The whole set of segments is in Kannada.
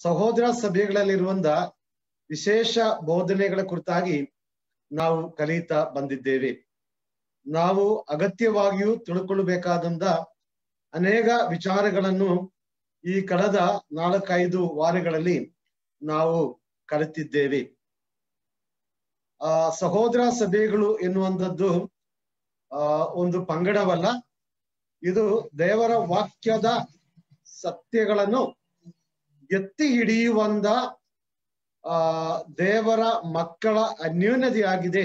ಸಹೋದರ ಸಭೆಗಳಲ್ಲಿರುವಂತ ವಿಶೇಷ ಬೋಧನೆಗಳ ಕುರಿತಾಗಿ ನಾವು ಕಲಿಯುತ್ತಾ ಬಂದಿದ್ದೇವೆ. ನಾವು ಅಗತ್ಯವಾಗಿಯೂ ತಿಳ್ಕೊಳ್ಳಬೇಕಾದಂತ ಅನೇಕ ವಿಚಾರಗಳನ್ನು ಈ ಕಳೆದ 4-5 ವಾರಗಳಲ್ಲಿ ನಾವು ಕಲಿತಿದ್ದೇವೆ. ಸಹೋದರ ಸಭೆಗಳು ಎನ್ನುವಂಥದ್ದು ಒಂದು ಪಂಗಡವಲ್ಲ, ಇದು ದೇವರ ವಾಕ್ಯದ ಸತ್ಯಗಳನ್ನು ಎತ್ತಿ ಹಿಡಿಯುವಂತ ದೇವರ ಮಕ್ಕಳ ಅನ್ಯೋನ್ಯತೆಯಾಗಿದೆ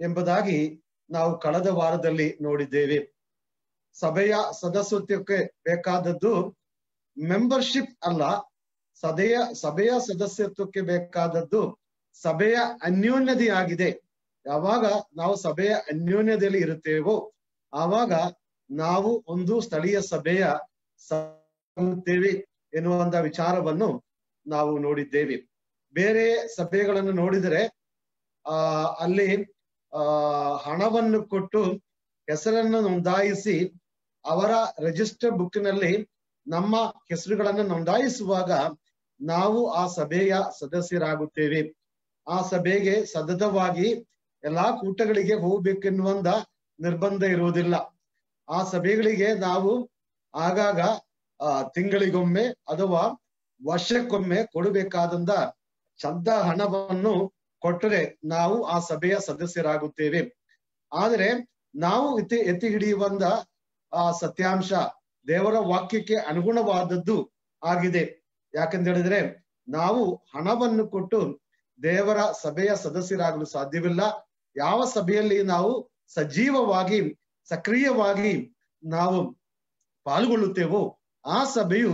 ಎಂಬುದಾಗಿ ನಾವು ಕಳೆದ ವಾರದಲ್ಲಿ ನೋಡಿದ್ದೇವೆ. ಸಭೆಯ ಸದಸ್ಯತ್ವಕ್ಕೆ ಬೇಕಾದದ್ದು ಮೆಂಬರ್ಶಿಪ್ ಅಲ್ಲ, ಸಭೆಯ ಸದಸ್ಯತ್ವಕ್ಕೆ ಬೇಕಾದದ್ದು ಸಭೆಯ ಅನ್ಯೋನ್ಯತೆಯಾಗಿದೆ. ಯಾವಾಗ ನಾವು ಸಭೆಯ ಅನ್ಯೋನ್ಯತೆಯಲ್ಲಿ ಇರುತ್ತೇವೋ ಆವಾಗ ನಾವು ಒಂದು ಸ್ಥಳೀಯ ಸಭೆಯ ಸಭೆಯಾಗುತ್ತೇವೆ ಎನ್ನುವಂತ ವಿಚಾರವನ್ನು ನಾವು ನೋಡಿದ್ದೇವೆ. ಬೇರೆ ಸಭೆಗಳನ್ನು ನೋಡಿದರೆ ಅಲ್ಲಿ ಹಣವನ್ನು ಕೊಟ್ಟು ಹೆಸರನ್ನು ನೋಂದಾಯಿಸಿ ಅವರ ರಿಜಿಸ್ಟರ್ ಬುಕ್ನಲ್ಲಿ ನಮ್ಮ ಹೆಸರುಗಳನ್ನು ನೋಂದಾಯಿಸುವಾಗ ನಾವು ಆ ಸಭೆಯ ಸದಸ್ಯರಾಗುತ್ತೇವೆ. ಆ ಸಭೆಗೆ ಸತತವಾಗಿ ಎಲ್ಲಾ ಕೂಟಗಳಿಗೆ ಹೋಗ್ಬೇಕೆನ್ನುವಂತ ನಿರ್ಬಂಧ ಇರುವುದಿಲ್ಲ. ಆ ಸಭೆಗಳಿಗೆ ನಾವು ಆಗಾಗ ತಿಂಗಳಿಗೊಮ್ಮೆ ಅಥವಾ ವರ್ಷಕ್ಕೊಮ್ಮೆ ಕೊಡಬೇಕಾದಂತ ಶಬ್ದ ಹಣವನ್ನು ಕೊಟ್ಟರೆ ನಾವು ಆ ಸಭೆಯ ಸದಸ್ಯರಾಗುತ್ತೇವೆ. ಆದರೆ ನಾವು ಎತ್ತಿ ಹಿಡಿಯುವಂತ ಆ ಸತ್ಯಾಂಶ ದೇವರ ವಾಕ್ಯಕ್ಕೆ ಅನುಗುಣವಾದದ್ದು ಆಗಿದೆ. ಯಾಕಂತ ಹೇಳಿದ್ರೆ ನಾವು ಹಣವನ್ನು ಕೊಟ್ಟು ದೇವರ ಸಭೆಯ ಸದಸ್ಯರಾಗಲು ಸಾಧ್ಯವಿಲ್ಲ. ಯಾವ ಸಭೆಯಲ್ಲಿ ನಾವು ಸಜೀವವಾಗಿ ಸಕ್ರಿಯವಾಗಿ ನಾವು ಪಾಲ್ಗೊಳ್ಳುತ್ತೇವೋ ಆ ಸಭೆಯು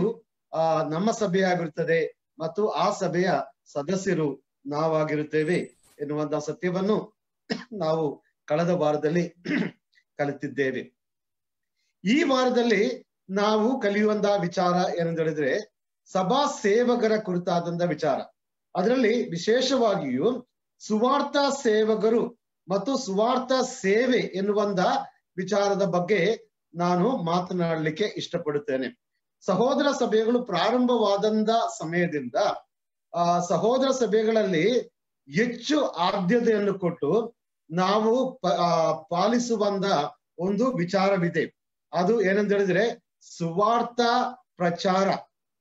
ನಮ್ಮ ಸಭೆಯಾಗಿರುತ್ತದೆ ಮತ್ತು ಆ ಸಭೆಯ ಸದಸ್ಯರು ನಾವಾಗಿರುತ್ತೇವೆ ಎನ್ನುವಂತಹ ಸತ್ಯವನ್ನು ನಾವು ಕಳೆದ ವಾರದಲ್ಲಿ ಕಲಿತಿದ್ದೇವೆ. ಈ ವಾರದಲ್ಲಿ ನಾವು ಕಲಿಯುವಂತಹ ವಿಚಾರ ಏನಂತ ಹೇಳಿದ್ರೆ ಸಭಾ ಸೇವಕರ ಕುರಿತಾದಂತ ವಿಚಾರ. ಅದರಲ್ಲಿ ವಿಶೇಷವಾಗಿಯೂ ಸುವಾರ್ಥ ಸೇವಕರು ಮತ್ತು ಸುವಾರ್ಥ ಸೇವೆ ಎನ್ನುವಂತ ವಿಚಾರದ ಬಗ್ಗೆ ನಾನು ಮಾತನಾಡಲಿಕ್ಕೆ ಇಷ್ಟಪಡುತ್ತೇನೆ. ಸಹೋದರ ಸಭೆಗಳು ಪ್ರಾರಂಭವಾದಂತ ಸಮಯದಿಂದ ಸಹೋದರ ಸಭೆಗಳಲ್ಲಿ ಹೆಚ್ಚು ಆದ್ಯತೆಯನ್ನು ಕೊಟ್ಟು ನಾವು ಪಾಲಿಸುವಂತ ಒಂದು ವಿಚಾರವಿದೆ. ಅದು ಏನಂತ ಹೇಳಿದ್ರೆ ಸುವಾರ್ಥ ಪ್ರಚಾರ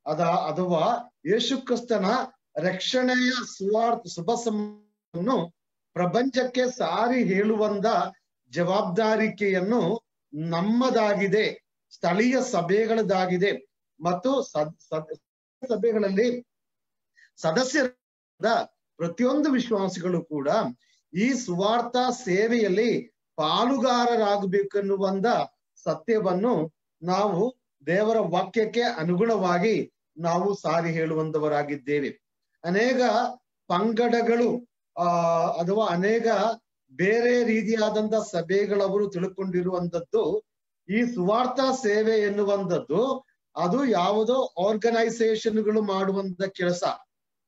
ಅಥವಾ ಯೇಸು ಕ್ರಿಸ್ತನ ರಕ್ಷಣೆಯ ಶುಭ ಸಂದೇಶವನ್ನು ಪ್ರಪಂಚಕ್ಕೆ ಸಾರಿ ಹೇಳುವಂತ ಜವಾಬ್ದಾರಿಕೆಯನ್ನು ನಮ್ಮದಾಗಿದೆ, ಸ್ಥಳೀಯ ಸಭೆಗಳದಾಗಿದೆ. ಮತ್ತು ಸಭೆಗಳಲ್ಲಿ ಸದಸ್ಯರಾದ ಪ್ರತಿಯೊಂದು ವಿಶ್ವಾಸಿಗಳು ಕೂಡ ಈ ಸುವಾರ್ಥ ಸೇವೆಯಲ್ಲಿ ಪಾಲುಗಾರರಾಗಬೇಕೆನ್ನುವಂತ ಸತ್ಯವನ್ನು ನಾವು ದೇವರ ವಾಕ್ಯಕ್ಕೆ ಅನುಗುಣವಾಗಿ ನಾವು ಸಾರಿ ಹೇಳುವಂತವರಾಗಿದ್ದೇವೆ. ಅನೇಕ ಪಂಗಡಗಳು ಅಥವಾ ಅನೇಕ ಬೇರೆ ರೀತಿಯಾದಂತ ಸಭೆಗಳವರು ತಿಳ್ಕೊಂಡಿರುವಂತದ್ದು ಈ ಸುವಾರ್ಥ ಸೇವೆ ಎನ್ನುವಂಥದ್ದು ಅದು ಯಾವುದೋ ಆರ್ಗನೈಸೇಷನ್ಗಳು ಮಾಡುವಂತ ಕೆಲಸ.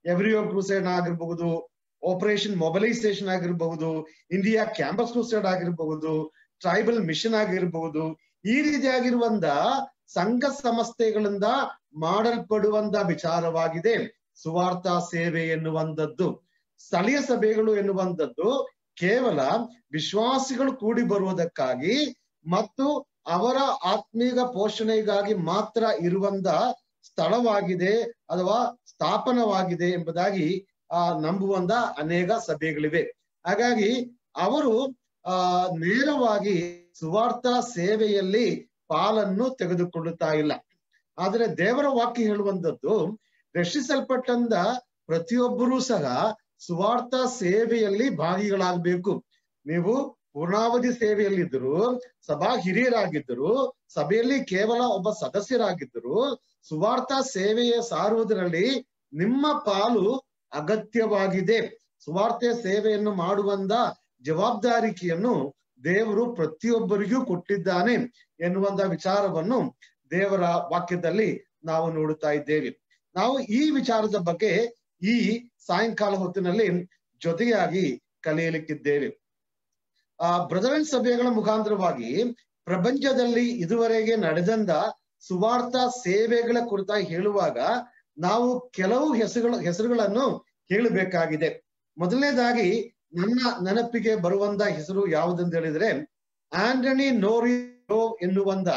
ಎವ್ರಿಯೋ ಕ್ರೂಸೈಡ್ ಆಗಿರಬಹುದು, ಆಪರೇಷನ್ ಮೊಬಲೈಸೇಷನ್ ಆಗಿರಬಹುದು, ಇಂಡಿಯಾ ಕ್ಯಾಂಪಸ್ ಕ್ರೂಸೈಡ್ ಆಗಿರಬಹುದು, ಟ್ರೈಬಲ್ ಮಿಷನ್ ಆಗಿರಬಹುದು, ಈ ರೀತಿಯಾಗಿರುವಂತ ಸಂಘ ಸಂಸ್ಥೆಗಳಿಂದ ಮಾಡಲ್ಪಡುವಂತ ವಿಚಾರವಾಗಿದೆ ಸುವಾರ್ಥ ಸೇವೆ ಎನ್ನುವಂಥದ್ದು. ಸ್ಥಳೀಯ ಸಭೆಗಳು ಎನ್ನುವಂಥದ್ದು ಕೇವಲ ವಿಶ್ವಾಸಿಗಳು ಕೂಡಿ ಬರುವುದಕ್ಕಾಗಿ ಮತ್ತು ಅವರ ಆತ್ಮೀಯ ಪೋಷಣೆಗಾಗಿ ಮಾತ್ರ ಇರುವಂತ ಸ್ಥಳವಾಗಿದೆ ಅಥವಾ ಸ್ಥಾಪನವಾಗಿದೆ ಎಂಬುದಾಗಿ ನಂಬುವಂತ ಅನೇಕ ಸಭೆಗಳಿವೆ. ಹಾಗಾಗಿ ಅವರು ನೇರವಾಗಿ ಸುವಾರ್ಥ ಸೇವೆಯಲ್ಲಿ ಪಾಲನ್ನು ತೆಗೆದುಕೊಳ್ಳುತ್ತಾ ಇಲ್ಲ. ಆದರೆ ದೇವರ ವಾಕ್ಯ ಹೇಳುವಂಥದ್ದು ರಕ್ಷಿಸಲ್ಪಟ್ಟಂತ ಪ್ರತಿಯೊಬ್ಬರೂ ಸಹ ಸುವಾರ್ಥ ಸೇವೆಯಲ್ಲಿ ಭಾಗಿಗಳಾಗಬೇಕು. ನೀವು ಪೂರ್ಣಾವಧಿ ಸೇವೆಯಲ್ಲಿದ್ದರು, ಸಭಾ ಹಿರಿಯರಾಗಿದ್ದರು, ಸಭೆಯಲ್ಲಿ ಕೇವಲ ಒಬ್ಬ ಸದಸ್ಯರಾಗಿದ್ದರು, ಸುವಾರ್ಥ ಸೇವೆಯ ಸಾರುವುದರಲ್ಲಿ ನಿಮ್ಮ ಪಾಲು ಅಗತ್ಯವಾಗಿದೆ. ಸುವಾರ್ಥ ಸೇವೆಯನ್ನು ಮಾಡುವಂತ ಜವಾಬ್ದಾರಿಕೆಯನ್ನು ದೇವರು ಪ್ರತಿಯೊಬ್ಬರಿಗೂ ಕೊಟ್ಟಿದ್ದಾನೆ ಎನ್ನುವಂತ ವಿಚಾರವನ್ನು ದೇವರ ವಾಕ್ಯದಲ್ಲಿ ನಾವು ನೋಡುತ್ತಾ ಇದ್ದೇವೆ. ನಾವು ಈ ವಿಚಾರದ ಬಗ್ಗೆ ಈ ಸಾಯಂಕಾಲ ಹೊತ್ತಿನಲ್ಲಿ ಜೊತೆಯಾಗಿ ಕಲಿಯಲಿಕ್ಕಿದ್ದೇವೆ. ಬ್ರದರನ್ ಸಭೆಗಳ ಮುಖಾಂತರವಾಗಿ ಪ್ರಪಂಚದಲ್ಲಿ ಇದುವರೆಗೆ ನಡೆದಂತ ಸುವಾರ್ಥ ಸೇವೆಗಳ ಕುರಿತಾಗಿ ಹೇಳುವಾಗ ನಾವು ಕೆಲವು ಹೆಸರುಗಳನ್ನು ಕೇಳಬೇಕಾಗಿದೆ. ಮೊದಲನೇದಾಗಿ ನನ್ನ ನೆನಪಿಗೆ ಬರುವಂತ ಹೆಸರು ಯಾವುದಂತ ಹೇಳಿದ್ರೆ ಆಂಟನಿ ನೋರಿಸ್ ಎನ್ನುವಂತ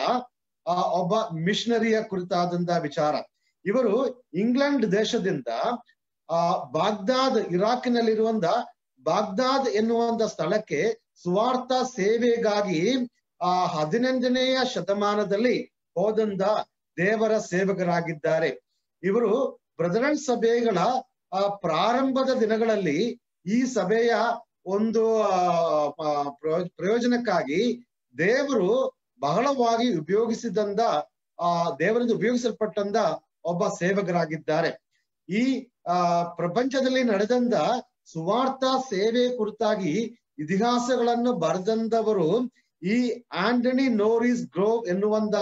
ಒಬ್ಬ ಮಿಷನರಿಯ ಕುರಿತಾದಂತ ವಿಚಾರ. ಇವರು ಇಂಗ್ಲೆಂಡ್ ದೇಶದಿಂದ ಬಾಗ್ದಾದ್, ಇರಾಕಿನಲ್ಲಿರುವಂತ ಬಾಗ್ದಾದ್ ಎನ್ನುವಂತ ಸ್ಥಳಕ್ಕೆ ಸುವಾರ್ಥ ಸೇವೆಗಾಗಿ 18ನೆಯ ಶತಮಾನದಲ್ಲಿ ಹೋದಂತ ದೇವರ ಸೇವಕರಾಗಿದ್ದಾರೆ. ಇವರು ಬ್ರದರನ್ ಸಭೆಗಳ ಪ್ರಾರಂಭದ ದಿನಗಳಲ್ಲಿ ಈ ಸಭೆಯ ಒಂದು ಪ್ರಯೋಜನಕ್ಕಾಗಿ ದೇವರು ಬಹಳವಾಗಿ ಉಪಯೋಗಿಸಿದಂತ ದೇವರಿಂದ ಉಪಯೋಗಿಸಲ್ಪಟ್ಟಂತ ಒಬ್ಬ ಸೇವಕರಾಗಿದ್ದಾರೆ. ಈ ಪ್ರಪಂಚದಲ್ಲಿ ನಡೆದಂತ ಸುವಾರ್ಥ ಸೇವೆ ಕುರಿತಾಗಿ ಇತಿಹಾಸಗಳನ್ನು ಬರೆದಂತವರು ಈ ಆಂಟನಿ ನೋರಿಸ್ ಗ್ರೋವ್ ಎನ್ನುವಂತ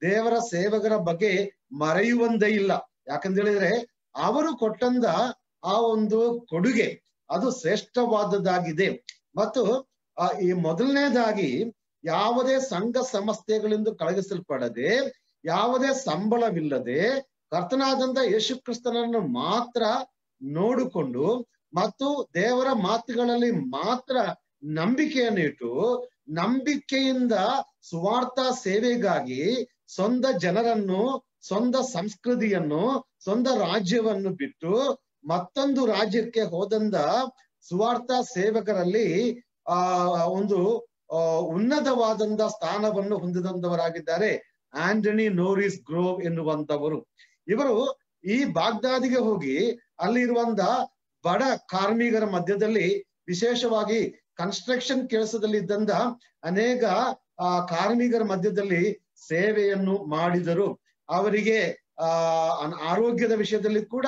ದೇವರ ಸೇವಕರ ಬಗ್ಗೆ ಮರೆಯುವಂದೇ ಇಲ್ಲ. ಯಾಕಂತ ಹೇಳಿದ್ರೆ ಅವರು ಕೊಟ್ಟಂತ ಆ ಒಂದು ಕೊಡುಗೆ ಅದು ಶ್ರೇಷ್ಠವಾದದ್ದಾಗಿದೆ. ಮತ್ತು ಈ ಮೊದಲನೇದಾಗಿ ಯಾವುದೇ ಸಂಘ ಸಂಸ್ಥೆಗಳಿಂದ ಕಳಗಿಸಲ್ಪಡದೆ, ಯಾವುದೇ ಸಂಬಳವಿಲ್ಲದೆ ಕರ್ತನಾದಂತ ಯೇಸು ಕ್ರಿಸ್ತನನ್ನು ಮಾತ್ರ ನೋಡಿಕೊಂಡು ಮತ್ತು ದೇವರ ಮಾತುಗಳಲ್ಲಿ ಮಾತ್ರ ನಂಬಿಕೆಯನ್ನು ಇಟ್ಟು, ನಂಬಿಕೆಯಿಂದ ಸುವಾರ್ಥ ಸೇವೆಗಾಗಿ ಸ್ವಂತ ಜನರನ್ನು, ಸ್ವಂತ ಸಂಸ್ಕೃತಿಯನ್ನು, ಸ್ವಂತ ರಾಜ್ಯವನ್ನು ಬಿಟ್ಟು ಮತ್ತೊಂದು ರಾಜ್ಯಕ್ಕೆ ಹೋದಂತ ಸುವಾರ್ಥ ಸೇವಕರಲ್ಲಿ ಒಂದು ಉನ್ನತವಾದಂತ ಸ್ಥಾನವನ್ನು ಹೊಂದಿದಂತವರಾಗಿದ್ದಾರೆ ಆಂಟನಿ ನೋರಿಸ್ ಗ್ರೋವ್ ಎನ್ನುವಂತವರು. ಇವರು ಈ ಬಾಗ್ದಾದಿಗೆ ಹೋಗಿ ಅಲ್ಲಿರುವಂತ ಬಡ ಕಾರ್ಮಿಕರ ಮಧ್ಯದಲ್ಲಿ, ವಿಶೇಷವಾಗಿ ಕನ್ಸ್ಟ್ರಕ್ಷನ್ ಕೆಲಸದಲ್ಲಿ ಇದ್ದಂತ ಅನೇಕ ಕಾರ್ಮಿಕರ ಮಧ್ಯದಲ್ಲಿ ಸೇವೆಯನ್ನು ಮಾಡಿದರು. ಅವರಿಗೆ ಆರೋಗ್ಯದ ವಿಷಯದಲ್ಲಿ ಕೂಡ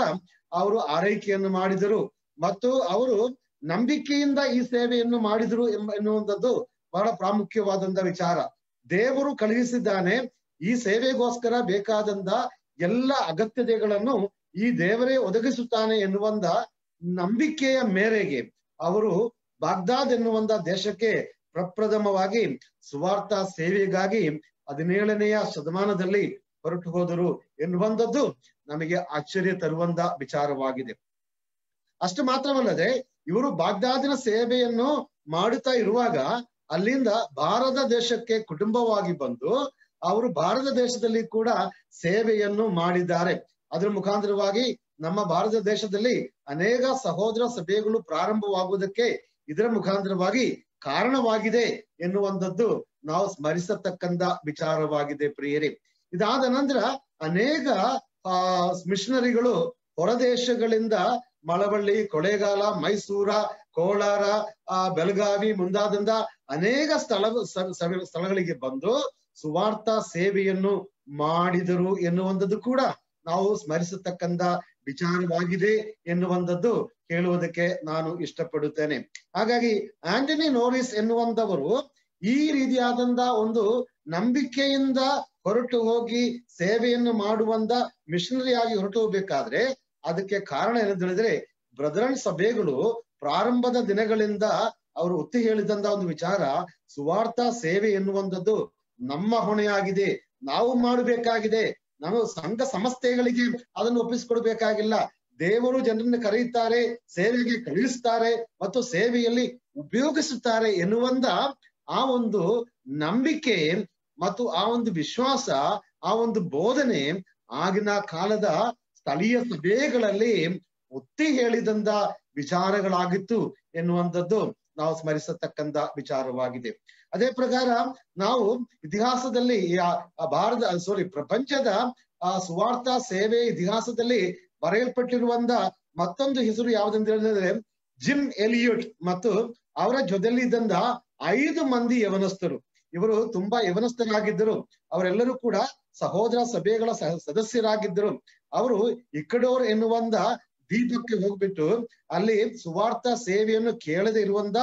ಅವರು ಆರೈಕೆಯನ್ನು ಮಾಡಿದರು ಮತ್ತು ಅವರು ನಂಬಿಕೆಯಿಂದ ಈ ಸೇವೆಯನ್ನು ಮಾಡಿದರು ಎನ್ನುವಂಥದ್ದು ಬಹಳ ಪ್ರಾಮುಖ್ಯವಾದಂತ ವಿಚಾರ. ದೇವರು ಕಳುಹಿಸಿದ್ದಾನೆ, ಈ ಸೇವೆಗೋಸ್ಕರ ಬೇಕಾದಂತ ಎಲ್ಲ ಅಗತ್ಯತೆಗಳನ್ನು ಈ ದೇವರೇ ಒದಗಿಸುತ್ತಾನೆ ಎನ್ನುವಂತ ನಂಬಿಕೆಯ ಮೇರೆಗೆ ಅವರು ಬಾಗ್ದಾದ್ ಎನ್ನುವಂತ ದೇಶಕ್ಕೆ ಪ್ರಪ್ರಥಮವಾಗಿ ಸುವಾರ್ಥ ಸೇವೆಗಾಗಿ 17ನೆಯ ಶತಮಾನದಲ್ಲಿ ಹೊರಟು ಹೋದರು ಎನ್ನುವಂಥದ್ದು ನಮಗೆ ಆಶ್ಚರ್ಯ ತರುವಂತ ವಿಚಾರವಾಗಿದೆ. ಅಷ್ಟು ಮಾತ್ರವಲ್ಲದೆ ಇವರು ಬಾಗ್ದಾದಿನ ಸೇವೆಯನ್ನು ಮಾಡುತ್ತಾ ಇರುವಾಗ ಅಲ್ಲಿಂದ ಭಾರತ ದೇಶಕ್ಕೆ ಕುಟುಂಬವಾಗಿ ಬಂದು ಅವರು ಭಾರತ ದೇಶದಲ್ಲಿ ಕೂಡ ಸೇವೆಯನ್ನು ಮಾಡಿದ್ದಾರೆ. ಅದರ ಮುಖಾಂತರವಾಗಿ ನಮ್ಮ ಭಾರತ ದೇಶದಲ್ಲಿ ಅನೇಕ ಸಹೋದರ ಸಭೆಗಳು ಪ್ರಾರಂಭವಾಗುವುದಕ್ಕೆ ಇದರ ಮುಖಾಂತರವಾಗಿ ಕಾರಣವಾಗಿದೆ ಎನ್ನುವಂಥದ್ದು ನಾವು ಸ್ಮರಿಸತಕ್ಕಂತ ವಿಚಾರವಾಗಿದೆ ಪ್ರಿಯರೇ. ಇದಾದ ನಂತರ ಅನೇಕ ಮಿಷನರಿಗಳು ಹೊರದೇಶಗಳಿಂದ ಮಳವಳ್ಳಿ, ಕೊಳ್ಳೇಗಾಲ, ಮೈಸೂರ, ಕೋಲಾರ, ಬೆಳಗಾವಿ ಮುಂತಾದಂತ ಅನೇಕ ಸ್ಥಳಗಳಿಗೆ ಬಂದು ಸುವಾರ್ಥ ಸೇವೆಯನ್ನು ಮಾಡಿದರು ಎನ್ನುವಂಥದ್ದು ಕೂಡ ನಾವು ಸ್ಮರಿಸತಕ್ಕಂತ ವಿಚಾರವಾಗಿದೆ ಎನ್ನುವಂಥದ್ದು ಹೇಳುವುದಕ್ಕೆ ನಾನು ಇಷ್ಟಪಡುತ್ತೇನೆ. ಹಾಗಾಗಿ ಆಂಟನಿ ನೋರಿಸ್ ಎನ್ನುವಂಥವರು ಈ ರೀತಿಯಾದಂತ ಒಂದು ನಂಬಿಕೆಯಿಂದ ಹೊರಟು ಹೋಗಿ ಸೇವೆಯನ್ನು ಮಾಡುವಂತ ಮಿಷನರಿ ಆಗಿ ಹೊರಟು ಹೋಗ್ಬೇಕಾದ್ರೆ ಅದಕ್ಕೆ ಕಾರಣ ಏನಂತ ಹೇಳಿದ್ರೆ ಬ್ರದರನ್ ಸಭೆಗಳು ಪ್ರಾರಂಭದ ದಿನಗಳಿಂದ ಅವರು ಒತ್ತಿ ಹೇಳಿದಂತ ಒಂದು ವಿಚಾರ, ಸುವಾರ್ಥ ಸೇವೆ ಎನ್ನುವಂಥದ್ದು ನಮ್ಮ ಹೊಣೆಯಾಗಿದೆ, ನಾವು ಮಾಡಬೇಕಾಗಿದೆ. ನಾವು ಸಂಘ ಸಂಸ್ಥೆಗಳಿಗೆ ಅದನ್ನು ಒಪ್ಪಿಸಿಕೊಡ್ಬೇಕಾಗಿಲ್ಲ. ದೇವರು ಜನರನ್ನು ಕರೆಯುತ್ತಾರೆ, ಸೇವೆಗೆ ಕಳುಹಿಸ್ತಾರೆ ಮತ್ತು ಸೇವೆಯಲ್ಲಿ ಉಪಯೋಗಿಸುತ್ತಾರೆ ಎನ್ನುವಂತ ಆ ಒಂದು ನಂಬಿಕೆ ಮತ್ತು ಆ ಒಂದು ವಿಶ್ವಾಸ, ಆ ಒಂದು ಬೋಧನೆ ಆಗಿನ ಕಾಲದ ಸ್ಥಳೀಯ ಸಭೆಗಳಲ್ಲಿ ಒತ್ತಿ ಹೇಳಿದಂತ ವಿಚಾರಗಳಾಗಿತ್ತು ಎನ್ನುವಂಥದ್ದು ನಾವು ಸ್ಮರಿಸತಕ್ಕಂತ ವಿಚಾರವಾಗಿದೆ. ಅದೇ ಪ್ರಕಾರ ನಾವು ಇತಿಹಾಸದಲ್ಲಿ ಪ್ರಪಂಚದ ಸುವಾರ್ಥ ಸೇವೆ ಇತಿಹಾಸದಲ್ಲಿ ಬರೆಯಲ್ಪಟ್ಟಿರುವಂತ ಮತ್ತೊಂದು ಹೆಸರು ಯಾವುದಂತ ಹೇಳಿದ್ರೆ ಜಿಮ್ ಎಲಿಯಟ್ ಮತ್ತು ಅವರ ಜೊತೆಯಲ್ಲಿ ಇದ್ದಂತ 5 ಮಂದಿ ಯವನಸ್ಥರು. ಇವರು ತುಂಬಾ ಯವನಸ್ಥರಾಗಿದ್ದರು. ಅವರೆಲ್ಲರೂ ಕೂಡ ಸಹೋದರ ಸಭೆಗಳ ಸದಸ್ಯರಾಗಿದ್ದರು. ಅವರು ಇಕ್ಕಡೋರ್ ಎನ್ನುವಂತ ದ್ವೀಪಕ್ಕೆ ಹೋಗ್ಬಿಟ್ಟು ಅಲ್ಲಿ ಸುವಾರ್ಥ ಸೇವೆಯನ್ನು ಕೇಳದೆ ಇರುವಂತ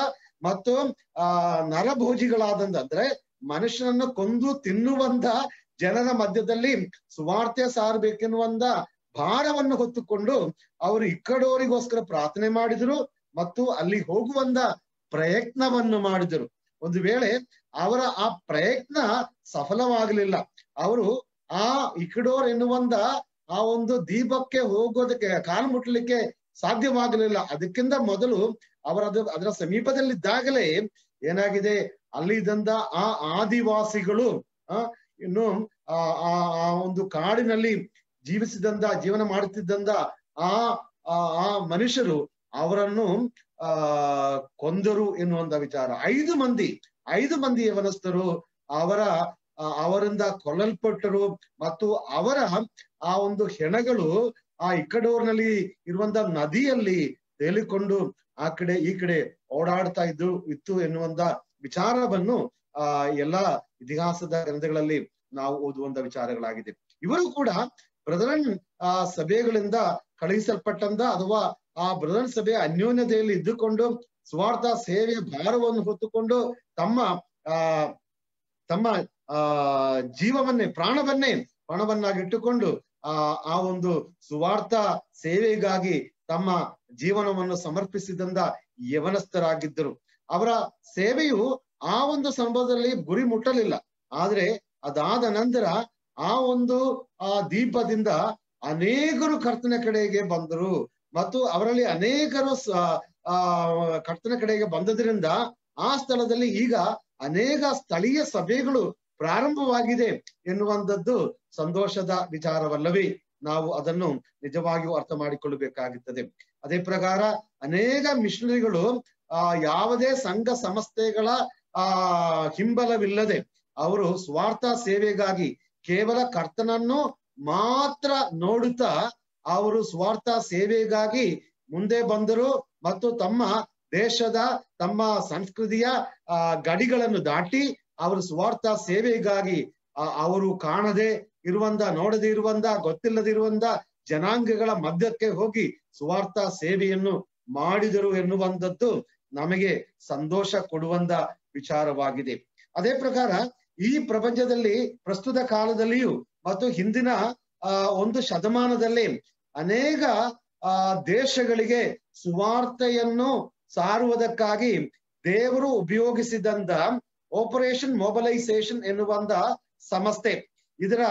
ಮತ್ತು ನರಭೋಜಿಗಳಾದಂತ ಅಂದ್ರೆ ಮನುಷ್ಯನನ್ನು ಕೊಂದು ತಿನ್ನುವಂತ ಜನರ ಮಧ್ಯದಲ್ಲಿ ಸುವಾರ್ತೆ ಸಾರಬೇಕೆನ್ನುವಂತ ಭಾರವನ್ನು ಹೊತ್ತುಕೊಂಡು ಅವರು ಇಕ್ಕಡೋರಿಗೋಸ್ಕರ ಪ್ರಾರ್ಥನೆ ಮಾಡಿದರು ಮತ್ತು ಅಲ್ಲಿ ಹೋಗುವಂತ ಪ್ರಯತ್ನವನ್ನು ಮಾಡಿದರು. ಒಂದು ವೇಳೆ ಅವರ ಆ ಪ್ರಯತ್ನ ಸಫಲವಾಗಲಿಲ್ಲ. ಅವರು ಆ ಇಕ್ಕಡೋರ್ ಎನ್ನುವಂತ ಆ ಒಂದು ದೀಪಕ್ಕೆ ಹೋಗೋದಕ್ಕೆ ಕಾಲು ಮುಟ್ಲಿಕ್ಕೆ ಸಾಧ್ಯವಾಗಲಿಲ್ಲ. ಅದಕ್ಕಿಂತ ಮೊದಲು ಅದರ ಸಮೀಪದಲ್ಲಿದ್ದಾಗಲೇ ಏನಾಗಿದೆ, ಅಲ್ಲಿದ್ದಂದ ಆ ಆದಿವಾಸಿಗಳು ಇನ್ನು ಆ ಒಂದು ಕಾಡಿನಲ್ಲಿ ಜೀವನ ಮಾಡುತ್ತಿದ್ದಂದ ಆ ಮನುಷ್ಯರು ಅವರನ್ನು ಕೊಂದರು ಎನ್ನುವಂತ ವಿಚಾರ. 5 ಮಂದಿ ಯವನಸ್ಥರು ಅವರಿಂದ ಕೊಲ್ಲಲ್ಪಟ್ಟರು ಮತ್ತು ಅವರ ಆ ಒಂದು ಹೆಣಗಳು ಆ ಇಕ್ಕಡೂರಿನಲ್ಲಿ ಇರುವಂತ ನದಿಯಲ್ಲಿ ತೇಲಿಕೊಂಡು ಆ ಕಡೆ ಈ ಕಡೆ ಓಡಾಡ್ತಾ ಇತ್ತು ಎನ್ನುವಂತ ವಿಚಾರವನ್ನು ಎಲ್ಲಾ ಇತಿಹಾಸದ ಗ್ರಂಥಗಳಲ್ಲಿ ನಾವು ಓದುವಂತ ವಿಚಾರಗಳಾಗಿದೆ. ಇವರು ಕೂಡ ಬ್ರದರನ್ ಸಭೆಗಳಿಂದ ಕಳುಹಿಸಲ್ಪಟ್ಟಂತ ಅಥವಾ ಆ ಬ್ರದರನ್ ಸಭೆಯ ಅನ್ಯೋನ್ಯತೆಯಲ್ಲಿ ಇದ್ದುಕೊಂಡು ಸ್ವಾರ್ಥ ಸೇವೆಯ ಭಾರವನ್ನು ಹೊತ್ತುಕೊಂಡು ತಮ್ಮ ಜೀವವನ್ನೇ ಪ್ರಾಣವನ್ನಾಗಿಟ್ಟುಕೊಂಡು ಆ ಒಂದು ಸುವಾರ್ಥ ಸೇವೆಗಾಗಿ ತಮ್ಮ ಜೀವನವನ್ನು ಸಮರ್ಪಿಸಿದಂತ ಯವನಸ್ಥರಾಗಿದ್ದರು. ಅವರ ಸೇವೆಯು ಆ ಒಂದು ಸಂದರ್ಭದಲ್ಲಿ ಗುರಿ ಮುಟ್ಟಲಿಲ್ಲ. ಆದ್ರೆ ಅದಾದ ನಂತರ ಆ ಒಂದು ದೀಪದಿಂದ ಅನೇಕರು ಕರ್ತನ ಕಡೆಗೆ ಬಂದರು ಮತ್ತು ಅವರಲ್ಲಿ ಅನೇಕರು ಕರ್ತನ ಕಡೆಗೆ ಬಂದದ್ರಿಂದ ಆ ಸ್ಥಳದಲ್ಲಿ ಈಗ ಅನೇಕ ಸ್ಥಳೀಯ ಸಭೆಗಳು ಪ್ರಾರಂಭವಾಗಿದೆ ಎನ್ನುವಂಥದ್ದು ಸಂತೋಷದ ವಿಚಾರವಲ್ಲವೇ? ನಾವು ಅದನ್ನು ನಿಜವಾಗಿಯೂ ಅರ್ಥ ಮಾಡಿಕೊಳ್ಳಬೇಕಾಗುತ್ತದೆ. ಅದೇ ಪ್ರಕಾರ ಅನೇಕ ಮಿಷನರಿಗಳು ಯಾವುದೇ ಸಂಘ ಸಂಸ್ಥೆಗಳ ಹಿಂಬಲವಿಲ್ಲದೆ ಅವರು ಸ್ವಾರ್ಥ ಸೇವೆಗಾಗಿ ಕೇವಲ ಕರ್ತನನ್ನು ಮಾತ್ರ ನೋಡುತ್ತಾ ಅವರು ಸ್ವಾರ್ಥ ಸೇವೆಗಾಗಿ ಮುಂದೆ ಬಂದರು ಮತ್ತು ತಮ್ಮ ದೇಶದ ತಮ್ಮ ಸಂಸ್ಕೃತಿಯ ಗಡಿಗಳನ್ನು ದಾಟಿ ಅವರು ಸ್ವಾರ್ಥ ಸೇವೆಗಾಗಿ ಅವರು ಕಾಣದೆ ಇರುವಂತ, ನೋಡದೆ ಇರುವಂತ, ಗೊತ್ತಿಲ್ಲದಿರುವಂತ ಜನಾಂಗಗಳ ಮಧ್ಯಕ್ಕೆ ಹೋಗಿ ಸ್ವಾರ್ಥ ಸೇವೆಯನ್ನು ಮಾಡಿದರು ಎನ್ನುವಂಥದ್ದು ನಮಗೆ ಸಂತೋಷ ಕೊಡುವಂತ ವಿಚಾರವಾಗಿದೆ. ಅದೇ ಪ್ರಕಾರ ಈ ಪ್ರಪಂಚದಲ್ಲಿ ಪ್ರಸ್ತುತ ಕಾಲದಲ್ಲಿಯೂ ಮತ್ತು ಹಿಂದಿನ ಒಂದು ಶತಮಾನದಲ್ಲಿ ಅನೇಕ ದೇಶಗಳಿಗೆ ಸುವಾರ್ತೆಯನ್ನು ಸಾರುವುದಕ್ಕಾಗಿ ದೇವರು ಉಪಯೋಗಿಸಿದಂತ ಆಪರೇಷನ್ ಮೊಬಲೈಸೇಷನ್ ಎನ್ನುವಂತ ಸಂಸ್ಥೆ, ಇದರ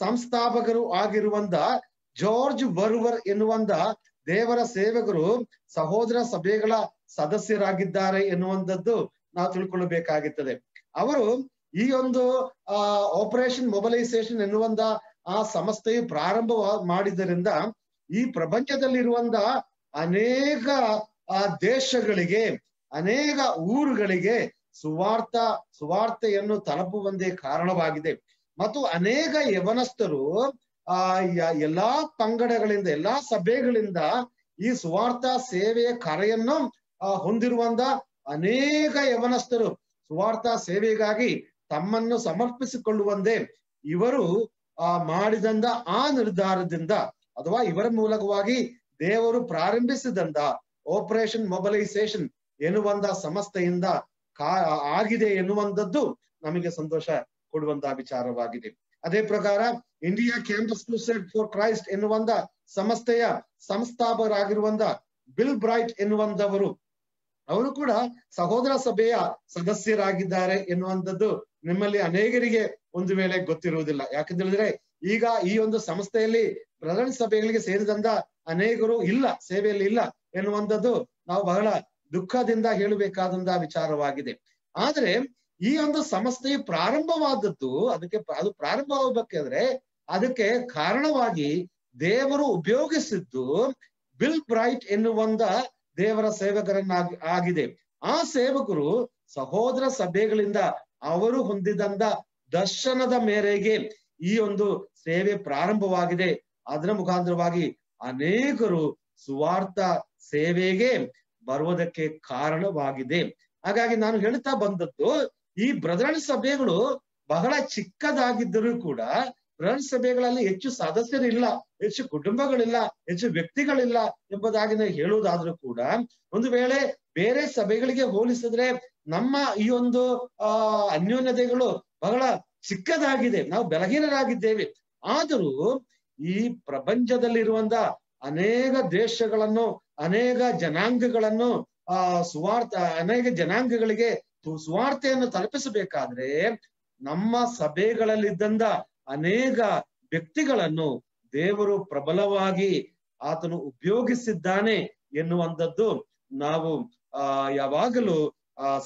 ಸಂಸ್ಥಾಪಕರು ಆಗಿರುವಂತ ಜಾರ್ಜ್ ವರ್ವರ್ ಎನ್ನುವಂತ ದೇವರ ಸೇವಕರು ಸಹೋದರ ಸಭೆಗಳ ಸದಸ್ಯರಾಗಿದ್ದಾರೆ ಎನ್ನುವಂಥದ್ದು ನಾವು ತಿಳ್ಕೊಳ್ಳಬೇಕಾಗುತ್ತದೆ. ಅವರು ಈ ಒಂದು ಆಪರೇಷನ್ ಮೊಬಲೈಸೇಷನ್ ಎನ್ನುವಂತ ಆ ಸಂಸ್ಥೆಯು ಪ್ರಾರಂಭ ಮಾಡಿದ್ದರಿಂದ ಈ ಪ್ರಪಂಚದಲ್ಲಿರುವಂತ ಅನೇಕ ದೇಶಗಳಿಗೆ, ಅನೇಕ ಊರುಗಳಿಗೆ ಸುವಾರ್ತೆಯನ್ನು ತಲುಪುವಂದೇ ಕಾರಣವಾಗಿದೆ. ಮತ್ತು ಅನೇಕ ಯವನಸ್ಥರು ಎಲ್ಲಾ ಪಂಗಡಗಳಿಂದ, ಎಲ್ಲಾ ಸಭೆಗಳಿಂದ ಈ ಸುವಾರ್ಥ ಸೇವೆಯ ಕರೆಯನ್ನು ಹೊಂದಿರುವಂತ ಅನೇಕ ಯವನಸ್ಥರು ಸುವಾರ್ಥ ಸೇವೆಗಾಗಿ ತಮ್ಮನ್ನು ಸಮರ್ಪಿಸಿಕೊಳ್ಳುವಂತೆ ಇವರು ಮಾಡಿದಂತ ಆ ನಿರ್ಧಾರದಿಂದ ಅಥವಾ ಇವರ ಮೂಲಕವಾಗಿ ದೇವರು ಪ್ರಾರಂಭಿಸಿದಂತ ಆಪರೇಷನ್ ಮೊಬಲೈಸೇಷನ್ ಎನ್ನುವಂತ ಸಂಸ್ಥೆಯಿಂದ ಆಗಿದೆ ಎನ್ನುವಂಥದ್ದು ನಮಗೆ ಸಂತೋಷ ಕೊಡುವಂತಹ ವಿಚಾರವಾಗಿದೆ. ಅದೇ ಪ್ರಕಾರ India campus crusade for Christ ಎನ್ನುವಂತ ಸಂಸ್ಥೆಯ ಸಂಸ್ಥಾಪಕರಾಗಿರುವಂತ ಬಿಲ್ ಬ್ರೈಟ್ ಎನ್ನುವಂತವರು, ಅವರು ಕೂಡ ಸಹೋದರ ಸಭೆಯ ಸದಸ್ಯರಾಗಿದ್ದಾರೆ ಎನ್ನುವಂಥದ್ದು ನಿಮ್ಮಲ್ಲಿ ಅನೇಕರಿಗೆ ಒಂದು ವೇಳೆ ಗೊತ್ತಿರುವುದಿಲ್ಲ. ಯಾಕಂತ ಹೇಳಿದ್ರೆ ಈಗ ಈ ಒಂದು ಸಂಸ್ಥೆಯಲ್ಲಿ ಬ್ರದರನ್ ಸಭೆಗಳಿಗೆ ಸೇರಿದಂತ ಅನೇಕರು ಇಲ್ಲ, ಸೇವೆಯಲ್ಲಿ ಇಲ್ಲ ಎನ್ನುವಂಥದ್ದು ನಾವು ಬಹಳ ದುಃಖದಿಂದ ಹೇಳಬೇಕಾದಂತ ವಿಚಾರವಾಗಿದೆ. ಆದ್ರೆ ಈ ಒಂದು ಸಂಸ್ಥೆಯು ಪ್ರಾರಂಭವಾದದ್ದು, ಅದು ಪ್ರಾರಂಭವಾಗಬೇಕಾದ್ರೆ ಅದಕ್ಕೆ ಕಾರಣವಾಗಿ ದೇವರು ಉಪಯೋಗಿಸಿದ್ದು ಬಿಲ್ ಬ್ರೈಟ್ ಎನ್ನುವಂತ ದೇವರ ಸೇವಕರನ್ನಾಗಿದೆ. ಆ ಸೇವಕರು ಸಹೋದರ ಸಭೆಗಳಿಂದ ಅವರು ಹೊಂದಿದಂತ ದರ್ಶನದ ಮೇರೆಗೆ ಈ ಒಂದು ಸೇವೆ ಪ್ರಾರಂಭವಾಗಿದೆ. ಅದರ ಮುಖಾಂತರವಾಗಿ ಅನೇಕರು ಸುವಾರ್ಥ ಸೇವೆಗೆ ಬರುವುದಕ್ಕೆ ಕಾರಣವಾಗಿದೆ. ಹಾಗಾಗಿ ನಾನು ಹೇಳ್ತಾ ಬಂದದ್ದು, ಈ ಬ್ರದರನ್ ಸಭೆಗಳು ಬಹಳ ಚಿಕ್ಕದಾಗಿದ್ದರೂ ಕೂಡ ಬ್ರದರನ್ ಸಭೆಗಳಲ್ಲಿ ಹೆಚ್ಚು ಸದಸ್ಯರಿಲ್ಲ, ಹೆಚ್ಚು ಕುಟುಂಬಗಳಿಲ್ಲ, ಹೆಚ್ಚು ವ್ಯಕ್ತಿಗಳಿಲ್ಲ ಎಂಬುದಾಗಿ ಹೇಳುವುದಾದ್ರೂ ಕೂಡ ಒಂದು ವೇಳೆ ಬೇರೆ ಸಭೆಗಳಿಗೆ ಹೋಲಿಸಿದ್ರೆ ನಮ್ಮ ಈ ಒಂದು ಅನ್ಯೋನ್ಯತೆಗಳು ಬಹಳ ಚಿಕ್ಕದಾಗಿದೆ, ನಾವು ಬಲಹೀನರಾಗಿದ್ದೇವೆ. ಆದರೂ ಈ ಪ್ರಪಂಚದಲ್ಲಿರುವಂತ ಅನೇಕ ದೇಶಗಳನ್ನು, ಅನೇಕ ಜನಾಂಗಗಳನ್ನು ಅನೇಕ ಜನಾಂಗಗಳಿಗೆ ಸುವಾರ್ತೆಯನ್ನು ತಲುಪಿಸಬೇಕಾದ್ರೆ ನಮ್ಮ ಸಭೆಗಳಲ್ಲಿದ್ದಂತ ಅನೇಕ ವ್ಯಕ್ತಿಗಳನ್ನು ದೇವರು ಪ್ರಬಲವಾಗಿ ಆತನು ಉಪಯೋಗಿಸಿದ್ದಾನೆ ಎನ್ನುವಂಥದ್ದು ನಾವು ಯಾವಾಗಲೂ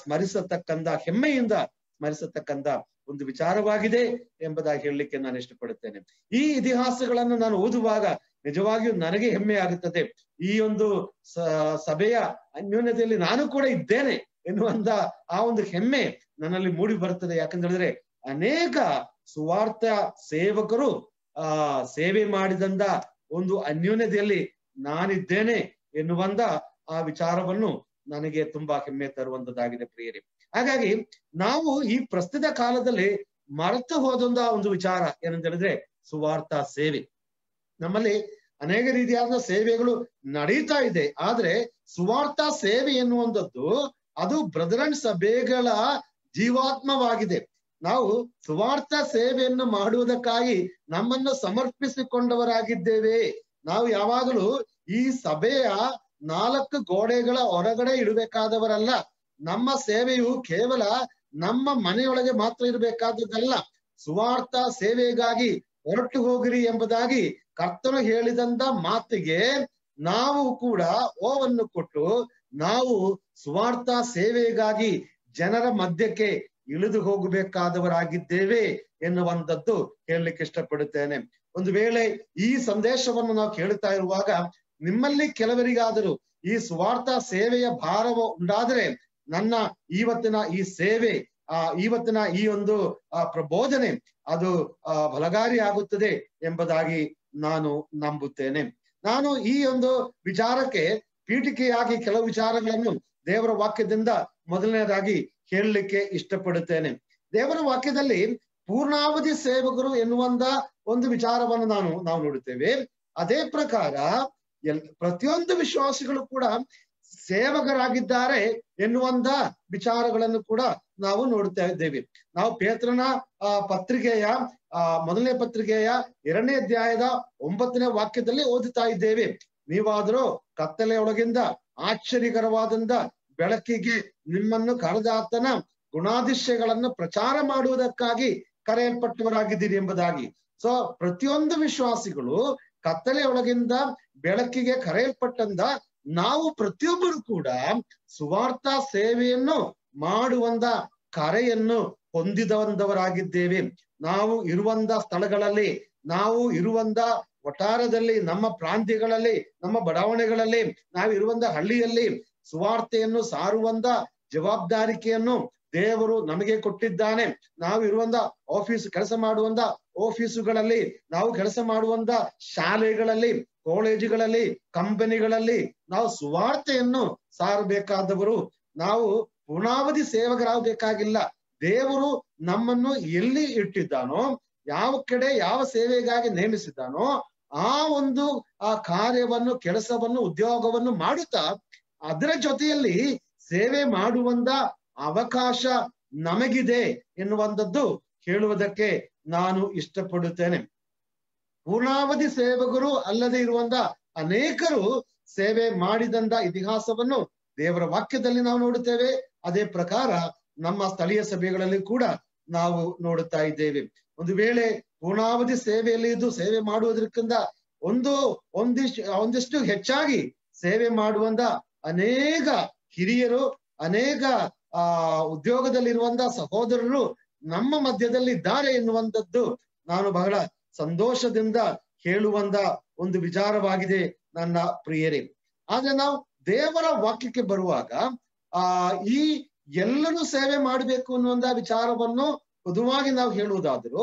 ಸ್ಮರಿಸತಕ್ಕಂತ, ಹೆಮ್ಮೆಯಿಂದ ಸ್ಮರಿಸತಕ್ಕಂತ ಒಂದು ವಿಚಾರವಾಗಿದೆ ಎಂಬುದಾಗಿ ಹೇಳಲಿಕ್ಕೆ ನಾನು ಇಷ್ಟಪಡುತ್ತೇನೆ. ಈ ಇತಿಹಾಸಗಳನ್ನು ನಾನು ಓದುವಾಗ ನಿಜವಾಗಿಯೂ ನನಗೆ ಹೆಮ್ಮೆ ಆಗುತ್ತದೆ. ಈ ಒಂದು ಸಭೆಯ ಅನ್ಯೋನ್ಯತೆಯಲ್ಲಿ ನಾನು ಕೂಡ ಇದ್ದೇನೆ ಎನ್ನುವಂತ ಆ ಒಂದು ಹೆಮ್ಮೆ ನನ್ನಲ್ಲಿ ಮೂಡಿ ಬರುತ್ತದೆ. ಯಾಕಂತ ಹೇಳಿದ್ರೆ ಅನೇಕ ಸುವಾರ್ಥ ಸೇವಕರು ಸೇವೆ ಮಾಡಿದಂತ ಒಂದು ಅನ್ಯೋನ್ಯತೆಯಲ್ಲಿ ನಾನಿದ್ದೇನೆ ಎನ್ನುವಂತ ಆ ವಿಚಾರವನ್ನು ನನಗೆ ತುಂಬಾ ಹೆಮ್ಮೆ ತರುವಂತದ್ದಾಗಿದೆ ಪ್ರಿಯರೇ. ಹಾಗಾಗಿ ನಾವು ಈ ಪ್ರಸ್ತುತ ಕಾಲದಲ್ಲಿ ಮರೆತು ಹೋದಂತ ಒಂದು ವಿಚಾರ ಏನಂತ ಹೇಳಿದ್ರೆ ಸುವಾರ್ಥ ಸೇವೆ. ನಮ್ಮಲ್ಲಿ ಅನೇಕ ರೀತಿಯಾದ ಸೇವೆಗಳು ನಡೀತಾ ಇದೆ, ಆದ್ರೆ ಸುವಾರ್ಥ ಸೇವೆ ಎನ್ನುವಂಥದ್ದು ಅದು ಬ್ರದರನ್ ಸಭೆಗಳ ಜೀವಾತ್ಮವಾಗಿದೆ. ನಾವು ಸುವಾರ್ಥ ಸೇವೆಯನ್ನು ಮಾಡುವುದಕ್ಕಾಗಿ ನಮ್ಮನ್ನು ಸಮರ್ಪಿಸಿಕೊಂಡವರಾಗಿದ್ದೇವೆ. ನಾವು ಯಾವಾಗಲೂ ಈ ಸಭೆಯ 4 ಗೋಡೆಗಳ ಹೊರಗಡೆ ಇಡಬೇಕಾದವರಲ್ಲ. ನಮ್ಮ ಸೇವೆಯು ಕೇವಲ ನಮ್ಮ ಮನೆಯೊಳಗೆ ಮಾತ್ರ ಇರಬೇಕಾದದ್ದಲ್ಲ. ಸುವಾರ್ಥ ಸೇವೆಗಾಗಿ ಹೊರಟು ಹೋಗಿರಿ ಎಂಬುದಾಗಿ ಕರ್ತನು ಹೇಳಿದಂತ ಮಾತಿಗೆ ನಾವು ಕೂಡ ಓವನ್ನು ಕೊಟ್ಟು ನಾವು ಸುವಾರ್ಥ ಸೇವೆಗಾಗಿ ಜನರ ಮಧ್ಯಕ್ಕೆ ಇಳಿದು ಹೋಗಬೇಕಾದವರಾಗಿದ್ದೇವೆ ಎನ್ನುವಂಥದ್ದು ಹೇಳಲಿಕ್ಕೆ ಇಷ್ಟಪಡುತ್ತೇನೆ. ಒಂದು ವೇಳೆ ಈ ಸಂದೇಶವನ್ನು ನಾವು ಕೇಳುತ್ತಾ ಇರುವಾಗ ನಿಮ್ಮಲ್ಲಿ ಕೆಲವರಿಗಾದರೂ ಈ ಸುವಾರ್ಥ ಸೇವೆಯ ಭಾರವ ಉಂಟಾದರೆ ನನ್ನ ಇವತ್ತಿನ ಈ ಸೇವೆ, ಇವತ್ತಿನ ಈ ಒಂದು ಪ್ರಬೋಧನೆ ಅದು ಫಲಕಾರಿ ಆಗುತ್ತದೆ ಎಂಬುದಾಗಿ ನಾನು ನಂಬುತ್ತೇನೆ. ನಾನು ಈ ಒಂದು ವಿಚಾರಕ್ಕೆ ಪೀಠಿಕೆಯಾಗಿ ಕೆಲವು ವಿಚಾರಗಳನ್ನು ದೇವರ ವಾಕ್ಯದಿಂದ ಮೊದಲನೇದಾಗಿ ಹೇಳಲಿಕ್ಕೆ ಇಷ್ಟಪಡುತ್ತೇನೆ. ದೇವರ ವಾಕ್ಯದಲ್ಲಿ ಪೂರ್ಣಾವಧಿ ಸೇವಕರು ಎನ್ನುವಂತ ಒಂದು ವಿಚಾರವನ್ನು ನಾವು ನೋಡುತ್ತೇವೆ. ಅದೇ ಪ್ರಕಾರ ಪ್ರತಿಯೊಂದು ವಿಶ್ವಾಸಿಗಳು ಕೂಡ ಸೇವಕರಾಗಿದ್ದಾರೆ ಎನ್ನುವಂತ ವಿಚಾರಗಳನ್ನು ಕೂಡ ನಾವು ನೋಡ್ತಾ ಇದ್ದೇವೆ. ನಾವು ಪೇತ್ರನ ಪತ್ರಿಕೆಯ ಮೊದಲನೇ ಪತ್ರಿಕೆಯ 2ನೇ ಅಧ್ಯಾಯದ 9ನೇ ವಾಕ್ಯದಲ್ಲಿ ಓದುತ್ತಾ ಇದ್ದೇವೆ. ನೀವಾದರೂ ಕತ್ತಲೆಯೊಳಗಿಂದ ಆಶ್ಚರ್ಯಕರವಾದಂತ ಬೆಳಕಿಗೆ ನಿಮ್ಮನ್ನು ಕರೆದಾತನ ಗುಣಾದಿಶಯಗಳನ್ನು ಪ್ರಚಾರ ಮಾಡುವುದಕ್ಕಾಗಿ ಕರೆಯಲ್ಪಟ್ಟವರಾಗಿದ್ದೀರಿ ಎಂಬುದಾಗಿ. ಸೊ ಪ್ರತಿಯೊಂದು ವಿಶ್ವಾಸಿಗಳು ಕತ್ತಲೆಯೊಳಗಿಂದ ಬೆಳಕಿಗೆ ಕರೆಯಲ್ಪಟ್ಟಂದ ನಾವು ಪ್ರತಿಯೊಬ್ಬರು ಕೂಡ ಸುವಾರ್ಥ ಸೇವೆಯನ್ನು ಮಾಡುವಂತ ಕರೆಯನ್ನು ಹೊಂದಿದವರಾಗಿದ್ದೇವೆ. ನಾವು ಇರುವಂತ ಸ್ಥಳಗಳಲ್ಲಿ, ನಾವು ಇರುವಂತ ವಠಾರದಲ್ಲಿ, ನಮ್ಮ ಪ್ರಾಂತ್ಯಗಳಲ್ಲಿ, ನಮ್ಮ ಬಡಾವಣೆಗಳಲ್ಲಿ, ನಾವು ಇರುವಂತ ಹಳ್ಳಿಯಲ್ಲಿ ಸುವಾರ್ತೆಯನ್ನು ಸಾರುವಂತ ಜವಾಬ್ದಾರಿಕೆಯನ್ನು ದೇವರು ನಮಗೆ ಕೊಟ್ಟಿದ್ದಾನೆ. ನಾವು ಇರುವಂತ ಕೆಲಸ ಮಾಡುವಂತ ಆಫೀಸುಗಳಲ್ಲಿ, ನಾವು ಕೆಲಸ ಮಾಡುವಂತ ಶಾಲೆಗಳಲ್ಲಿ, ಕಾಲೇಜುಗಳಲ್ಲಿ, ಕಂಪನಿಗಳಲ್ಲಿ ನಾವು ಸುವಾರ್ತೆಯನ್ನು ಸಾರಬೇಕಾದವರು. ನಾವು ಪೂರ್ಣಾವಧಿ ಸೇವಕರಾಗಬೇಕಾಗಿಲ್ಲ. ದೇವರು ನಮ್ಮನ್ನು ಎಲ್ಲಿ ಇಟ್ಟಿದ್ದಾನೋ, ಯಾವ ಕಡೆ ಯಾವ ಸೇವೆಗಾಗಿ ನೇಮಿಸಿದ್ದಾನೋ ಆ ಒಂದು ಕಾರ್ಯವನ್ನು, ಕೆಲಸವನ್ನು, ಉದ್ಯೋಗವನ್ನು ಮಾಡುತ್ತಾ ಅದರ ಜೊತೆಯಲ್ಲಿ ಸೇವೆ ಮಾಡುವಂತ ಅವಕಾಶ ನಮಗಿದೆ ಎನ್ನುವಂಥದ್ದು ಹೇಳುವುದಕ್ಕೆ ನಾನು ಇಷ್ಟಪಡುತ್ತೇನೆ. ಪೂರ್ಣಾವಧಿ ಸೇವಕರು ಅಲ್ಲದೆ ಇರುವಂತ ಅನೇಕರು ಸೇವೆ ಮಾಡಿದಂತ ಇತಿಹಾಸವನ್ನು ದೇವರ ವಾಕ್ಯದಲ್ಲಿ ನಾವು ನೋಡುತ್ತೇವೆ. ಅದೇ ಪ್ರಕಾರ ನಮ್ಮ ಸ್ಥಳೀಯ ಸಭೆಗಳಲ್ಲಿ ಕೂಡ ನಾವು ನೋಡುತ್ತಾ ಇದ್ದೇವೆ. ಒಂದು ವೇಳೆ ಪೂರ್ಣಾವಧಿ ಸೇವೆಯಲ್ಲಿ ಇದ್ದು ಸೇವೆ ಮಾಡುವುದಕ್ಕಿಂತ ಒಂದಿಷ್ಟು ಹೆಚ್ಚಾಗಿ ಸೇವೆ ಮಾಡುವಂತ ಅನೇಕ ಹಿರಿಯರು, ಅನೇಕ ಉದ್ಯೋಗದಲ್ಲಿರುವಂತ ಸಹೋದರರು ನಮ್ಮ ಮಧ್ಯದಲ್ಲಿ ಇದ್ದಾರೆ ಎನ್ನುವಂಥದ್ದು ನಾನು ಬಹಳ ಸಂತೋಷದಿಂದ ಹೇಳುವಂತ ಒಂದು ವಿಚಾರವಾಗಿದೆ ನನ್ನ ಪ್ರಿಯರೇ. ಆದ್ರೆ ನಾವು ದೇವರ ವಾಕ್ಯಕ್ಕೆ ಬರುವಾಗ ಈ ಎಲ್ಲರೂ ಸೇವೆ ಮಾಡಬೇಕು ಅನ್ನುವಂತ ವಿಚಾರವನ್ನು பொதுವಾಗಿ ನಾವು ಹೇಳುವುದಾದರೂ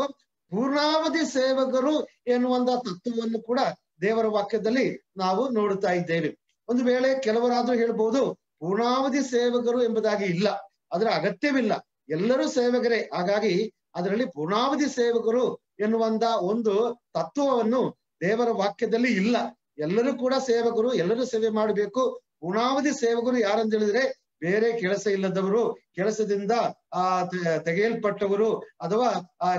ಪೂರ್ಣಾವಧಿ ಸೇವಕರು ಎನ್ನುವಂತ ತತ್ವವನ್ನು ಕೂಡ ದೇವರ ವಾಕ್ಯದಲ್ಲಿ ನಾವು ನೋಡುತ್ತಾ ಇದ್ದೇವೆ. ಒಂದು ವೇಳೆ ಕೆಲವರಾದ್ರೂ ಹೇಳ್ಬೋದು ಪೂರ್ಣಾವಧಿ ಸೇವಕರು ಎಂಬುದಾಗಿ ಇಲ್ಲ, ಅದರ ಅಗತ್ಯವಿಲ್ಲ, ಎಲ್ಲರೂ ಸೇವಕರೇ, ಹಾಗಾಗಿ ಅದರಲ್ಲಿ ಪೂರ್ಣಾವಧಿ ಸೇವಕರು ಎನ್ನುವಂತ ಒಂದು ತತ್ವವನ್ನು ದೇವರ ವಾಕ್ಯದಲ್ಲಿ ಇಲ್ಲ. ಎಲ್ಲರೂ ಕೂಡ ಸೇವಕರು, ಎಲ್ಲರೂ ಸೇವೆ ಮಾಡಬೇಕು. ಪೂರ್ಣಾವಧಿ ಸೇವಕರು ಯಾರಂತ ಹೇಳಿದ್ರೆ ಬೇರೆ ಕೆಲಸ ಇಲ್ಲದವರು, ಕೆಲಸದಿಂದ ತೆಗೆಯಲ್ಪಟ್ಟವರು, ಅಥವಾ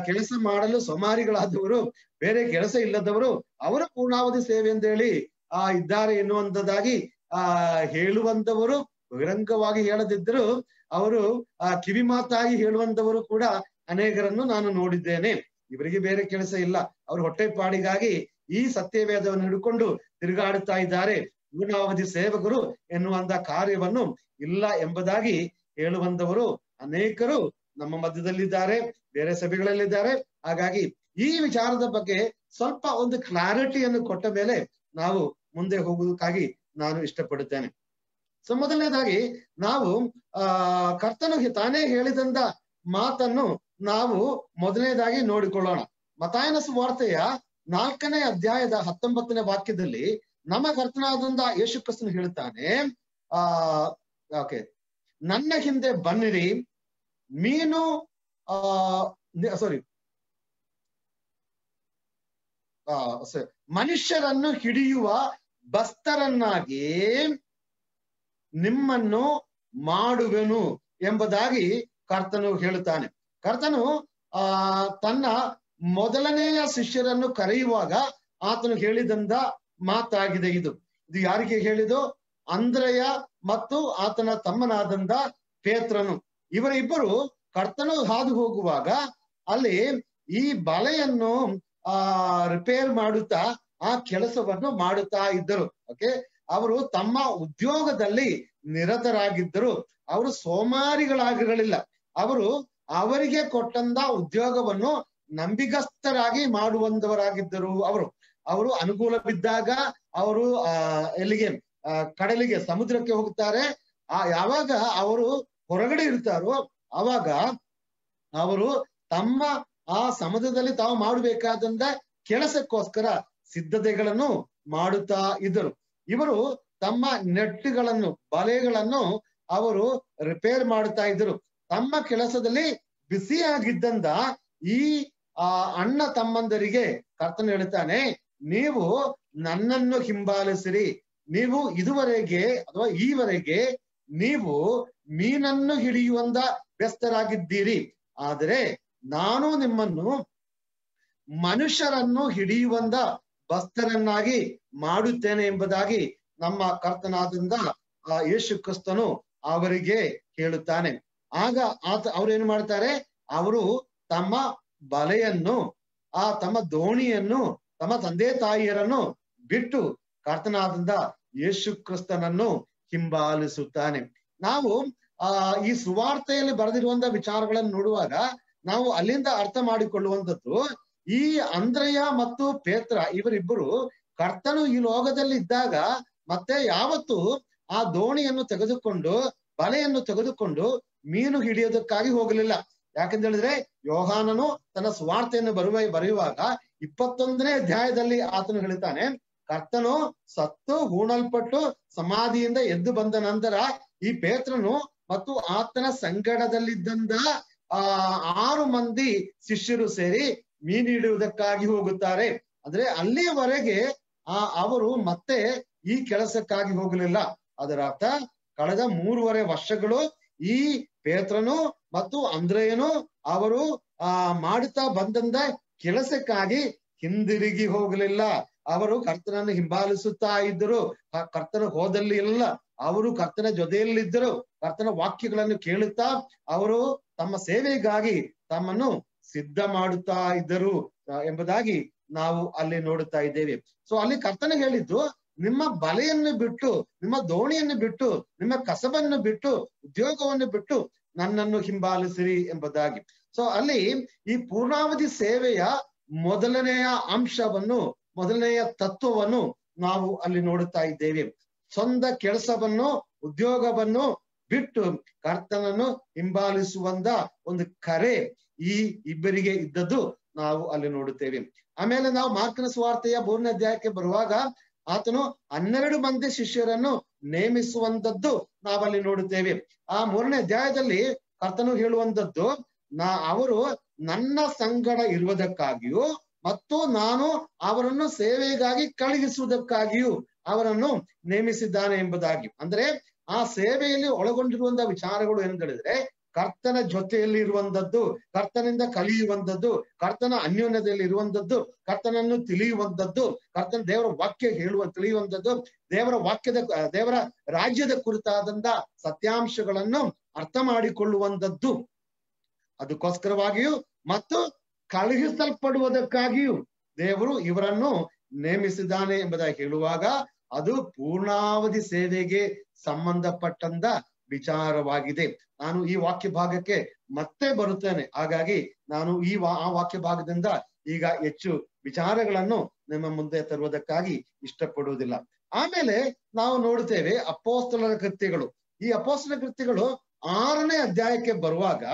ಕೆಲಸ ಮಾಡಲು ಸೋಮಾರಿಗಳಾದವರು, ಬೇರೆ ಕೆಲಸ ಇಲ್ಲದವರು, ಅವರು ಪೂರ್ಣಾವಧಿ ಸೇವೆ ಅಂತ ಹೇಳಿ ಇದ್ದಾರೆ ಎನ್ನುವಂಥದ್ದಾಗಿ ಹೇಳುವಂತವರು, ಬಹಿರಂಗವಾಗಿ ಹೇಳದಿದ್ದರೂ ಅವರು ಕಿವಿ ಮಾತಾಗಿ ಹೇಳುವಂತವರು ಕೂಡ ಅನೇಕರನ್ನು ನಾನು ನೋಡಿದ್ದೇನೆ. ಇವರಿಗೆ ಬೇರೆ ಕೆಲಸ ಇಲ್ಲ, ಅವ್ರ ಹೊಟ್ಟೆಪಾಡಿಗಾಗಿ ಈ ಸತ್ಯವೇದವನ್ನು ಹಿಡ್ಕೊಂಡು ತಿರುಗಾಡುತ್ತಾ ಇದ್ದಾರೆ. ಪೂರ್ಣಾವಧಿ ಸೇವಕರು ಎನ್ನುವಂತ ಕಾರ್ಯವನ್ನು ಇಲ್ಲ ಎಂಬುದಾಗಿ ಹೇಳುವಂತವರು ಅನೇಕರು ನಮ್ಮ ಮಧ್ಯದಲ್ಲಿದ್ದಾರೆ, ಬೇರೆ ಸಭೆಗಳಲ್ಲಿದ್ದಾರೆ. ಹಾಗಾಗಿ ಈ ವಿಚಾರದ ಬಗ್ಗೆ ಸ್ವಲ್ಪ ಒಂದು ಕ್ಲಾರಿಟಿಯನ್ನು ಕೊಟ್ಟ ಮೇಲೆ ನಾವು ಮುಂದೆ ಹೋಗುವುದಕ್ಕಾಗಿ ನಾನು ಇಷ್ಟಪಡುತ್ತೇನೆ. ಸೊ ಮೊದಲನೇದಾಗಿ ನಾವು ಕರ್ತನು ತಾನೇ ಹೇಳಿದಂತ ಮಾತನ್ನು ನಾವು ಮೊದಲನೇದಾಗಿ ನೋಡಿಕೊಳ್ಳೋಣ. ಮತ್ತಾಯನ ಸುವಾರ್ತೆಯ 4ನೇ ಅಧ್ಯಾಯದ 19ನೇ ವಾಕ್ಯದಲ್ಲಿ ನಮ್ಮ ಕರ್ತನಾದಂತ ಯೇಸು ಕ್ರಿಸ್ತನು ಹೇಳುತ್ತಾನೆ, ನನ್ನ ಹಿಂದೆ ಬನ್ನಿರಿ, ಮನುಷ್ಯರನ್ನು ಹಿಡಿಯುವ ಬಸ್ತರನ್ನಾಗಿ ನಿಮ್ಮನ್ನು ಮಾಡುವೆನು ಎಂಬುದಾಗಿ ಕರ್ತನು ಹೇಳುತ್ತಾನೆ. ಕರ್ತನು ತನ್ನ ಮೊದಲನೆಯ ಶಿಷ್ಯರನ್ನು ಕರೆಯುವಾಗ ಆತನು ಹೇಳಿದಂತ ಮಾತಾಗಿದೆ. ಇದು ಯಾರಿಗೆ ಹೇಳಿದು? ಅಂದ್ರೆಯ ಮತ್ತು ಆತನ ತಮ್ಮನಾದಂತ ಪೇತ್ರನು. ಇವರಿಬ್ಬರು ಕರ್ತನು ಹಾದು ಹೋಗುವಾಗ ಅಲ್ಲಿ ಈ ಬಲೆಯನ್ನು ರಿಪೇರ್ ಮಾಡುತ್ತಾ ಆ ಕೆಲಸವನ್ನು ಮಾಡುತ್ತಾ ಇದ್ದರು. ಓಕೆ, ಅವರು ತಮ್ಮ ಉದ್ಯೋಗದಲ್ಲಿ ನಿರತರಾಗಿದ್ದರು. ಅವರು ಸೋಮಾರಿಗಳಾಗಿರಲಿಲ್ಲ. ಅವರು ಅವರಿಗೆ ಕೊಟ್ಟಂತ ಉದ್ಯೋಗವನ್ನು ನಂಬಿಗಸ್ತರಾಗಿ ಮಾಡುವಂತವರಾಗಿದ್ದರು. ಅವರು ಅನುಕೂಲ ಬಿದ್ದಾಗ ಅವರು ಎಲ್ಲಿಗೆ ಕಡಲಿಗೆ ಸಮುದ್ರಕ್ಕೆ ಹೋಗ್ತಾರೆ. ಯಾವಾಗ ಅವರು ಹೊರಗಡೆ ಇರ್ತಾರೋ ಅವಾಗ ಅವರು ತಮ್ಮ ಆ ಸಮುದ್ರದಲ್ಲಿ ತಾವು ಮಾಡಬೇಕಾದಂತ ಕೆಲಸಕ್ಕೋಸ್ಕರ ಸಿದ್ಧತೆಗಳನ್ನು ಮಾಡುತ್ತಾ ಇದ್ದರು. ಇವರು ತಮ್ಮ ನೆಟ್ಟುಗಳನ್ನು, ಬಲೆಗಳನ್ನು ಅವರು ರಿಪೇರ್ ಮಾಡುತ್ತಾ ಇದ್ದರು. ತಮ್ಮ ಕೆಲಸದಲ್ಲಿ ಬಿಸಿಯಾಗಿದ್ದಂತ ಈ ಅಣ್ಣ ತಮ್ಮಂದರಿಗೆ ಕರ್ತನು ಹೇಳ್ತಾನೆ, ನೀವು ನನ್ನನ್ನು ಹಿಂಬಾಲಿಸಿರಿ. ನೀವು ಇದುವರೆಗೆ ಅಥವಾ ಈವರೆಗೆ ನೀವು ಮೀನನ್ನು ಹಿಡಿಯುವಂತ ವ್ಯಸ್ತರಾಗಿದ್ದೀರಿ, ಆದರೆ ನಾನು ನಿಮ್ಮನ್ನು ಮನುಷ್ಯರನ್ನು ಹಿಡಿಯುವಂತ ಬಸ್ತರನ್ನಾಗಿ ಮಾಡುತ್ತೇನೆ ಎಂಬುದಾಗಿ ನಮ್ಮ ಕರ್ತನಾದಂತ ಯೇಸು ಕ್ರಿಸ್ತನು ಅವರಿಗೆ ಹೇಳುತ್ತಾನೆ. ಆಗ ಅವ್ರೇನು ಮಾಡ್ತಾರೆ? ಅವರು ತಮ್ಮ ಬಲೆಯನ್ನು, ತಮ್ಮ ದೋಣಿಯನ್ನು, ತಮ್ಮ ತಂದೆ ತಾಯಿಯರನ್ನು ಬಿಟ್ಟು ಕರ್ತನಾದಂತ ಯೇಸು ಕ್ರಿಸ್ತನನ್ನು ಹಿಂಬಾಲಿಸುತ್ತಾನೆ. ನಾವು ಈ ಸುವಾರ್ತೆಯಲ್ಲಿ ಬರೆದಿರುವಂತ ವಿಚಾರಗಳನ್ನು ನೋಡುವಾಗ ನಾವು ಅಲ್ಲಿಂದ ಅರ್ಥ ಮಾಡಿಕೊಳ್ಳುವಂಥದ್ದು, ಈ ಅಂದ್ರೆಯ ಮತ್ತು ಪೇತ್ರ ಇವರಿಬ್ಬರು ಕರ್ತನು ಈ ಲೋಕದಲ್ಲಿ ಇದ್ದಾಗ ಮತ್ತೆ ಯಾವತ್ತು ಆ ದೋಣಿಯನ್ನು ತೆಗೆದುಕೊಂಡು, ಬಲೆಯನ್ನು ತೆಗೆದುಕೊಂಡು ಮೀನು ಹಿಡಿಯೋದಕ್ಕಾಗಿ ಹೋಗಲಿಲ್ಲ. ಯಾಕಂತ ಹೇಳಿದ್ರೆ ಯೋಹಾನನು ತನ್ನ ಸುವಾರ್ತೆಯನ್ನು ಬರೆಯುವಾಗ 21ನೇ ಅಧ್ಯಾಯದಲ್ಲಿ ಆತನು ಹೇಳ್ತಾನೆ, ಕರ್ತನು ಸತ್ತು ಹೂಣಲ್ಪಟ್ಟು ಸಮಾಧಿಯಿಂದ ಎದ್ದು ಬಂದ ನಂತರ ಈ ಪೇತ್ರನು ಮತ್ತು ಆತನ ಸಂಗಡದಲ್ಲಿದ್ದಂತ 6 ಮಂದಿ ಶಿಷ್ಯರು ಸೇರಿ ಮೀನು ಹಿಡಿಯುವುದಕ್ಕಾಗಿ ಹೋಗುತ್ತಾರೆ. ಅಂದ್ರೆ ಅಲ್ಲಿಯವರೆಗೆ ಅವರು ಮತ್ತೆ ಈ ಕೆಲಸಕ್ಕಾಗಿ ಹೋಗಲಿಲ್ಲ. ಅದರ ಅರ್ಥ ಕಳೆದ 3.5 ವರ್ಷಗಳು ಈ ಪೇತ್ರನು ಮತ್ತು ಅಂದ್ರೆಯನು ಅವರು ಮಾಡುತ್ತಾ ಬಂದಂತ ಕೆಲಸಕ್ಕಾಗಿ ಹಿಂದಿರುಗಿ ಹೋಗಲಿಲ್ಲ. ಅವರು ಕರ್ತನನ್ನು ಹಿಂಬಾಲಿಸುತ್ತಾ ಇದ್ದರು. ಕರ್ತನ ಹೋದಲ್ಲಿ ಇಲ್ಲ, ಅವರು ಕರ್ತನ ಜೊತೆಯಲ್ಲಿದ್ದರು. ಕರ್ತನ ವಾಕ್ಯಗಳನ್ನು ಕೇಳುತ್ತಾ ಅವರು ತಮ್ಮ ಸೇವೆಗಾಗಿ ತಮ್ಮನ್ನು ಸಿದ್ಧ ಮಾಡುತ್ತಾ ಇದ್ದರು ಎಂಬುದಾಗಿ ನಾವು ಅಲ್ಲಿ ನೋಡುತ್ತಾ ಇದ್ದೇವೆ. ಸೊ ಅಲ್ಲಿ ಕರ್ತನ ಹೇಳಿದ್ದು, ನಿಮ್ಮ ಬಲೆಯನ್ನು ಬಿಟ್ಟು, ನಿಮ್ಮ ದೋಣಿಯನ್ನು ಬಿಟ್ಟು, ನಿಮ್ಮ ಕಸಬನ್ನು ಬಿಟ್ಟು, ಉದ್ಯೋಗವನ್ನು ಬಿಟ್ಟು ನನ್ನನ್ನು ಹಿಂಬಾಲಿಸಿರಿ ಎಂಬುದಾಗಿ. ಸೊ ಅಲ್ಲಿ ಈ ಪೂರ್ಣಾವಧಿ ಸೇವೆಯ ಮೊದಲನೆಯ ಅಂಶವನ್ನು, ಮೊದಲನೆಯ ತತ್ವವನ್ನು ನಾವು ಅಲ್ಲಿ ನೋಡುತ್ತಾ ಇದ್ದೇವೆ. ಸ್ವಂತ ಕೆಲಸವನ್ನು, ಉದ್ಯೋಗವನ್ನು ಬಿಟ್ಟು ಕರ್ತನನ್ನು ಹಿಂಬಾಲಿಸುವಂತ ಒಂದು ಕರೆ ಈ ಇಬ್ಬರಿಗೆ ಇದ್ದದ್ದು ನಾವು ಅಲ್ಲಿ ನೋಡುತ್ತೇವೆ. ಆಮೇಲೆ ನಾವು ಮಾರ್ಕನ ಸುವಾರ್ತೆಯ 3ನೇ ಅಧ್ಯಾಯಕ್ಕೆ ಬರುವಾಗ ಆತನು 12 ಮಂದಿ ಶಿಷ್ಯರನ್ನು ನೇಮಿಸುವಂತದ್ದು ನಾವಲ್ಲಿ ನೋಡುತ್ತೇವೆ. ಆ 3ನೇ ಅಧ್ಯಾಯದಲ್ಲಿ ಕರ್ತನು ಹೇಳುವಂತದ್ದು, ಅವರು ನನ್ನ ಸಂಗಡ ಇರುವುದಕ್ಕಾಗಿಯೂ ಮತ್ತು ನಾನು ಅವರನ್ನು ಸೇವೆಗಾಗಿ ಕಳುಹಿಸುವುದಕ್ಕಾಗಿಯೂ ಅವರನ್ನು ನೇಮಿಸಿದ್ದಾನೆ ಎಂಬುದಾಗಿ. ಅಂದ್ರೆ ಆ ಸೇವೆಯಲ್ಲಿ ಒಳಗೊಂಡಿರುವಂತಹ ವಿಚಾರಗಳು ಏನು ಹೇಳಿದ್ರೆ, ಕರ್ತನ ಜೊತೆಯಲ್ಲಿ ಇರುವಂತದ್ದು, ಕರ್ತನಿಂದ ಕಲಿಯುವಂಥದ್ದು, ಕರ್ತನ ಅನ್ಯೋನ್ಯತೆಯಲ್ಲಿ ಇರುವಂತದ್ದು, ಕರ್ತನನ್ನು ತಿಳಿಯುವಂಥದ್ದು, ಕರ್ತನ ದೇವರ ವಾಕ್ಯ ತಿಳಿಯುವಂಥದ್ದು, ದೇವರ ರಾಜ್ಯದ ಕುರಿತಾದಂತ ಸತ್ಯಾಂಶಗಳನ್ನು ಅರ್ಥ ಮಾಡಿಕೊಳ್ಳುವಂಥದ್ದು. ಅದಕ್ಕೋಸ್ಕರವಾಗಿಯೂ ಮತ್ತು ಕಳುಹಿಸಲ್ಪಡುವುದಕ್ಕಾಗಿಯೂ ದೇವರು ಇವರನ್ನು ನೇಮಿಸಿದ್ದಾನೆ ಎಂಬುದಾಗಿ ಹೇಳುವಾಗ ಅದು ಪೂರ್ಣಾವಧಿ ಸೇವೆಗೆ ಸಂಬಂಧಪಟ್ಟಂತ ವಿಚಾರವಾಗಿದೆ. ನಾನು ಈ ವಾಕ್ಯ ಭಾಗಕ್ಕೆ ಮತ್ತೆ ಬರುತ್ತೇನೆ, ಹಾಗಾಗಿ ನಾನು ಆ ವಾಕ್ಯ ಭಾಗದಿಂದ ಈಗ ಹೆಚ್ಚು ವಿಚಾರಗಳನ್ನು ನಿಮ್ಮ ಮುಂದೆ ತರುವುದಕ್ಕಾಗಿ ಇಷ್ಟಪಡುವುದಿಲ್ಲ. ಆಮೇಲೆ ನಾವು ನೋಡ್ತೇವೆ ಅಪೊಸ್ತಲರ ಕೃತ್ಯಗಳು. ಈ ಅಪೊಸ್ತಲರ ಕೃತ್ಯಗಳು 6ನೇ ಅಧ್ಯಾಯಕ್ಕೆ ಬರುವಾಗ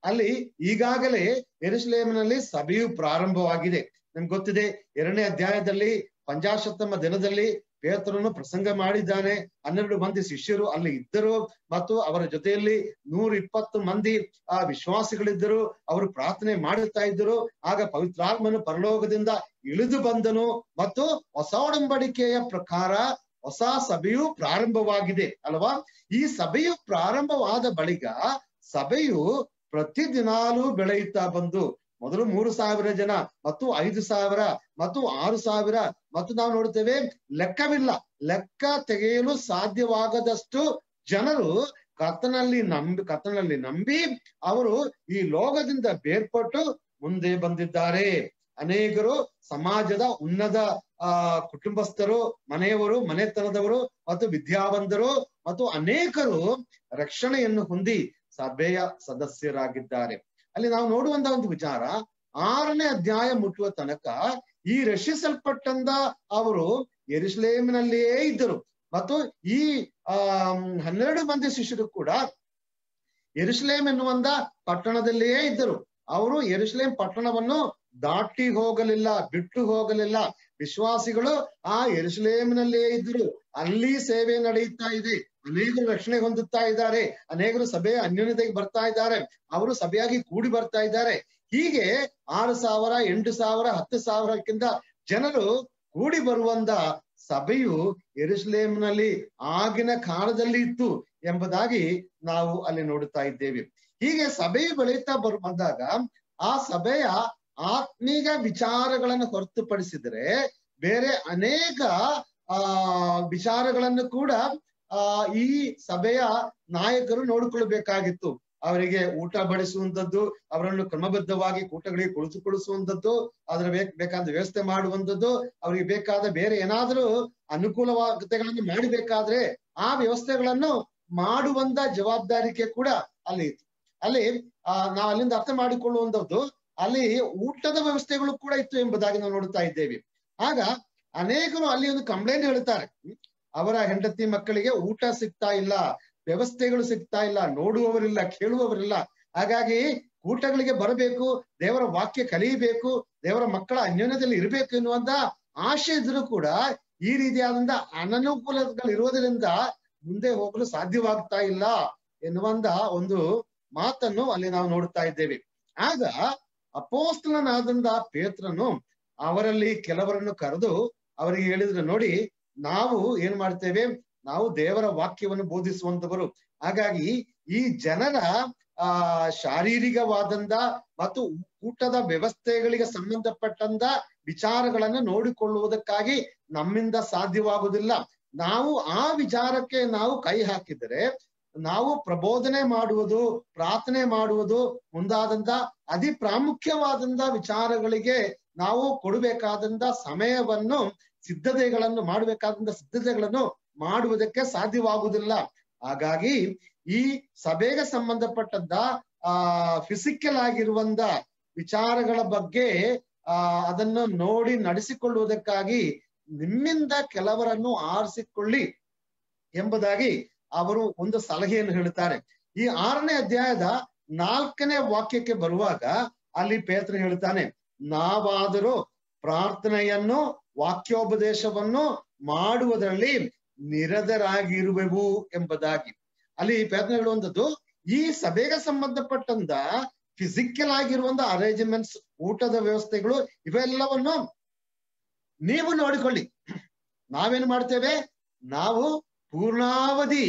ಅಲ್ಲಿ ಈಗಾಗಲೇ ಯೆರೂಸಲೇಮಿನಲ್ಲಿ ಸಭೆಯು ಪ್ರಾರಂಭವಾಗಿದೆ. ನಮ್ಗೆ ಗೊತ್ತಿದೆ, 2ನೇ ಅಧ್ಯಾಯದಲ್ಲಿ ಪಂಚಾಶತ್ತಮ ದಿನದಲ್ಲಿ ಪೇತ್ರನು ಪ್ರಸಂಗ ಮಾಡಿದ್ದಾನೆ. 12 ಮಂದಿ ಶಿಷ್ಯರು ಅಲ್ಲಿ ಇದ್ದರು ಮತ್ತು ಅವರ ಜೊತೆಯಲ್ಲಿ 120 ಮಂದಿ ವಿಶ್ವಾಸಿಗಳಿದ್ದರು. ಅವರು ಪ್ರಾರ್ಥನೆ ಮಾಡುತ್ತಾ ಇದ್ದರು. ಆಗ ಪವಿತ್ರಾತ್ಮನು ಪರಲೋಕದಿಂದ ಇಳಿದು ಬಂದನು ಮತ್ತು ಹೊಸ ಒಡಂಬಡಿಕೆಯ ಪ್ರಕಾರ ಹೊಸ ಸಭೆಯು ಪ್ರಾರಂಭವಾಗಿದೆ ಅಲ್ವಾ. ಈ ಸಭೆಯು ಪ್ರಾರಂಭವಾದ ಬಳಿಕ ಸಭೆಯು ಪ್ರತಿದಿನಾಲೂ ಬೆಳೆಯುತ್ತಾ ಬಂದು ಮೊದಲು 3,000 ಜನ ಮತ್ತು 5,000 ಮತ್ತು 6,000 ಮತ್ತು ನಾವು ನೋಡ್ತೇವೆ ಲೆಕ್ಕ ತೆಗೆಯಲು ಸಾಧ್ಯವಾಗದಷ್ಟು ಜನರು ಕರ್ತನಲ್ಲಿ ನಂಬಿ ಅವರು ಈ ಲೋಕದಿಂದ ಬೇರ್ಪಟ್ಟು ಮುಂದೆ ಬಂದಿದ್ದಾರೆ. ಅನೇಕರು ಸಮಾಜದ ಉನ್ನತ ಕುಟುಂಬಸ್ಥರು, ಮನೆಯವರು, ಮನೆತನದವರು ಮತ್ತು ವಿದ್ಯಾವಂತರು ಮತ್ತು ಅನೇಕರು ರಕ್ಷಣೆಯನ್ನು ಹೊಂದಿ ಸಭೆಯ ಸದಸ್ಯರಾಗಿದ್ದಾರೆ. ಅಲ್ಲಿ ನಾವು ನೋಡುವಂತ ಒಂದು ವಿಚಾರ, 6ನೇ ಅಧ್ಯಾಯ ಮುಟ್ಟುವ ತನಕ ಈ ರಕ್ಷಿಸಲ್ಪಟ್ಟಂದ ಅವರು ಯೆರೂಸಲೇಮಿನಲ್ಲಿಯೇ ಇದ್ದರು ಮತ್ತು ಈ 12 ಮಂದಿ ಶಿಷ್ಯರು ಕೂಡ ಯೆರೂಸಲೇಮ್ ಎನ್ನುವಂತ ಪಟ್ಟಣದಲ್ಲಿಯೇ ಇದ್ದರು. ಅವರು ಯೆರೂಸಲೇಮ್ ಪಟ್ಟಣವನ್ನು ದಾಟಿ ಹೋಗಲಿಲ್ಲ, ಬಿಟ್ಟು ಹೋಗಲಿಲ್ಲ. ವಿಶ್ವಾಸಿಗಳು ಆ ಯೆರೂಸಲೇಮಿನಲ್ಲಿಯೇ ಇದ್ದರು. ಅಲ್ಲಿ ಸೇವೆ ನಡೆಯುತ್ತಾ ಇದೆ. ಅನೇಕರು ರಕ್ಷಣೆ ಹೊಂದುತ್ತಾ ಇದ್ದಾರೆ. ಅನೇಕರು ಸಭೆಯ ಅನ್ಯೋನ್ಯತೆಗೆ ಬರ್ತಾ ಇದ್ದಾರೆ. ಅವರು ಸಭೆಯಾಗಿ ಕೂಡಿ ಬರ್ತಾ ಇದ್ದಾರೆ. ಹೀಗೆ 6,000, 8,000, 10,000ಕ್ಕಿಂತ ಜನರು ಕೂಡಿ ಬರುವಂತ ಸಭೆಯು ಯೆರೂಸಲೇಮಿನಲ್ಲಿ ಆಗಿನ ಕಾಲದಲ್ಲಿ ಇತ್ತು ಎಂಬುದಾಗಿ ನಾವು ಅಲ್ಲಿ ನೋಡುತ್ತಾ ಇದ್ದೇವೆ. ಹೀಗೆ ಸಭೆಯು ಬೆಳೆಯುತ್ತಾ ಬಂದಾಗ ಆ ಸಭೆಯ ಆತ್ಮೀಯ ವಿಚಾರಗಳನ್ನು ಹೊರತುಪಡಿಸಿದರೆ ಬೇರೆ ಅನೇಕ ವಿಚಾರಗಳನ್ನು ಕೂಡ ಈ ಸಭೆಯ ನಾಯಕರು ನೋಡಿಕೊಳ್ಳಬೇಕಾಗಿತ್ತು. ಅವರಿಗೆ ಊಟ ಬಡಿಸುವಂಥದ್ದು, ಅವರನ್ನು ಕ್ರಮಬದ್ಧವಾಗಿ ಕೂಟಗಳಿಗೆ ಕುಳಿತುಕೊಳಿಸುವಂಥದ್ದು, ಅದರ ಬೇಕಾದ ವ್ಯವಸ್ಥೆ ಮಾಡುವಂಥದ್ದು, ಅವರಿಗೆ ಬೇಕಾದ ಬೇರೆ ಏನಾದರೂ ಅನುಕೂಲತೆಗಳನ್ನು ಮಾಡಬೇಕಾದ್ರೆ ಆ ವ್ಯವಸ್ಥೆಗಳನ್ನು ಮಾಡುವಂತ ಜವಾಬ್ದಾರಿಕೆ ಕೂಡ ಅಲ್ಲಿ ಇತ್ತು. ಅಲ್ಲಿ ನಾವು ಅಲ್ಲಿಂದ ಅರ್ಥ ಮಾಡಿಕೊಳ್ಳುವಂಥದ್ದು, ಅಲ್ಲಿ ಊಟದ ವ್ಯವಸ್ಥೆಗಳು ಕೂಡ ಇತ್ತು ಎಂಬುದಾಗಿ ನಾವು ನೋಡುತ್ತಾ ಇದ್ದೇವೆ. ಆಗ ಅನೇಕರು ಅಲ್ಲಿ ಒಂದು ಕಂಪ್ಲೇಂಟ್ ಹೇಳ್ತಾರೆ, ಅವರ ಹೆಂಡತಿ ಮಕ್ಕಳಿಗೆ ಊಟ ಸಿಗ್ತಾ ಇಲ್ಲ, ವ್ಯವಸ್ಥೆಗಳು ಸಿಗ್ತಾ ಇಲ್ಲ, ನೋಡುವವರಿಲ್ಲ, ಕೇಳುವವರಿಲ್ಲ. ಹಾಗಾಗಿ ಕೂಟಗಳಿಗೆ ಬರಬೇಕು, ದೇವರ ವಾಕ್ಯ ಕಲಿಯಬೇಕು, ದೇವರ ಮಕ್ಕಳ ಅನ್ಯೋನ್ಯದಲ್ಲಿ ಇರಬೇಕು ಎನ್ನುವಂತ ಆಶೆ ಇದ್ರೂ ಕೂಡ ಈ ರೀತಿಯಾದಂತ ಅನನುಕೂಲಗಳು ಇರುವುದರಿಂದ ಮುಂದೆ ಹೋಗಲು ಸಾಧ್ಯವಾಗ್ತಾ ಇಲ್ಲ ಎನ್ನುವಂತ ಒಂದು ಮಾತನ್ನು ಅಲ್ಲಿ ನಾವು ನೋಡುತ್ತಾ ಇದ್ದೇವೆ. ಆಗ ಅಪೊಸ್ತಲನಾದಂತ ಪೇತ್ರನು ಅವರಲ್ಲಿ ಕೆಲವರನ್ನು ಕರೆದು ಅವರಿಗೆ ಹೇಳಿದ್ರು, ನೋಡಿ, ನಾವು ಏನ್ ಮಾಡ್ತೇವೆ, ನಾವು ದೇವರ ವಾಕ್ಯವನ್ನು ಬೋಧಿಸುವಂತವರು. ಹಾಗಾಗಿ ಈ ಜನರ ಶಾರೀರಿಕವಾದಂತ ಮತ್ತು ಊಟದ ವ್ಯವಸ್ಥೆಗಳಿಗೆ ಸಂಬಂಧಪಟ್ಟಂತ ವಿಚಾರಗಳನ್ನು ನೋಡಿಕೊಳ್ಳುವುದಕ್ಕಾಗಿ ನಮ್ಮಿಂದ ಸಾಧ್ಯವಾಗುವುದಿಲ್ಲ. ನಾವು ಆ ವಿಚಾರಕ್ಕೆ ನಾವು ಕೈ ಹಾಕಿದರೆ ನಾವು ಪ್ರಬೋಧನೆ ಮಾಡುವುದು, ಪ್ರಾರ್ಥನೆ ಮಾಡುವುದು ಮುಂದಾದಂತ ಅತಿ ಪ್ರಾಮುಖ್ಯವಾದಂತ ವಿಚಾರಗಳಿಗೆ ನಾವು ಕೊಡಬೇಕಾದಂತ ಸಮಯವನ್ನು ಸಿದ್ಧತೆಗಳನ್ನು ಮಾಡುವುದಕ್ಕೆ ಸಾಧ್ಯವಾಗುವುದಿಲ್ಲ. ಹಾಗಾಗಿ ಈ ಸಭೆಗೆ ಸಂಬಂಧಪಟ್ಟಂತ ಫಿಸಿಕಲ್ ಆಗಿರುವಂತ ವಿಚಾರಗಳ ಬಗ್ಗೆ ಅದನ್ನು ನೋಡಿ ನಡೆಸಿಕೊಳ್ಳುವುದಕ್ಕಾಗಿ ನಿಮ್ಮಿಂದ ಕೆಲವರನ್ನು ಆರಿಸಿಕೊಳ್ಳಿ ಎಂಬುದಾಗಿ ಅವರು ಒಂದು ಸಲಹೆಯನ್ನು ಹೇಳುತ್ತಾರೆ. ಈ 6ನೇ ಅಧ್ಯಾಯದ 4ನೇ ವಾಕ್ಯಕ್ಕೆ ಬರುವಾಗ ಅಲ್ಲಿ ಪೇತ್ರ ಹೇಳ್ತಾನೆ, ನಾವಾದರೂ ಪ್ರಾರ್ಥನೆಯನ್ನು ವಾಕ್ಯೋಪದೇಶವನ್ನು ಮಾಡುವುದರಲ್ಲಿ ನಿರತರಾಗಿರುವೆವು ಎಂಬುದಾಗಿ. ಅಲ್ಲಿ ಪೇತ್ರ ಹೇಳುವಂಥದ್ದು, ಈ ಸಭೆಗೆ ಸಂಬಂಧಪಟ್ಟಂತ ಫಿಸಿಕಲ್ ಆಗಿರುವಂತ ಅರೇಂಜ್ಮೆಂಟ್ಸ್, ಊಟದ ವ್ಯವಸ್ಥೆಗಳು ಇವೆಲ್ಲವನ್ನು ನೀವು ನೋಡಿಕೊಳ್ಳಿ. ನಾವೇನು ಮಾಡ್ತೇವೆ, ನಾವು ಪೂರ್ಣಾವಧಿ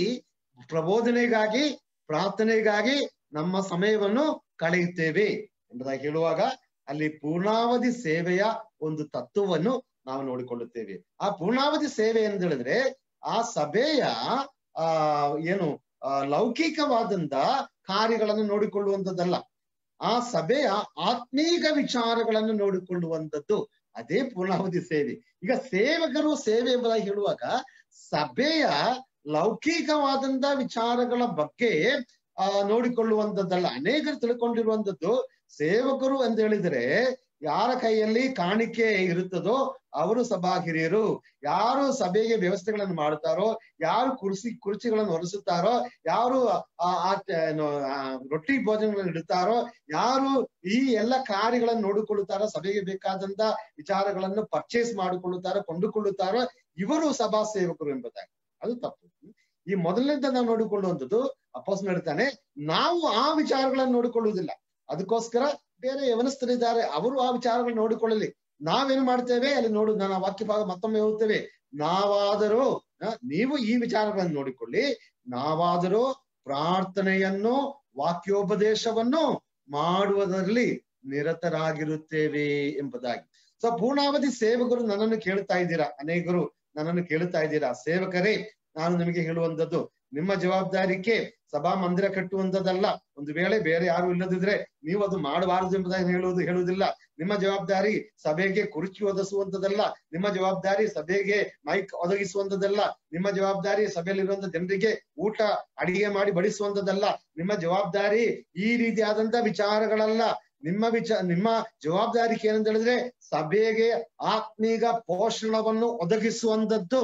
ಪ್ರಬೋಧನೆಗಾಗಿ, ಪ್ರಾರ್ಥನೆಗಾಗಿ ನಮ್ಮ ಸಮಯವನ್ನು ಕಳೆಯುತ್ತೇವೆ ಎಂಬುದಾಗಿ ಹೇಳುವಾಗ ಅಲ್ಲಿ ಪೂರ್ಣಾವಧಿ ಸೇವೆಯ ಒಂದು ತತ್ವವನ್ನು ನಾವು ನೋಡಿಕೊಳ್ಳುತ್ತೇವೆ. ಆ ಪೂರ್ಣಾವಧಿ ಸೇವೆ ಎಂದು ಹೇಳಿದ್ರೆ ಆ ಸಭೆಯ ಲೌಕಿಕವಾದಂತ ಕಾರ್ಯಗಳನ್ನು ನೋಡಿಕೊಳ್ಳುವಂಥದ್ದಲ್ಲ, ಆ ಸಭೆಯ ಆತ್ಮೀಕ ವಿಚಾರಗಳನ್ನು ನೋಡಿಕೊಳ್ಳುವಂಥದ್ದು. ಅದೇ ಪೂರ್ಣಾವಧಿ ಸೇವೆ. ಈಗ ಸೇವಕರು ಸೇವೆ ಎಂಬುದಾಗಿ ಹೇಳುವಾಗ ಸಭೆಯ ಲೌಕಿಕವಾದಂತ ವಿಚಾರಗಳ ಬಗ್ಗೆ ನೋಡಿಕೊಳ್ಳುವಂಥದ್ದಲ್ಲ. ಅನೇಕರು ತಿಳ್ಕೊಂಡಿರುವಂಥದ್ದು ಸೇವಕರು ಅಂತ ಹೇಳಿದ್ರೆ ಯಾರ ಕೈಯಲ್ಲಿ ಕಾಣಿಕೆ ಇರುತ್ತದೋ ಅವರು ಸಭಾ ಹಿರಿಯರು, ಯಾರು ಸಭೆಗೆ ವ್ಯವಸ್ಥೆಗಳನ್ನು ಮಾಡುತ್ತಾರೋ, ಯಾರು ಕುರ್ಚಿಗಳನ್ನು ಒರೆಸುತ್ತಾರೋ, ಯಾರು ರೊಟ್ಟಿ ಭೋಜನಗಳನ್ನು ಇಡುತ್ತಾರೋ, ಯಾರು ಈ ಎಲ್ಲ ಕಾರ್ಯಗಳನ್ನು ನೋಡಿಕೊಳ್ಳುತ್ತಾರೋ, ಸಭೆಗೆ ಬೇಕಾದಂತ ವಿಚಾರಗಳನ್ನು ಪರ್ಚೇಸ್ ಮಾಡಿಕೊಳ್ಳುತ್ತಾರೋ, ಕೊಂಡುಕೊಳ್ಳುತ್ತಾರೋ, ಇವರು ಸಭಾ ಸೇವಕರು ಎಂಬುದಾಗಿ. ಅದು ತಪ್ಪು. ಈ ಮೊದಲನೇದ ನಾವು ನೋಡಿಕೊಳ್ಳುವಂಥದ್ದು ಅಪೊಸ್ತಲನು ಹೇಳ್ತಾನೆ, ನಾವು ಆ ವಿಚಾರಗಳನ್ನು ನೋಡಿಕೊಳ್ಳುವುದಿಲ್ಲ, ಅದಕ್ಕೋಸ್ಕರ ಬೇರೆ ಯವನಸ್ಥರಿದ್ದಾರೆ, ಅವರು ಆ ವಿಚಾರಗಳನ್ನು ನೋಡಿಕೊಳ್ಳಲಿ. ನಾವೇನು ಮಾಡ್ತೇವೆ ಅಲ್ಲಿ ನೋಡು, ನಾನು ಆ ವಾಕ್ಯ ಭಾಗ ಮತ್ತೊಮ್ಮೆ ಓದ್ತೇವೆ. ನಾವಾದರೂ ನೀವು ಈ ವಿಚಾರಗಳನ್ನು ನೋಡಿಕೊಳ್ಳಿ, ನಾವಾದರೂ ಪ್ರಾರ್ಥನೆಯನ್ನು ವಾಕ್ಯೋಪದೇಶವನ್ನು ಮಾಡುವುದರಲ್ಲಿ ನಿರತರಾಗಿರುತ್ತೇವೆ ಎಂಬುದಾಗಿ. ಸೊ ಪೂರ್ಣಾವಧಿ ಸೇವಕರು ನನ್ನನ್ನು ಕೇಳ್ತಾ ಇದ್ದೀರಾ, ಅನೇಕರು ನನ್ನನ್ನು ಕೇಳ್ತಾ ಇದ್ದೀರಾ, ಸೇವಕರೇ ನಾನು ನಿಮಗೆ ಹೇಳುವಂಥದ್ದು, ನಿಮ್ಮ ಜವಾಬ್ದಾರಿಕೆ ಸಭಾ ಮಂದಿರ ಕಟ್ಟುವಂಥದ್ದಲ್ಲ. ಒಂದು ವೇಳೆ ಬೇರೆ ಯಾರು ಇಲ್ಲದಿದ್ರೆ ನೀವು ಅದು ಮಾಡಬಾರದು ಎಂಬುದಾಗಿ ಹೇಳುವುದಿಲ್ಲ. ನಿಮ್ಮ ಜವಾಬ್ದಾರಿ ಸಭೆಗೆ ಕುರ್ಚಿ ಒದಗಿಸುವಂಥದ್ದಲ್ಲ, ನಿಮ್ಮ ಜವಾಬ್ದಾರಿ ಸಭೆಗೆ ಮೈಕ್ ಒದಗಿಸುವಂಥದ್ದಲ್ಲ, ನಿಮ್ಮ ಜವಾಬ್ದಾರಿ ಸಭೆಯಲ್ಲಿರುವಂತ ಜನರಿಗೆ ಊಟ ಅಡಿಗೆ ಮಾಡಿ ಬಡಿಸುವಂಥದ್ದಲ್ಲ, ನಿಮ್ಮ ಜವಾಬ್ದಾರಿ ಈ ರೀತಿಯಾದಂತ ವಿಚಾರಗಳಲ್ಲ. ನಿಮ್ಮ ಜವಾಬ್ದಾರಿಕೆ ಏನಂತ ಹೇಳಿದ್ರೆ ಸಭೆಗೆ ಆತ್ಮೀಗ ಪೋಷಣವನ್ನು ಒದಗಿಸುವಂಥದ್ದು.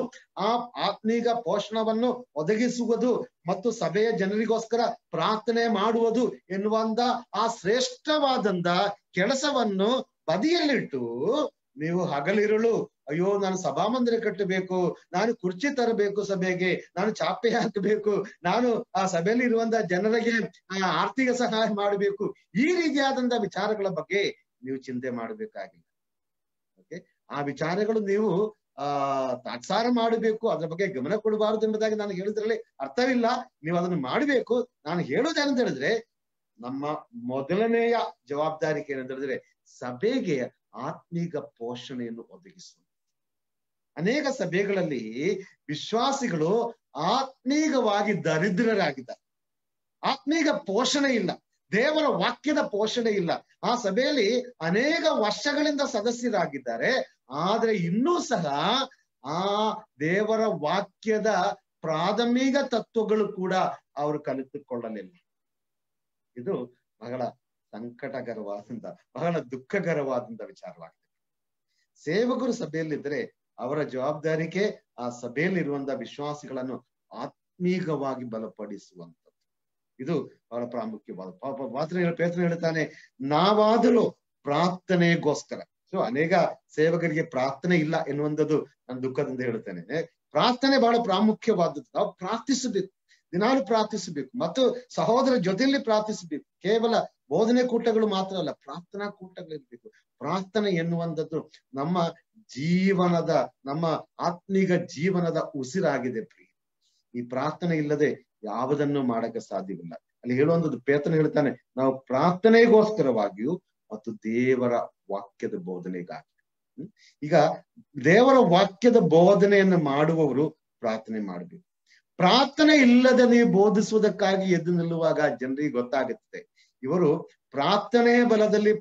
ಆ ಆತ್ಮೀಗ ಪೋಷಣವನ್ನು ಒದಗಿಸುವುದು ಮತ್ತು ಸಭೆಯ ಜನರಿಗೋಸ್ಕರ ಪ್ರಾರ್ಥನೆ ಮಾಡುವುದು ಎನ್ನುವಂತ ಆ ಶ್ರೇಷ್ಠವಾದಂತ ಕೆಲಸವನ್ನು ಬದಿಯಲ್ಲಿಟ್ಟು ನೀವು ಹಗಲಿರುಳು ಅಯ್ಯೋ ನಾನು ಸಭಾಮಂದಿರ ಕಟ್ಟಬೇಕು, ನಾನು ಕುರ್ಚಿ ತರಬೇಕು, ಸಭೆಗೆ ನಾನು ಚಾಪೆ ಹಾಕಬೇಕು, ನಾನು ಆ ಸಭೆಯಲ್ಲಿ ಇರುವಂತ ಜನರಿಗೆ ಆರ್ಥಿಕ ಸಹಾಯ ಮಾಡಬೇಕು, ಈ ರೀತಿಯಾದಂತ ವಿಚಾರಗಳ ಬಗ್ಗೆ ನೀವು ಚಿಂತೆ ಮಾಡಬೇಕಾಗಿಲ್ಲ. ಓಕೆ, ಆ ವಿಚಾರಗಳು ನೀವು ತಾತ್ಸಾರ ಮಾಡಬೇಕು, ಅದ್ರ ಬಗ್ಗೆ ಗಮನ ಕೊಡಬಾರದು ಎಂಬುದಾಗಿ ನಾನು ಹೇಳಿದ್ರಲ್ಲಿ ಅರ್ಥವಿಲ್ಲ. ನೀವು ಅದನ್ನು ಮಾಡಬೇಕು. ನಾನು ಹೇಳೋದೇನಂತ ಹೇಳಿದ್ರೆ ನಮ್ಮ ಮೊದಲನೆಯ ಜವಾಬ್ದಾರಿಕೆ ಏನಂತ ಹೇಳಿದ್ರೆ ಸಭೆಗೆ ಆತ್ಮೀಕ ಪೋಷಣೆಯನ್ನು ಒದಗಿಸುವುದು. ಅನೇಕ ಸಭೆಗಳಲ್ಲಿ ವಿಶ್ವಾಸಿಗಳು ಆತ್ಮೀಕವಾಗಿ ದರಿದ್ರರಾಗಿದ್ದಾರೆ, ಆತ್ಮೀಕ ಪೋಷಣೆ ಇಲ್ಲ, ದೇವರ ವಾಕ್ಯದ ಪೋಷಣೆ ಇಲ್ಲ. ಆ ಸಭೆಯಲ್ಲಿ ಅನೇಕ ವರ್ಷಗಳಿಂದ ಸದಸ್ಯರಾಗಿದ್ದಾರೆ, ಆದ್ರೆ ಇನ್ನೂ ಸಹ ಆ ದೇವರ ವಾಕ್ಯದ ಪ್ರಾಥಮಿಕ ತತ್ವಗಳು ಕೂಡ ಅವರು ಕಲಿತುಕೊಳ್ಳಲಿಲ್ಲ. ಇದು ಬಹಳ ಸಂಕಟಕರವಾದಂತ, ಬಹಳ ದುಃಖಕರವಾದಂತ ವಿಚಾರವಾಗಿದೆ. ಸೇವಕರು ಸಭೆಯಲ್ಲಿದ್ದರೆ ಅವರ ಜವಾಬ್ದಾರಿಕೆ ಆ ಸಭೆಯಲ್ಲಿರುವಂತಹ ವಿಶ್ವಾಸಿಗಳನ್ನು ಆತ್ಮೀಕವಾಗಿ ಬಲಪಡಿಸುವಂಥದ್ದು. ಇದು ಬಹಳ ಪ್ರಾಮುಖ್ಯವಾದ. ಪೇತ್ರನು ಹೇಳ್ತಾನೆ, ನಾವಾದರೂ ಪ್ರಾರ್ಥನೆಗೋಸ್ಕರ. ಸೊ ಅನೇಕ ಸೇವಕರಿಗೆ ಪ್ರಾರ್ಥನೆ ಇಲ್ಲ ಎನ್ನುವಂಥದ್ದು ನಾನು ದುಃಖದಿಂದ ಹೇಳ್ತೇನೆ. ಪ್ರಾರ್ಥನೆ ಬಹಳ ಪ್ರಾಮುಖ್ಯವಾದದ್ದು. ನಾವು ಪ್ರಾರ್ಥಿಸಬೇಕು, ದಿನಾಲು ಪ್ರಾರ್ಥಿಸಬೇಕು, ಮತ್ತು ಸಹೋದರ ಜೊತೆಯಲ್ಲಿ ಪ್ರಾರ್ಥಿಸಬೇಕು. ಕೇವಲ ಬೋಧನೆ ಕೂಟಗಳು ಮಾತ್ರ ಅಲ್ಲ, ಪ್ರಾರ್ಥನಾ ಕೂಟಗಳಿರ್ಬೇಕು. ಪ್ರಾರ್ಥನೆ ಎನ್ನುವಂಥದ್ದು ನಮ್ಮ ಜೀವನದ, ನಮ್ಮ ಆತ್ಮೀಕ ಜೀವನದ ಉಸಿರಾಗಿದೆ ಪ್ರಿಯ. ಈ ಪ್ರಾರ್ಥನೆ ಇಲ್ಲದೆ ಯಾವುದನ್ನು ಮಾಡಕ್ಕೆ ಸಾಧ್ಯವಿಲ್ಲ. ಅಲ್ಲಿ ಹೇಳುವಂಥದ್ದು ಪೇತ್ರನು ಹೇಳ್ತಾನೆ, ನಾವು ಪ್ರಾರ್ಥನೆಗೋಸ್ಕರವಾಗಿಯೂ ಮತ್ತು ದೇವರ ವಾಕ್ಯದ ಬೋಧನೆಗಾಗಿ. ಈಗ ದೇವರ ವಾಕ್ಯದ ಬೋಧನೆಯನ್ನು ಮಾಡುವವರು ಪ್ರಾರ್ಥನೆ ಮಾಡಬೇಕು. ಪ್ರಾರ್ಥನೆ ಇಲ್ಲದೆ ನೀವು ಬೋಧಿಸುವುದಕ್ಕಾಗಿ ಎದ್ದು ನಿಲ್ಲುವಾಗ ಜನರಿಗೆ ಗೊತ್ತಾಗುತ್ತದೆ ಇವರು ಪ್ರಾರ್ಥನೆಯ ಬಲದಲ್ಲಿ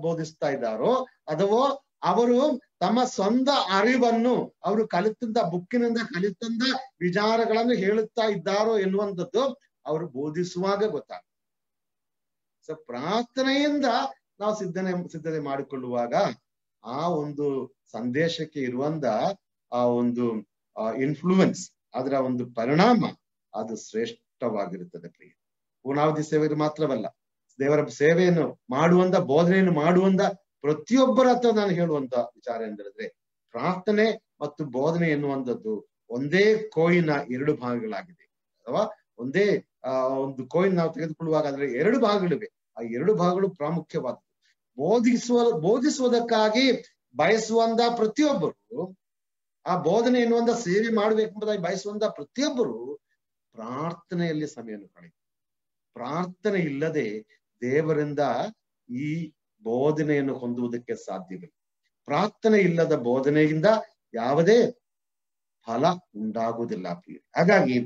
ಬೋಧಿಸ್ತಾ ಇದ್ದಾರೋ ಅಥವಾ ಅವರು ತಮ್ಮ ಸ್ವಂತ ಅರಿವನ್ನು ಅವರು ಕಲಿತಂದ ಬುಕ್ಕಿನಿಂದ ಕಲಿತಂದ ವಿಚಾರಗಳನ್ನು ಹೇಳುತ್ತಾ ಇದ್ದಾರೋ ಎನ್ನುವಂಥದ್ದು ಅವರು ಬೋಧಿಸುವಾಗ ಗೊತ್ತಾಗ್ತದೆ. ಸೊ ಪ್ರಾರ್ಥನೆಯಿಂದ ನಾವು ಸಿದ್ಧತೆ ಮಾಡಿಕೊಳ್ಳುವಾಗ ಆ ಒಂದು ಸಂದೇಶಕ್ಕೆ ಇರುವಂತ ಆ ಒಂದು ಇನ್ಫ್ಲೂಯೆನ್ಸ್, ಅದರ ಒಂದು ಪರಿಣಾಮ ಅದು ಶ್ರೇಷ್ಠವಾಗಿರುತ್ತದೆ ಪ್ರಿಯ. ಪೂರ್ಣಾವಧಿ ಸೇವೆಗೆ ಮಾತ್ರವಲ್ಲ, ದೇವರ ಸೇವೆಯನ್ನು ಮಾಡುವಂತ, ಬೋಧನೆಯನ್ನು ಮಾಡುವಂತ ಪ್ರತಿಯೊಬ್ಬರ ಹತ್ರ ನಾನು ಹೇಳುವಂತ ವಿಚಾರ ಎಂದರೆ ಪ್ರಾರ್ಥನೆ ಮತ್ತು ಬೋಧನೆ ಎನ್ನುವಂಥದ್ದು ಒಂದೇ ಕೋಯಿನ ಎರಡು ಭಾಗಗಳಾಗಿದೆ. ಅಥವಾ ಒಂದೇ ಒಂದು ಕೋಯಿನ್ ನಾವು ತೆಗೆದುಕೊಳ್ಳುವಾಗ ಅದರ ಎರಡು ಭಾಗಗಳಿವೆ. ಆ ಎರಡು ಭಾಗಗಳು ಪ್ರಾಮುಖ್ಯವಾದದ್ದು. ಬೋಧಿಸುವುದಕ್ಕಾಗಿ ಬಯಸುವಂತ ಪ್ರತಿಯೊಬ್ಬರು, ಆ ಬೋಧನೆ ಎನ್ನುವಂತ ಸೇವೆ ಮಾಡಬೇಕೆಂಬುದಾಗಿ ಬಯಸುವಂತ ಪ್ರತಿಯೊಬ್ಬರು ಪ್ರಾರ್ಥನೆಯಲ್ಲಿ ಸಮಯವನ್ನು ಕಳೆಯುತ್ತಾರೆ. ಪ್ರಾರ್ಥನೆ ಇಲ್ಲದೆ ದೇವರಿಂದ ಈ ಬೋಧನೆಯನ್ನು ಹೊಂದುವುದಕ್ಕೆ ಸಾಧ್ಯವಿಲ್ಲ. ಪ್ರಾರ್ಥನೆ ಇಲ್ಲದ ಬೋಧನೆಯಿಂದ ಯಾವುದೇ ಫಲ ಉಂಟಾಗುವುದಿಲ್ಲ. ಹಾಗಾಗಿ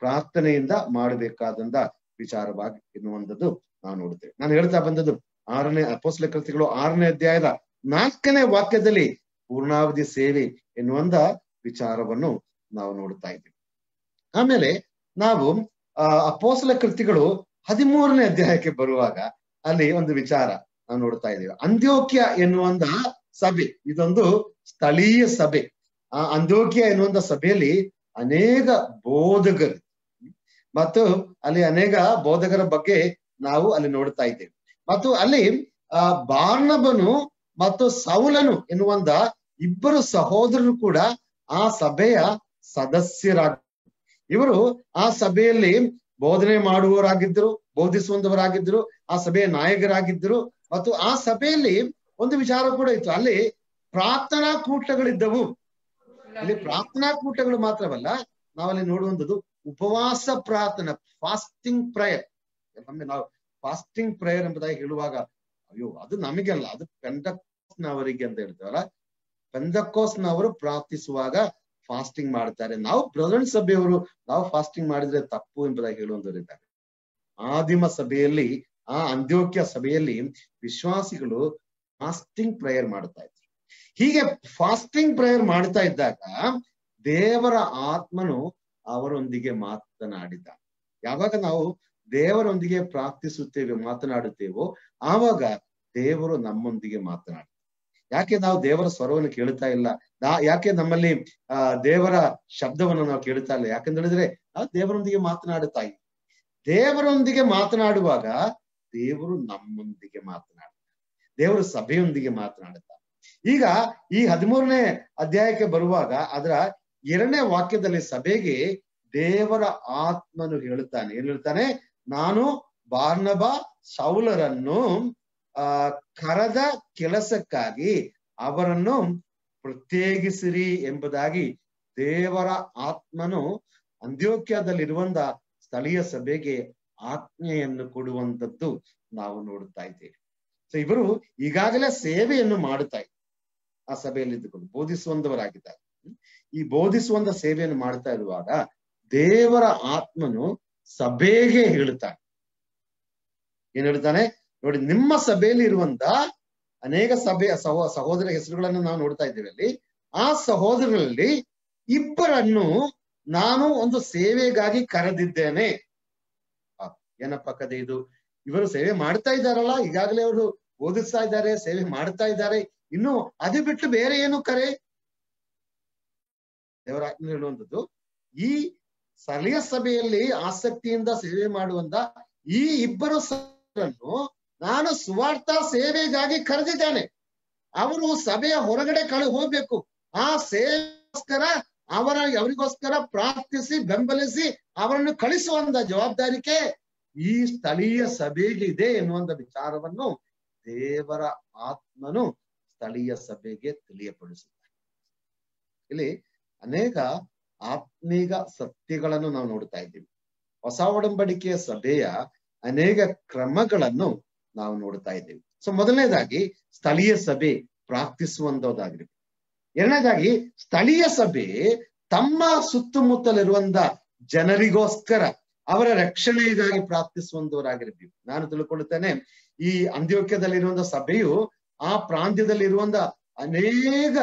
ಪ್ರಾರ್ಥನೆಯಿಂದ ಮಾಡಬೇಕಾದಂತ ವಿಚಾರವಾಗಿ ಎನ್ನುವಂಥದ್ದು ನಾವು ನೋಡುತ್ತೇವೆ. ನಾನು ಹೇಳ್ತಾ ಬಂದದ್ದು ಅಪೊಸ್ತಲ ಕೃತ್ಯಗಳು 6ನೇ ಅಧ್ಯಾಯದ 4ನೇ ವಾಕ್ಯದಲ್ಲಿ ಪೂರ್ಣಾವಧಿ ಸೇವೆ ಎನ್ನುವಂತ ವಿಚಾರವನ್ನು ನಾವು ನೋಡ್ತಾ ಇದ್ದೀವಿ. ಆಮೇಲೆ ನಾವು ಅಪೊಸ್ತಲ ಕೃತ್ಯಗಳು 13ನೇ ಅಧ್ಯಾಯಕ್ಕೆ ಬರುವಾಗ ಅಲ್ಲಿ ಒಂದು ವಿಚಾರ ನಾವು ನೋಡ್ತಾ ಇದ್ದೀವಿ. ಅಂತ್ಯೋಕ್ಯ ಎನ್ನುವಂತ ಸಭೆ, ಇದೊಂದು ಸ್ಥಳೀಯ ಸಭೆ. ಆ ಅಂತ್ಯೋಕ್ಯ ಎನ್ನುವಂತ ಸಭೆಯಲ್ಲಿ ಅನೇಕ ಬೋಧಕರು ಮತ್ತು ಅಲ್ಲಿ ಅನೇಕ ಬೋಧಕರ ಬಗ್ಗೆ ನಾವು ಅಲ್ಲಿ ನೋಡ್ತಾ ಇದ್ದೇವೆ. ಮತ್ತು ಅಲ್ಲಿ ಬಾರ್ನಬನು ಮತ್ತು ಸೌಲನು ಎನ್ನುವಂತ ಇಬ್ಬರು ಸಹೋದರರು ಕೂಡ ಆ ಸಭೆಯ ಸದಸ್ಯರಾಗ, ಇವರು ಆ ಸಭೆಯಲ್ಲಿ ಬೋಧನೆ ಮಾಡುವವರಾಗಿದ್ದರು, ಬೋಧಿಸುವಂತವರಾಗಿದ್ದರು, ಆ ಸಭೆಯ ನಾಯಕರಾಗಿದ್ದರು. ಮತ್ತು ಆ ಸಭೆಯಲ್ಲಿ ಒಂದು ವಿಚಾರ ಕೂಡ ಇತ್ತು, ಅಲ್ಲಿ ಪ್ರಾರ್ಥನಾ ಕೂಟಗಳಿದ್ದವು. ಅಲ್ಲಿ ಪ್ರಾರ್ಥನಾ ಕೂಟಗಳು ಮಾತ್ರವಲ್ಲ, ನಾವಲ್ಲಿ ನೋಡುವಂಥದ್ದು ಉಪವಾಸ ಪ್ರಾರ್ಥನಾ, ಫಾಸ್ಟಿಂಗ್ ಪ್ರೇಯರ್. ಒಮ್ಮೆ ನಾವು ಫಾಸ್ಟಿಂಗ್ ಪ್ರೇಯರ್ ಎಂಬುದಾಗಿ ಹೇಳುವಾಗ ಅಯ್ಯೋ ಅದು ನಮಗೆಲ್ಲ, ಅದು ಪೆಂಟಕೋಸ್ಟ್ನವರಿಗೆ ಅಂತ ಹೇಳ್ತೇವಲ್ಲ. ಪೆಂಟಕೋಸ್ಟ್ನವರು ಪ್ರಾರ್ಥಿಸುವಾಗ ಫಾಸ್ಟಿಂಗ್ ಮಾಡ್ತಾರೆ. ನಾವು ಬ್ರದರ್ ಸಭೆಯವರು ನಾವು ಫಾಸ್ಟಿಂಗ್ ಮಾಡಿದ್ರೆ ತಪ್ಪು ಎಂಬುದಾಗಿ ಹೇಳುವಂತವರಿದ್ದಾರೆ. ಆದಿಮ ಸಭೆಯಲ್ಲಿ, ಆ ಅಂತ್ಯೋಕ್ಯ ಸಭೆಯಲ್ಲಿ ವಿಶ್ವಾಸಿಗಳು ಫಾಸ್ಟಿಂಗ್ ಪ್ರೇಯರ್ ಮಾಡ್ತಾ ಇದ್ರು. ಹೀಗೆ ಫಾಸ್ಟಿಂಗ್ ಪ್ರೇಯರ್ ಮಾಡ್ತಾ ಇದ್ದಾಗ ದೇವರ ಆತ್ಮನು ಅವರೊಂದಿಗೆ ಮಾತನಾಡಿದ. ಯಾವಾಗ ನಾವು ದೇವರೊಂದಿಗೆ ಪ್ರಾರ್ಥಿಸುತ್ತೇವೆ, ಮಾತನಾಡುತ್ತೇವೋ, ಆವಾಗ ದೇವರು ನಮ್ಮೊಂದಿಗೆ ಮಾತನಾಡ್ತಾರೆ. ಯಾಕೆ ನಾವು ದೇವರ ಸ್ವರವನ್ನು ಕೇಳ್ತಾ ಇಲ್ಲ? ಯಾಕೆ ನಮ್ಮಲ್ಲಿ ದೇವರ ಶಬ್ದವನ್ನು ನಾವು ಕೇಳ್ತಾ ಇಲ್ಲ? ಯಾಕಂತ ಹೇಳಿದ್ರೆ ನಾವು ದೇವರೊಂದಿಗೆ ಮಾತನಾಡುತ್ತಾ ಇದ್ದೀವಿ. ದೇವರೊಂದಿಗೆ ಮಾತನಾಡುವಾಗ ದೇವರು ನಮ್ಮೊಂದಿಗೆ ಮಾತನಾಡ್ತಾರೆ, ದೇವರು ಸಭೆಯೊಂದಿಗೆ ಮಾತನಾಡುತ್ತಾರೆ. ಈಗ ಈ 13ನೇ ಅಧ್ಯಾಯಕ್ಕೆ ಬರುವಾಗ ಅದರ 2ನೇ ವಾಕ್ಯದಲ್ಲಿ ಸಭೆಗೆ ದೇವರ ಆತ್ಮನು ಹೇಳುತ್ತಾನೆ. ಏನ್ ಹೇಳ್ತಾನೆ? ನಾನು ಬಾರ್ನಬ ಸೌಲರನ್ನು ಕರೆದ ಕೆಲಸಕ್ಕಾಗಿ ಅವರನ್ನು ಪ್ರತ್ಯೇಕಿಸಿರಿ ಎಂಬುದಾಗಿ ದೇವರ ಆತ್ಮನು ಅಂತ್ಯೋಕ್ಯದಲ್ಲಿರುವಂತ ಸ್ಥಳೀಯ ಸಭೆಗೆ ಆಜ್ಞೆಯನ್ನು ಕೊಡುವಂಥದ್ದು ನಾವು ನೋಡುತ್ತಾ ಇದ್ದೇವೆ. ಸೊ ಇವರು ಈಗಾಗಲೇ ಸೇವೆಯನ್ನು ಮಾಡುತ್ತಾ ಇದ್ದಾರೆ, ಆ ಸಭೆಯಲ್ಲಿ ಇದ್ದುಕೊಂಡು ಬೋಧಿಸುವಂತವರಾಗಿದ್ದಾರೆ. ಈ ಬೋಧಿಸುವಂತ ಸೇವೆಯನ್ನು ಮಾಡ್ತಾ ಇರುವಾಗ ದೇವರ ಆತ್ಮನು ಸಭೆಗೆ ಹೇಳುತ್ತಾನೆ. ಏನ್ ಹೇಳ್ತಾನೆ ನೋಡಿ? ನಿಮ್ಮ ಸಭೆಯಲ್ಲಿ ಇರುವಂತ ಅನೇಕ ಸಭೆಯ ಸಹೋದರ ಹೆಸರುಗಳನ್ನು ನಾವು ನೋಡ್ತಾ ಇದ್ದೇವೆ. ಅಲ್ಲಿ ಆ ಸಹೋದರರಲ್ಲಿ ಇಬ್ಬರನ್ನು ನಾನು ಒಂದು ಸೇವೆಗಾಗಿ ಕರೆದಿದ್ದೇನೆ. ಏನಪ್ಪ ಕಥೆ ಇದು? ಇವರು ಸೇವೆ ಮಾಡ್ತಾ ಇದ್ದಾರಲ್ಲ, ಈಗಾಗಲೇ ಅವರು ಬೋಧಿಸ್ತಾ ಇದ್ದಾರೆ, ಸೇವೆ ಮಾಡ್ತಾ ಇದ್ದಾರೆ, ಇನ್ನು ಅದು ಬಿಟ್ಟು ಬೇರೆ ಏನು ಕರೆ? ದೇವರ ಆಜ್ಞೆ ಹೇಳುವಂಥದ್ದು, ಈ ಸ್ಥಳೀಯ ಸಭೆಯಲ್ಲಿ ಆಸಕ್ತಿಯಿಂದ ಸೇವೆ ಮಾಡುವಂತ ಈ ಇಬ್ಬರು ಸಹೋದರರನ್ನು ನಾನು ಸುವಾರ್ಥ ಸೇವೆಗಾಗಿ ಕರೆದಿದ್ದೇನೆ. ಅವರು ಸಭೆಯ ಹೊರಗಡೆ ಹೋಗ್ಬೇಕು. ಆ ಸೇವೆಗೋಸ್ಕರ ಅವರಿಗೋಸ್ಕರ ಪ್ರಾರ್ಥಿಸಿ ಬೆಂಬಲಿಸಿ ಅವರನ್ನು ಕಳಿಸುವಂತ ಜವಾಬ್ದಾರಿಕೆ ಈ ಸ್ಥಳೀಯ ಸಭೆಗೆ ಇದೆ ಎನ್ನುವಂತ ವಿಚಾರವನ್ನು ದೇವರ ಆತ್ಮನು ಸ್ಥಳೀಯ ಸಭೆಗೆ ತಿಳಿಯಪಡಿಸುತ್ತಾರೆ. ಇಲ್ಲಿ ಅನೇಕ ಆತ್ಮೀಕ ಸತ್ಯಗಳನ್ನು ನಾವು ನೋಡ್ತಾ ಇದ್ದೀವಿ. ಹೊಸ ಒಡಂಬಡಿಕೆಯ ಸಭೆಯ ಅನೇಕ ಕ್ರಮಗಳನ್ನು ನಾವು ನೋಡ್ತಾ ಇದ್ದೀವಿ. ಸೊ ಮೊದಲನೇದಾಗಿ ಸ್ಥಳೀಯ ಸಭೆ ಪ್ರಾರ್ಥಿಸುವಂತದ್ದಾಗಿರ್ಬೇಕು. ಎರಡನೇದಾಗಿ ಸ್ಥಳೀಯ ಸಭೆ ತಮ್ಮ ಸುತ್ತಮುತ್ತಲಿರುವಂತ ಜನರಿಗೋಸ್ಕರ ಅವರ ರಕ್ಷಣೆಗಾಗಿ ಪ್ರಾರ್ಥಿಸುವಂತವರಾಗಿರ್ಬೇಕು. ನಾನು ತಿಳ್ಕೊಳ್ಳುತ್ತೇನೆ, ಈ ಅಂತ್ಯೋಕ್ಯದಲ್ಲಿರುವಂತ ಸಭೆಯು ಆ ಪ್ರಾಂತ್ಯದಲ್ಲಿರುವಂತ ಅನೇಕ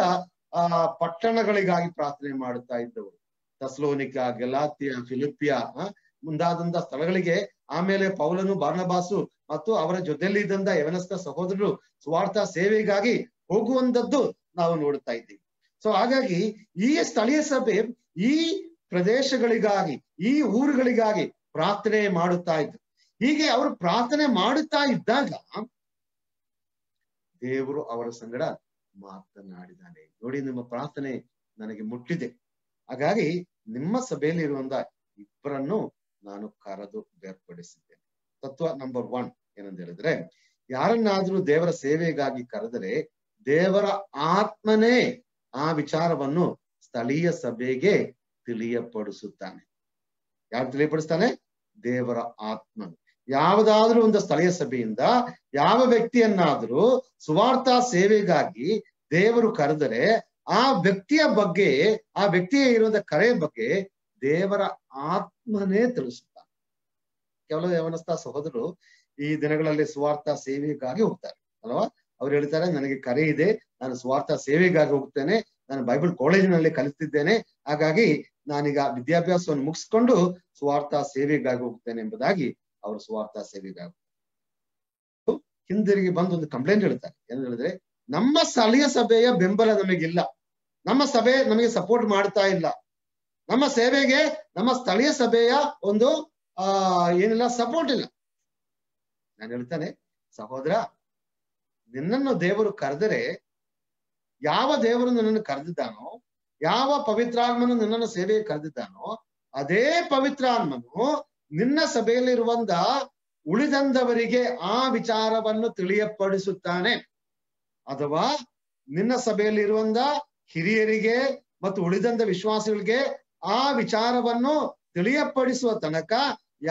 ಪಟ್ಟಣಗಳಿಗಾಗಿ ಪ್ರಾರ್ಥನೆ ಮಾಡುತ್ತಾ ಇದ್ದವರು. ಥೆಸಲೋನಿಕ, ಗಲಾತ್ಯ, ಫಿಲಿಪ್ಪಿಯ ಮುಂದಾದಂತ ಸ್ಥಳಗಳಿಗೆ ಆಮೇಲೆ ಪೌಲನು, ಬಾರ್ನಬಾಸು ಮತ್ತು ಅವರ ಜೊತೆಯಲ್ಲಿ ಇದ್ದಂತ ಯವನಸ್ಥ ಸಹೋದರರು ಸ್ವಾರ್ಥ ಸೇವೆಗಾಗಿ ಹೋಗುವಂತದ್ದು ನಾವು ನೋಡ್ತಾ ಇದ್ದೀವಿ. ಸೊ ಹಾಗಾಗಿ ಈ ಸ್ಥಳೀಯ ಸಭೆ ಈ ಪ್ರದೇಶಗಳಿಗಾಗಿ, ಈ ಊರುಗಳಿಗಾಗಿ ಪ್ರಾರ್ಥನೆ ಮಾಡುತ್ತಾ ಇದ್ರು. ಹೀಗೆ ಅವರು ಪ್ರಾರ್ಥನೆ ಮಾಡುತ್ತಾ ಇದ್ದಾಗ ದೇವರು ಅವರ ಸಂಗಡ ಮಾತನಾಡಿದ್ದಾನೆ. ನೋಡಿ, ನಿಮ್ಮ ಪ್ರಾರ್ಥನೆ ನನಗೆ ಮುಟ್ಟಿದೆ, ಹಾಗಾಗಿ ನಿಮ್ಮ ಸಭೆಯಲ್ಲಿ ಇರುವಂತ ಇಬ್ಬರನ್ನು ನಾನು ಕರೆದು ಬೇರ್ಪಡಿಸಿದ್ದೇನೆ. ತತ್ವ ನಂಬರ್ 1 ಏನಂತ ಹೇಳಿದ್ರೆ, ಯಾರನ್ನಾದ್ರೂ ದೇವರ ಸೇವೆಗಾಗಿ ಕರೆದರೆ ದೇವರ ಆತ್ಮನೇ ಆ ವಿಚಾರವನ್ನು ಸ್ಥಳೀಯ ಸಭೆಗೆ ತಿಳಿಯಪಡಿಸುತ್ತಾನೆ. ಯಾರು ತಿಳಿಯಪಡಿಸ್ತಾನೆ? ದೇವರ ಆತ್ಮನು. ಯಾವುದಾದ್ರೂ ಒಂದು ಸ್ಥಳೀಯ ಸಭೆಯಿಂದ ಯಾವ ವ್ಯಕ್ತಿಯನ್ನಾದ್ರೂ ಸುವಾರ್ಥ ಸೇವೆಗಾಗಿ ದೇವರು ಕರೆದರೆ ಆ ವ್ಯಕ್ತಿಯ ಬಗ್ಗೆ, ಆ ವ್ಯಕ್ತಿಯ ಇರುವಂತ ಕರೆಯ ಬಗ್ಗೆ ದೇವರ ಆತ್ಮನೇ ತಿಳಿಸುತ್ತಾನೆ. ಕೆಲವು ಯವನಸ್ಥ ಸಹೋದರರು ಈ ದಿನಗಳಲ್ಲಿ ಸುವಾರ್ಥ ಸೇವೆಗಾಗಿ ಹೋಗ್ತಾರೆ ಅಲ್ವಾ? ಅವ್ರು ಹೇಳ್ತಾರೆ, ನನಗೆ ಕರೆ ಇದೆ, ನಾನು ಸ್ವಾರ್ಥ ಸೇವೆಗಾಗಿ ಹೋಗ್ತೇನೆ, ನಾನು ಬೈಬಲ್ ಕಾಲೇಜಿನಲ್ಲಿ ಕಲಿತಿದ್ದೇನೆ, ಹಾಗಾಗಿ ನಾನೀಗ ವಿದ್ಯಾಭ್ಯಾಸವನ್ನು ಮುಗಿಸ್ಕೊಂಡು ಸ್ವಾರ್ಥ ಸೇವೆಗಾಗಿ ಹೋಗ್ತೇನೆ ಎಂಬುದಾಗಿ ಅವರು ಸ್ವಾರ್ಥ ಸೇವೆಗಾಗಿ ಹಿಂದಿರುಗಿ ಬಂದು ಒಂದು ಕಂಪ್ಲೇಂಟ್ ಹೇಳ್ತಾರೆ. ಏನ್ ಹೇಳಿದ್ರೆ, ನಮ್ಮ ಸ್ಥಳೀಯ ಸಭೆಯ ಬೆಂಬಲ ನಮಗಿಲ್ಲ, ನಮ್ಮ ಸಭೆ ನಮಗೆ ಸಪೋರ್ಟ್ ಮಾಡ್ತಾ ಇಲ್ಲ, ನಮ್ಮ ಸೇವೆಗೆ ನಮ್ಮ ಸ್ಥಳೀಯ ಸಭೆಯ ಒಂದು ಏನಿಲ್ಲ, ಸಪೋರ್ಟ್ ಇಲ್ಲ. ನಾನು ಹೇಳ್ತಾನೆ, ಸಹೋದರ, ನಿನ್ನನ್ನು ದೇವರು ಕರೆದರೆ, ಯಾವ ದೇವರು ನಿನ್ನನ್ನು ಕರೆದಿದ್ದಾನೋ, ಯಾವ ಪವಿತ್ರಾತ್ಮನು ನಿನ್ನನ್ನು ಸೇವೆಗೆ ಕರೆದಿದ್ದಾನೋ, ಅದೇ ಪವಿತ್ರಾತ್ಮನು ನಿನ್ನ ಸಭೆಯಲ್ಲಿರುವಂತ ಉಳಿದಂದವರಿಗೆ ಆ ವಿಚಾರವನ್ನು ತಿಳಿಯಪಡಿಸುತ್ತಾನೆ. ಅಥವಾ ನಿನ್ನ ಸಭೆಯಲ್ಲಿ ಇರುವಂತ ಹಿರಿಯರಿಗೆ ಮತ್ತು ಉಳಿದಂತ ವಿಶ್ವಾಸಿಗಳಿಗೆ ಆ ವಿಚಾರವನ್ನು ತಿಳಿಯಪಡಿಸುವ ತನಕ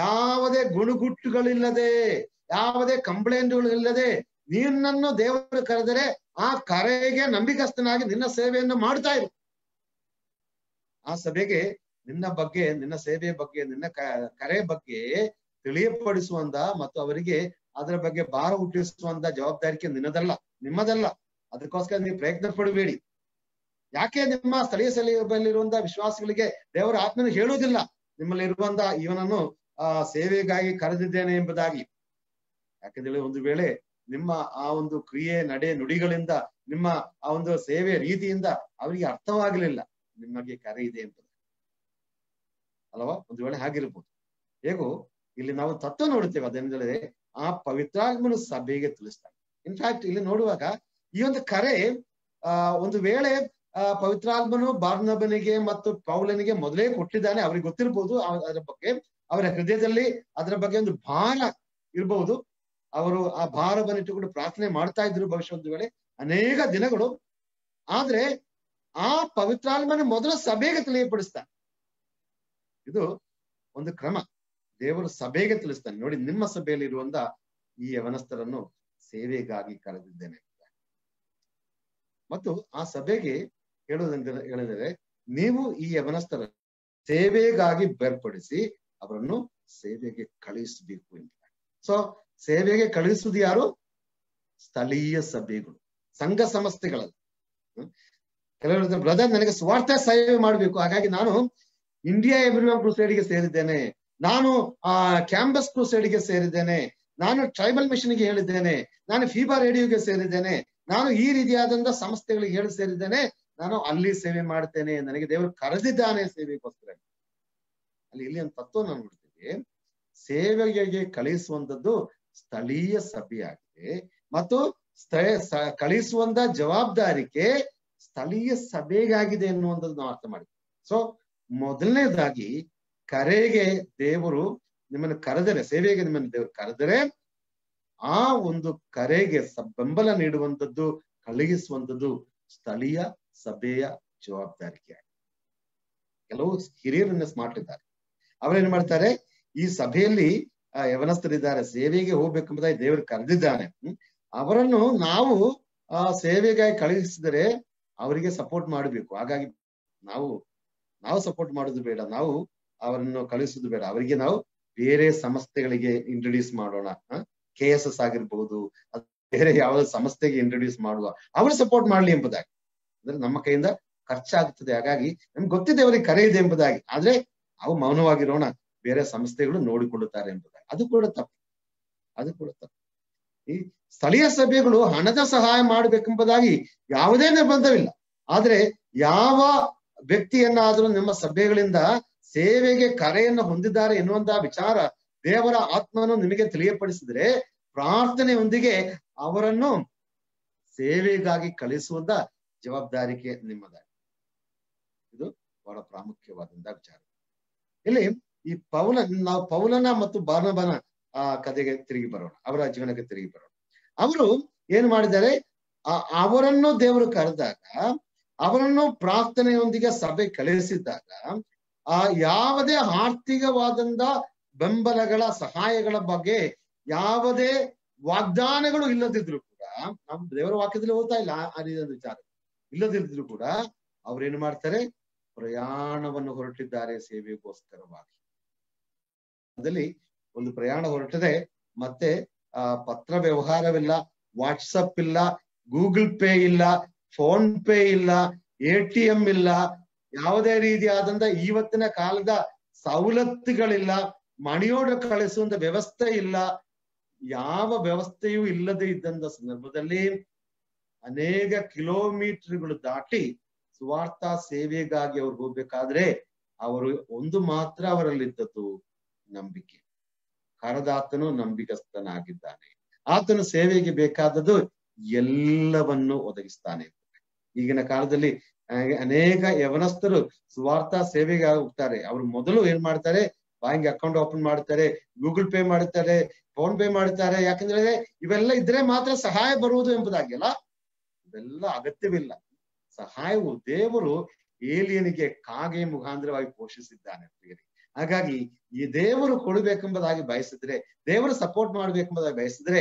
ಯಾವುದೇ ಗುಣಗುಟ್ಟುಗಳಿಲ್ಲದೆ, ಯಾವುದೇ ಕಂಪ್ಲೇಂಟ್ಗಳಿಲ್ಲದೆ ನಿನ್ನನ್ನು ದೇವರು ಕರೆದರೆ ಆ ಕರೆಗೆ ನಂಬಿಕಸ್ಥನಾಗಿ ನಿನ್ನ ಸೇವೆಯನ್ನು ಮಾಡ್ತಾ ಇರು. ಆ ಸಭೆಗೆ ನಿನ್ನ ಬಗ್ಗೆ, ನಿನ್ನ ಸೇವೆಯ ಬಗ್ಗೆ, ನಿನ್ನ ಕರೆ ಬಗ್ಗೆ ತಿಳಿಯಪಡಿಸುವಂತ ಮತ್ತು ಅವರಿಗೆ ಅದರ ಬಗ್ಗೆ ಭಾರ ಹುಟ್ಟಿಸುವಂತ ಜವಾಬ್ದಾರಿಕೆ ನಿಮ್ಮದಲ್ಲ. ಅದಕ್ಕೋಸ್ಕರ ನೀವು ಪ್ರಯತ್ನ ಪಡಬೇಡಿ. ಯಾಕೆ ನಿಮ್ಮ ಸ್ಥಳೀಯ ಸಭೆಯಲ್ಲಿರುವಂತಹ ವಿಶ್ವಾಸಿಗಳಿಗೆ ದೇವರ ಆತ್ಮನು ಹೇಳುವುದಿಲ್ಲ, ನಿಮ್ಮಲ್ಲಿರುವಂತ ಇವನನ್ನು ಸೇವೆಗಾಗಿ ಕರೆದಿದ್ದೇನೆ ಎಂಬುದಾಗಿ? ಯಾಕೆಂದ್ರೆ ಒಂದು ವೇಳೆ ನಿಮ್ಮ ಆ ಒಂದು ಕ್ರಿಯೆ, ನಡೆ, ನುಡಿಗಳಿಂದ, ನಿಮ್ಮ ಆ ಒಂದು ಸೇವೆ ರೀತಿಯಿಂದ ಅವರಿಗೆ ಅರ್ಥವಾಗಲಿಲ್ಲ ನಿಮಗೆ ಕರೆ ಇದೆ ಎಂಬುದು ಅಲ್ವಾ? ಒಂದು ವೇಳೆ ಹಾಗಿರ್ಬೋದು. ಹೇಗೋ ಇಲ್ಲಿ ನಾವು ತತ್ವ ನೋಡುತ್ತೇವೆ, ಅದೇನೆಂದರೆ ಆ ಪವಿತ್ರಾತ್ಮನು ಸಭೆಗೆ ತಿಳಿಸ್ತಾನೆ. ಇನ್ಫ್ಯಾಕ್ಟ್ ಇಲ್ಲಿ ನೋಡುವಾಗ ಈ ಒಂದು ಕರೆ ಒಂದು ವೇಳೆ ಪವಿತ್ರಾತ್ಮನು ಬಾರ್ನಬನಿಗೆ ಮತ್ತು ಪೌಲನಿಗೆ ಮೊದಲೇ ಕೊಟ್ಟಿದ್ದಾನೆ, ಅವ್ರಿಗೆ ಗೊತ್ತಿರ್ಬೋದು ಅದರ ಬಗ್ಗೆ, ಅವರ ಹೃದಯದಲ್ಲಿ ಅದರ ಬಗ್ಗೆ ಒಂದು ಭಾರ ಇರ್ಬಹುದು. ಅವರು ಆ ಭಾರವನ್ನಿಟ್ಟುಕೊಂಡು ಪ್ರಾರ್ಥನೆ ಮಾಡ್ತಾ ಇದ್ರು ಭವಿಷ್ಯ ಒಂದು ವೇಳೆ ಅನೇಕ ದಿನಗಳು. ಆದ್ರೆ ಆ ಪವಿತ್ರಾತ್ಮನ ಮೊದಲು ಸಭೆಗೆ ತಿಳಿಯಪಡಿಸ್ತಾನೆ. ಇದು ಒಂದು ಕ್ರಮ, ದೇವರು ಸಭೆಗೆ ತಿಳಿಸ್ತಾನೆ. ನೋಡಿ, ನಿಮ್ಮ ಸಭೆಯಲ್ಲಿ ಇರುವಂತ ಈ ಯವನಸ್ಥರನ್ನು ಸೇವೆಗಾಗಿ ಕರೆದಿದ್ದೇನೆ. ಮತ್ತು ಆ ಸಭೆಗೆ ಹೇಳಿದರೆ, ನೀವು ಈ ಯವನಸ್ಥರ ಸೇವೆಗಾಗಿ ಬೇರ್ಪಡಿಸಿ ಅವರನ್ನು ಸೇವೆಗೆ ಕಳುಹಿಸಬೇಕು ಅಂತ. ಸೊ ಸೇವೆಗೆ ಕಳುಹಿಸುವುದು ಯಾರು? ಸ್ಥಳೀಯ ಸಭೆಗಳು, ಸಂಘ ಸಂಸ್ಥೆಗಳಲ್ಲ. ಕೆಲವರು ಬ್ರದರ್, ನನಗೆ ಸ್ವಾರ್ಥ ಸೇವೆ ಮಾಡಬೇಕು, ಹಾಗಾಗಿ ನಾನು ಇಂಡಿಯಾ ಎವ್ರಿವನ್ ಕ್ರೂಸೈಡ್ಗೆ ಸೇರಿದ್ದೇನೆ, ನಾನು ಕ್ಯಾಂಪಸ್ ಕ್ರೂಸೈಡ್ಗೆ ಸೇರಿದ್ದೇನೆ, ನಾನು ಟ್ರೈಬಲ್ ಮಿಷನ್ಗೆ ಹೇಳಿದ್ದೇನೆ, ನಾನು ಫೀಬಾ ರೇಡಿಯೋಗೆ ಸೇರಿದ್ದೇನೆ, ನಾನು ಈ ರೀತಿಯಾದಂತ ಸಂಸ್ಥೆಗಳಿಗೆ ಹೇಳಿ ಸೇರಿದ್ದೇನೆ, ನಾನು ಅಲ್ಲಿ ಸೇವೆ ಮಾಡ್ತೇನೆ, ನನಗೆ ದೇವರು ಕರೆದಿದ್ದಾನೆ ಸೇವೆಗೋಸ್ಕರ. ಇಲ್ಲಿ ಒಂದು ತತ್ವ ನಾವು ನೋಡ್ತೀವಿ, ಸೇವೆಗೆ ಕಳಿಸುವಂತದ್ದು ಸ್ಥಳೀಯ ಸಭೆಯಾಗಿದೆ ಮತ್ತು ಕಳಿಸುವಂತ ಜವಾಬ್ದಾರಿಕೆ ಸ್ಥಳೀಯ ಸಭೆಗಾಗಿದೆ ಎನ್ನುವಂಥದ್ದು ನಾವು ಅರ್ಥ ಮಾಡಿದ್ವಿ. ಸೊ ಮೊದಲನೇದಾಗಿ ಕರೆಗೆ ದೇವರು ನಿಮ್ಮನ್ನು ಕರೆದರೆ, ಸೇವೆಗೆ ನಿಮ್ಮನ್ನು ದೇವರು ಕರೆದರೆ ಆ ಒಂದು ಕರೆಗೆ ಬೆಂಬಲ ನೀಡುವಂಥದ್ದು, ಕಳುಹಿಸುವಂಥದ್ದು ಸ್ಥಳೀಯ ಸಭೆಯ ಜವಾಬ್ದಾರಿಕೆ. ಕೆಲವು ಹಿರಿಯರನ್ನ ಸ್ಮಾರ್ಟ್ ಇದ್ದಾರೆ, ಅವರೇನ್ ಮಾಡ್ತಾರೆ, ಈ ಸಭೆಯಲ್ಲಿ ಯವನಸ್ಥರಿದ್ದಾರೆ, ಸೇವೆಗೆ ಹೋಗ್ಬೇಕೆಂಬುದಾಗಿ ದೇವರು ಕರೆದಿದ್ದಾನೆ, ಅವರನ್ನು ನಾವು ಸೇವೆಗಾಗಿ ಕಳುಹಿಸಿದರೆ ಅವರಿಗೆ ಸಪೋರ್ಟ್ ಮಾಡಬೇಕು. ಹಾಗಾಗಿ ನಾವು ಸಪೋರ್ಟ್ ಮಾಡೋದು ಬೇಡ, ನಾವು ಅವರನ್ನು ಕಳಿಸೋದು ಬೇಡ, ಅವರಿಗೆ ನಾವು ಬೇರೆ ಸಂಸ್ಥೆಗಳಿಗೆ ಇಂಟ್ರೊಡ್ಯೂಸ್ ಮಾಡೋಣ. KSS ಆಗಿರ್ಬಹುದು, ಬೇರೆ ಯಾವ ಸಂಸ್ಥೆಗೆ ಇಂಟ್ರೊಡ್ಯೂಸ್ ಮಾಡುವ, ಅವರು ಸಪೋರ್ಟ್ ಮಾಡ್ಲಿ ಎಂಬುದಾಗಿ. ಅಂದ್ರೆ ನಮ್ಮ ಕೈಯಿಂದ ಖರ್ಚಾಗ್ತದೆ, ಹಾಗಾಗಿ ನಮ್ಗೆ ಗೊತ್ತಿದೆ ಅವರಿಗೆ ಕರೆ ಇದೆ ಎಂಬುದಾಗಿ, ಆದ್ರೆ ನಾವು ಮೌನವಾಗಿರೋಣ, ಬೇರೆ ಸಂಸ್ಥೆಗಳು ನೋಡಿಕೊಳ್ಳುತ್ತಾರೆ ಎಂಬುದಾಗಿ. ಅದು ಕೂಡ ತಪ್ಪು. ಈ ಸ್ಥಳೀಯ ಸಭೆಗಳು ಹಣದ ಸಹಾಯ ಮಾಡ್ಬೇಕೆಂಬುದಾಗಿ ಯಾವುದೇ ನಿರ್ಬಂಧವಿಲ್ಲ. ಆದ್ರೆ ಯಾವ ವ್ಯಕ್ತಿಯನ್ನಾದ್ರೂ ನಿಮ್ಮ ಸಭೆಗಳಿಂದ ಸೇವೆಗೆ ಕರೆಯನ್ನು ಹೊಂದಿದ್ದಾರೆ ಎನ್ನುವಂತಹ ವಿಚಾರ ದೇವರ ಆತ್ಮನು ನಿಮಗೆ ತಿಳಿಯಪಡಿಸಿದ್ರೆ, ಪ್ರಾರ್ಥನೆಯೊಂದಿಗೆ ಅವರನ್ನು ಸೇವೆಗಾಗಿ ಕಳಿಸುವಂತ ಜವಾಬ್ದಾರಿಕೆ ನಿಮ್ಮದಾಗಿ. ಇದು ಬಹಳ ಪ್ರಾಮುಖ್ಯವಾದಂತಹ ವಿಚಾರ. ಇಲ್ಲಿ ಈ ನಾವು ಪೌಲನ ಮತ್ತು ಬಾರ್ನಬನ ಕಥೆಗೆ ತಿರುಗಿ ಬರೋಣ, ಅವರ ಜೀವನಕ್ಕೆ ತಿರುಗಿ ಬರೋಣ. ಅವರು ಏನ್ ಮಾಡಿದ್ದಾರೆ, ಅವರನ್ನು ದೇವರು ಕರೆದಾಗ, ಅವರನ್ನು ಪ್ರಾರ್ಥನೆಯೊಂದಿಗೆ ಸಭೆ ಕಳಿಸಿದಾಗ, ಯಾವುದೇ ಆರ್ಥಿಕವಾದಂತ ಬೆಂಬಲಗಳ ಸಹಾಯಗಳ ಬಗ್ಗೆ ಯಾವುದೇ ವಾಗ್ದಾನಗಳು ಇಲ್ಲದಿದ್ರು ಕೂಡ, ನಾವು ದೇವರ ವಾಕ್ಯದಲ್ಲಿ ಓದ್ತಾ ಇಲ್ಲ ಆ ರೀತಿಯ ವಿಚಾರ ಇಲ್ಲದಿದ್ರು ಕೂಡ, ಅವ್ರೇನು ಮಾಡ್ತಾರೆ, ಪ್ರಯಾಣವನ್ನು ಹೊರಟಿದ್ದಾರೆ ಸೇವೆಗೋಸ್ಕರವಾಗಿ. ಅದಲ್ಲಿ ಒಂದು ಪ್ರಯಾಣ ಹೊರಟದೆ, ಮತ್ತೆ ಪತ್ರ ವ್ಯವಹಾರವಿಲ್ಲ, ವಾಟ್ಸಪ್ ಇಲ್ಲ, ಗೂಗಲ್ ಪೇ ಇಲ್ಲ, ಫೋನ್ ಪೇ ಇಲ್ಲ, ATM ಇಲ್ಲ, ಯಾವುದೇ ರೀತಿಯಾದಂತ ಇವತ್ತಿನ ಕಾಲದ ಸವಲತ್ತುಗಳಿಲ್ಲ, ಮನಿ ಆರ್ಡರ್ ಕಳಿಸುವಂತ ವ್ಯವಸ್ಥೆ ಇಲ್ಲ. ಯಾವ ವ್ಯವಸ್ಥೆಯೂ ಇಲ್ಲದೆ ಇದ್ದಂತ ಸಂದರ್ಭದಲ್ಲಿ ಅನೇಕ ಕಿಲೋಮೀಟರ್ಗಳು ದಾಟಿ ಸುವಾರ್ಥ ಸೇವೆಗಾಗಿ ಅವ್ರು ಹೋಗ್ಬೇಕಾದ್ರೆ ಅವರು ಒಂದು ಮಾತ್ರ ಅವರಲ್ಲಿದ್ದದ್ದು ನಂಬಿಕೆ. ಕರೆದಾತನು ನಂಬಿಕಸ್ಥನಾಗಿದ್ದಾನೆ, ಆತನು ಸೇವೆಗೆ ಬೇಕಾದದ್ದು ಎಲ್ಲವನ್ನು ಒದಗಿಸ್ತಾನೆ. ಈಗಿನ ಕಾಲದಲ್ಲಿ ಅನೇಕ ಯವನಸ್ಥರು ಸುವಾರ್ಥ ಸೇವೆಗೆ ಹೋಗ್ತಾರೆ. ಅವ್ರು ಮೊದಲು ಏನ್ ಮಾಡ್ತಾರೆ, ಬ್ಯಾಂಕ್ ಅಕೌಂಟ್ ಓಪನ್ ಮಾಡ್ತಾರೆ, ಗೂಗಲ್ ಪೇ ಮಾಡ್ತಾರೆ, ಫೋನ್ ಪೇ ಮಾಡ್ತಾರೆ. ಯಾಕಂದ್ರೆ ಇವೆಲ್ಲ ಇದ್ರೆ ಮಾತ್ರ ಸಹಾಯ ಬರುವುದು ಎಂಬುದಾಗಿಲ್ಲ. ಇವೆಲ್ಲ ಅಗತ್ಯವಿಲ್ಲ. ಸಹಾಯವು ದೇವರು ಏಲಿಯನಿಗೆ ಕಾಗೆ ಮುಖಾಂತರವಾಗಿ ಪೋಷಿಸಿದ್ದಾನೆ. ಹಾಗಾಗಿ ಈ ದೇವರು ಕೊಡಬೇಕೆಂಬುದಾಗಿ ಬಯಸಿದ್ರೆ, ದೇವರು ಸಪೋರ್ಟ್ ಮಾಡ್ಬೇಕೆಂಬುದಾಗಿ ಬಯಸಿದ್ರೆ,